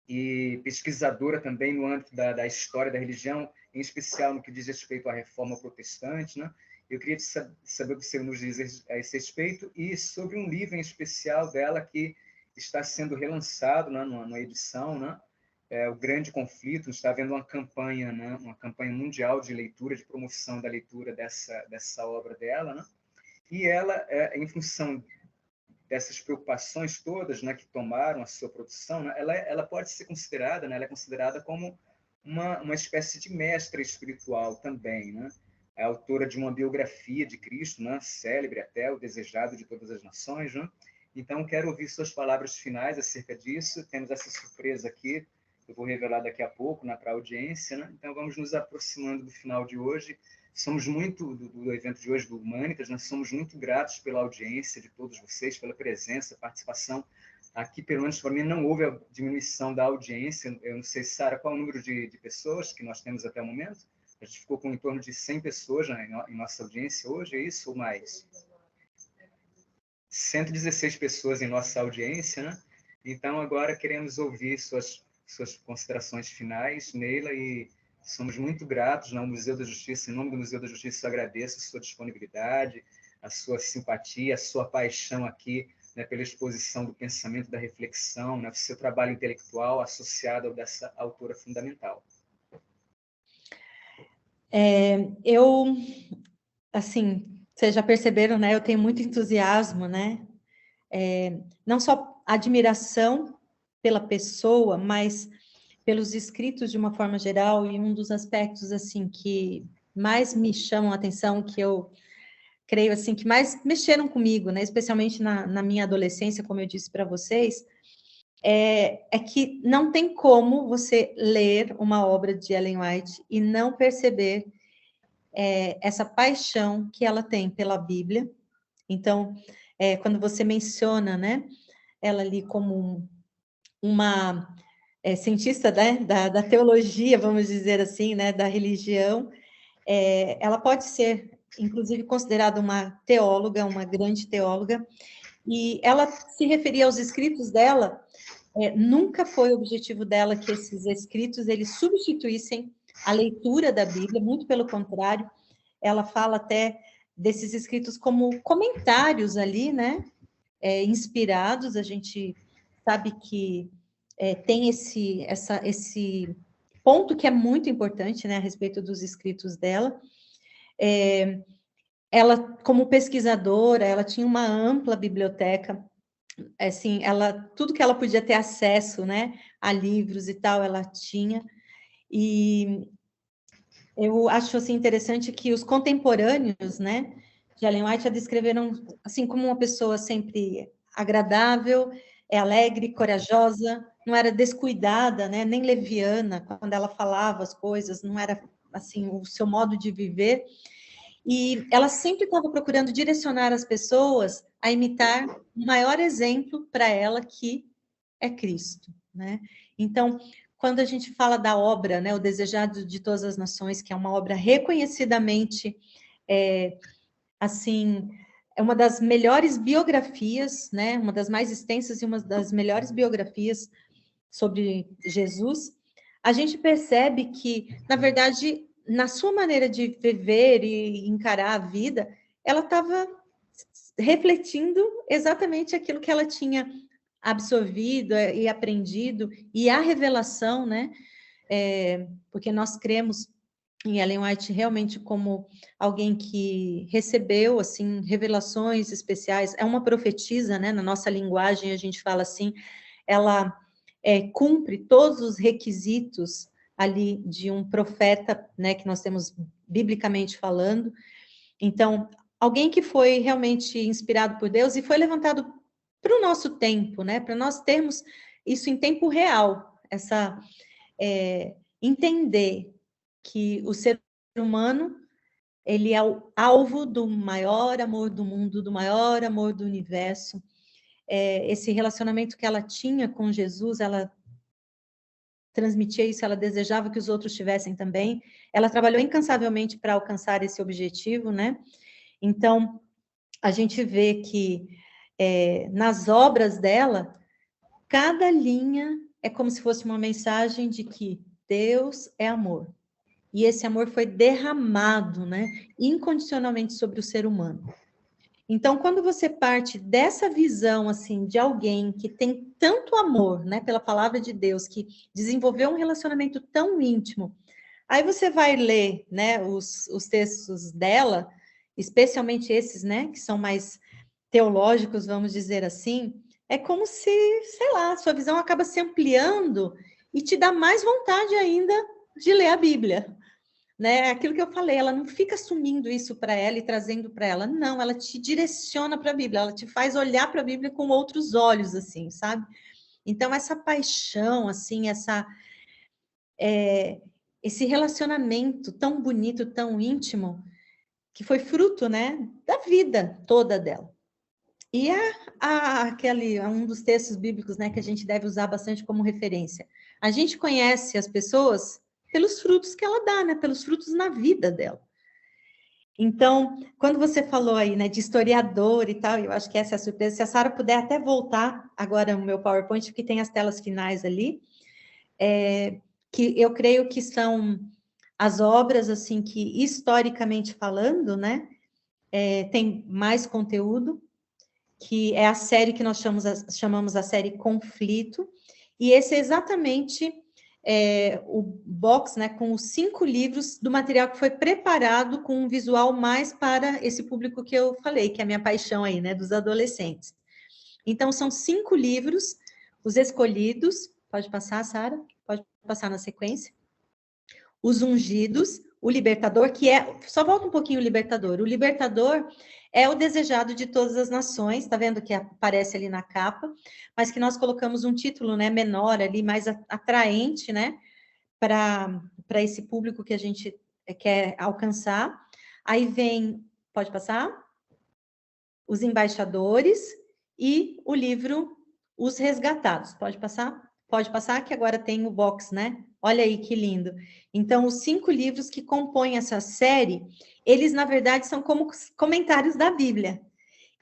E pesquisadora também no âmbito da história da religião, em especial no que diz respeito à reforma protestante, né? Eu queria saber o que você nos diz a esse respeito e sobre um livro em especial dela que está sendo relançado, né, numa edição, né? O Grande Conflito. Está havendo uma campanha, né, uma campanha mundial de leitura, de promoção da leitura dessa obra dela, né? E ela, em função dessas preocupações todas, né, que tomaram a sua produção, né, ela pode ser considerada, né, ela é considerada como uma espécie de mestra espiritual também, né? É autora de uma biografia de Cristo, né, célebre até, o desejado de todas as nações, né? Então, quero ouvir suas palavras finais acerca disso. Temos essa surpresa aqui, eu vou revelar daqui a pouco, né, para a audiência, né? Então, vamos nos aproximando do final de hoje. Somos muito, do evento de hoje, do Humanitas, nós somos muito gratos pela audiência de todos vocês, pela presença, participação. Aqui, pelo menos para mim, não houve a diminuição da audiência. Eu não sei, Sara, qual é o número de pessoas que nós temos até o momento? A gente ficou com em torno de 100 pessoas, né, em nossa audiência hoje, é isso ou mais? 116 pessoas em nossa audiência, né? Então, agora queremos ouvir suas considerações finais, Neila, e somos muito gratos ao Museu da Justiça. Em nome do Museu da Justiça, eu agradeço a sua disponibilidade, a sua simpatia, a sua paixão aqui, né, pela exposição do pensamento, da reflexão, né, o seu trabalho intelectual associado ao dessa autora fundamental. Assim, vocês já perceberam, né? Eu tenho muito entusiasmo, né? Não só admiração pela pessoa, mas pelos escritos de uma forma geral, e um dos aspectos, assim, que mais me chamam a atenção, que eu creio, assim, que mais mexeram comigo, né? Especialmente na minha adolescência, como eu disse para vocês, é que não tem como você ler uma obra de Ellen White e não perceber essa paixão que ela tem pela Bíblia. Então, quando você menciona, né, ela ali como uma cientista, né, da teologia, vamos dizer assim, né, da religião, ela pode ser, inclusive, considerada uma teóloga, uma grande teóloga, e ela se referia aos escritos dela. Nunca foi o objetivo dela que esses escritos eles substituíssem a leitura da Bíblia, muito pelo contrário, ela fala até desses escritos como comentários ali, né? Inspirados. A gente sabe que tem esse ponto que é muito importante, né, a respeito dos escritos dela. Ela, como pesquisadora, ela tinha uma ampla biblioteca assim, tudo que ela podia ter acesso, né, a livros e tal, ela tinha. E eu acho assim interessante que os contemporâneos, né, de Ellen White a descreveram assim como uma pessoa sempre agradável, alegre, corajosa, não era descuidada, né, nem leviana quando ela falava as coisas, não era assim o seu modo de viver. E ela sempre estava procurando direcionar as pessoas a imitar o maior exemplo para ela, que é Cristo, né? Então, quando a gente fala da obra, né, O Desejado de Todas as Nações, que é uma obra reconhecidamente, assim, é uma das melhores biografias, né, uma das mais extensas e uma das melhores biografias sobre Jesus, a gente percebe que, na verdade, na sua maneira de viver e encarar a vida, ela estava refletindo exatamente aquilo que ela tinha absorvido e aprendido, e a revelação, né? Porque nós cremos em Ellen White realmente como alguém que recebeu, assim, revelações especiais, é uma profetisa, né? Na nossa linguagem a gente fala assim, ela cumpre todos os requisitos ali de um profeta, né? Que nós temos biblicamente falando. Então, alguém que foi realmente inspirado por Deus e foi levantado para o nosso tempo, né? Para nós termos isso em tempo real, entender que o ser humano ele é o alvo do maior amor do mundo, do maior amor do universo. Esse relacionamento que ela tinha com Jesus, ela transmitia isso, ela desejava que os outros tivessem também. Ela trabalhou incansavelmente para alcançar esse objetivo, né? Então, a gente vê que nas obras dela, cada linha é como se fosse uma mensagem de que Deus é amor. E esse amor foi derramado, né, incondicionalmente sobre o ser humano. Então, quando você parte dessa visão, assim, de alguém que tem tanto amor, né, pela palavra de Deus, que desenvolveu um relacionamento tão íntimo, aí você vai ler, né, os textos dela, especialmente esses, né, que são mais teológicos, vamos dizer assim, é como se, sei lá, sua visão acaba se ampliando e te dá mais vontade ainda de ler a Bíblia, né? Aquilo que eu falei, ela não fica assumindo isso para ela e trazendo para ela, não, ela te direciona para a Bíblia, ela te faz olhar para a Bíblia com outros olhos, assim, sabe? Então, essa paixão, assim, esse relacionamento tão bonito, tão íntimo, que foi fruto, né, da vida toda dela. E um dos textos bíblicos, né, que a gente deve usar bastante como referência. A gente conhece as pessoas pelos frutos que ela dá, né, pelos frutos na vida dela. Então, quando você falou aí, né, de historiador e tal, eu acho que essa é a surpresa. Se a Sara puder até voltar agora no meu PowerPoint, que tem as telas finais ali, que eu creio que são as obras, assim, que historicamente falando, né, tem mais conteúdo, que é a série que nós chamamos a série Conflito, e esse é exatamente o box, né, com os 5 livros do material que foi preparado com um visual mais para esse público que eu falei, que é a minha paixão aí, né, dos adolescentes. Então, são 5 livros, os escolhidos, pode passar, Sara? Pode passar na sequência. Os Ungidos, o Libertador, que só volta um pouquinho o Libertador. O Libertador é o desejado de todas as nações, tá vendo que aparece ali na capa, mas que nós colocamos um título, né, menor ali, mais atraente, né, para esse público que a gente quer alcançar. Aí vem, pode passar? Os Embaixadores e o livro Os Resgatados. Pode passar? Pode passar, que agora tem o box, né? Olha aí que lindo. Então, os 5 livros que compõem essa série, eles, na verdade, são como comentários da Bíblia.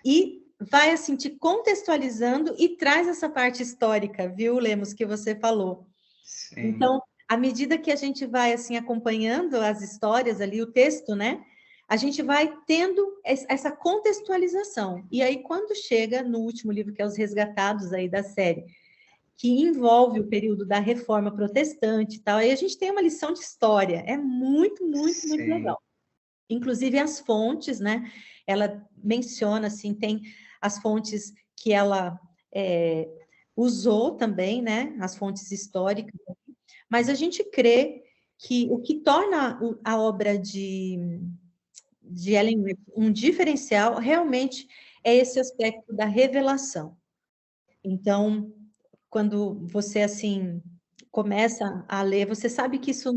E vai, assim, te contextualizando e traz essa parte histórica, viu, Lemos, que você falou. Sim. Então, à medida que a gente vai, assim, acompanhando as histórias ali, o texto, né? A gente vai tendo essa contextualização. E aí, quando chega no último livro, que é Os Resgatados aí da série, que envolve o período da Reforma Protestante e tal, aí a gente tem uma lição de história. É muito, muito, muito legal. Inclusive as fontes, né? Ela menciona, assim, tem as fontes que ela usou também, né, as fontes históricas, mas a gente crê que o que torna a obra de Ellen White um diferencial realmente é esse aspecto da revelação. Então, quando você, assim, começa a ler, você sabe que isso,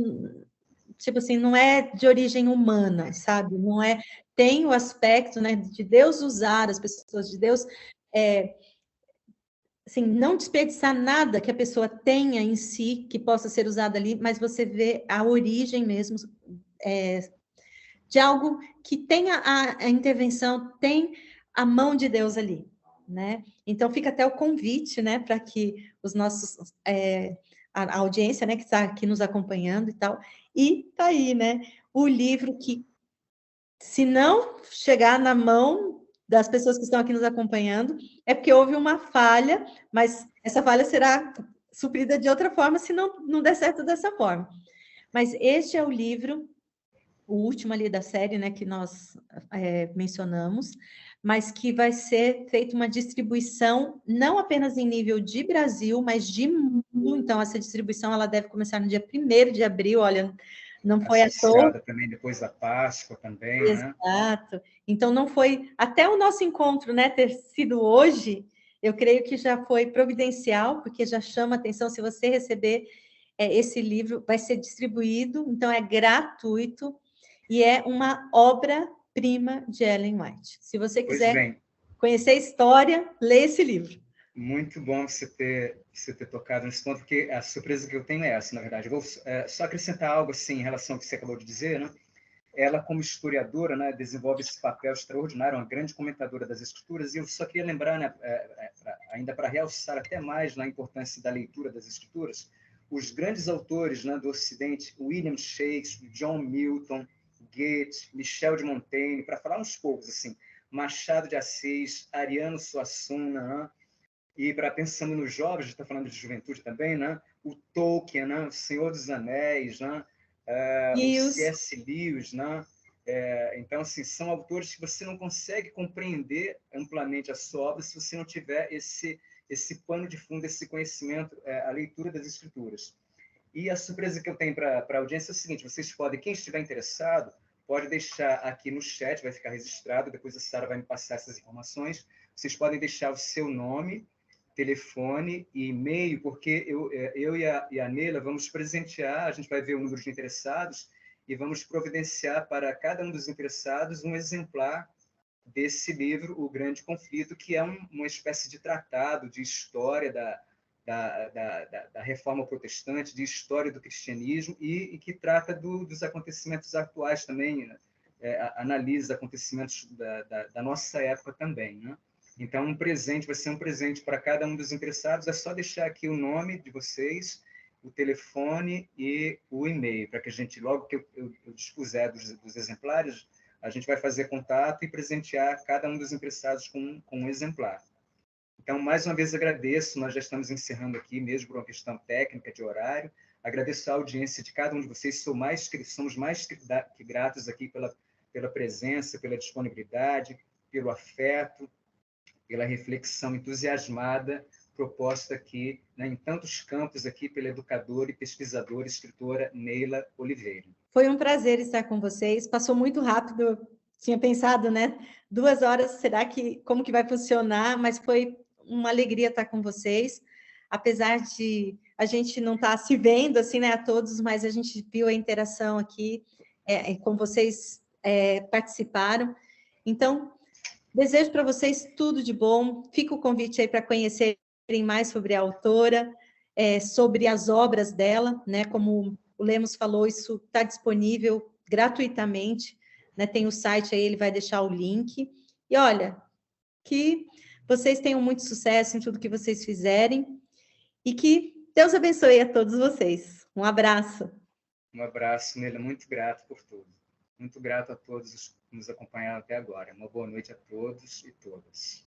tipo assim, não é de origem humana, sabe? Não é, tem o aspecto, né, de Deus usar as pessoas, de Deus, assim, não desperdiçar nada que a pessoa tenha em si, que possa ser usado ali, mas você vê a origem mesmo, de algo que tenha a intervenção, tem a mão de Deus ali, né? Então fica até o convite, né, para que os nossos a audiência, né, que está aqui nos acompanhando e tal, e tá aí, né, o livro que, se não chegar na mão das pessoas que estão aqui nos acompanhando, é porque houve uma falha, mas essa falha será suprida de outra forma se não der certo dessa forma. Mas este é o livro, o último ali da série, né, que nós mencionamos, mas que vai ser feita uma distribuição não apenas em nível de Brasil, mas de mundo. Então, essa distribuição ela deve começar no dia 1º de abril, olha, não foi à toa. Também depois da Páscoa também, né? Exato. Então, não foi... Até o nosso encontro, né, ter sido hoje, eu creio que já foi providencial, porque já chama atenção, se você receber esse livro, vai ser distribuído, então é gratuito, e é uma obra-prima de Ellen White. Se você quiser conhecer a história, lê esse livro. Muito bom você ter tocado nesse ponto, porque a surpresa que eu tenho é essa, na verdade. Eu vou só acrescentar algo assim em relação ao que você acabou de dizer, né? Ela, como historiadora, né, desenvolve esse papel extraordinário, uma grande comentadora das escrituras, e eu só queria lembrar, né, ainda para realçar até mais a importância da leitura das escrituras, os grandes autores, né, do Ocidente, William Shakespeare, John Milton, Goethe, Michel de Montaigne, para falar uns poucos, assim, Machado de Assis, Ariano Suassuna, né? E pensando nos jovens, a gente está falando de juventude também, né? O Tolkien, né? O Senhor dos Anéis, né? O C.S. Lewis, né? Então, assim, são autores que você não consegue compreender amplamente a sua obra se você não tiver esse pano de fundo, esse conhecimento, a leitura das escrituras. E a surpresa que eu tenho para a audiência é o seguinte: vocês podem, quem estiver interessado, pode deixar aqui no chat, vai ficar registrado, depois a Sara vai me passar essas informações. Vocês podem deixar o seu nome, telefone e e-mail, porque eu e a Neila vamos presentear, a gente vai ver o número de interessados e vamos providenciar para cada um dos interessados um exemplar desse livro, O Grande Conflito, que é uma espécie de tratado de história da Reforma Protestante, de história do cristianismo e que trata dos acontecimentos atuais também, né? Analisa acontecimentos da nossa época também, né? Então, vai ser um presente para cada um dos interessados. É só deixar aqui o nome de vocês, o telefone e o e-mail, para que a gente, logo que eu dispuser dos exemplares, a gente vai fazer contato e presentear cada um dos interessados com um exemplar. Então, mais uma vez, agradeço. Nós já estamos encerrando aqui, mesmo por uma questão técnica de horário. Agradeço a audiência de cada um de vocês. Somos mais que gratos aqui pela presença, pela disponibilidade, pelo afeto, pela reflexão entusiasmada proposta aqui, né, em tantos campos aqui pela educadora e pesquisadora, escritora Neila Oliveira. Foi um prazer estar com vocês. Passou muito rápido. Eu tinha pensado, né? 2 horas, como que vai funcionar? Mas foi uma alegria estar com vocês. Apesar de a gente não estar se vendo assim, né, a todos, mas a gente viu a interação aqui, como vocês participaram. Então, desejo para vocês tudo de bom. Fica o convite aí para conhecerem mais sobre a autora, sobre as obras dela, né? Como o Lemos falou, isso está disponível gratuitamente, né? Tem o site aí, ele vai deixar o link. E olha, que vocês tenham muito sucesso em tudo que vocês fizerem e que Deus abençoe a todos vocês. Um abraço. Um abraço, Neila, muito grato por tudo. Muito grato a todos que nos acompanharam até agora. Uma boa noite a todos e todas.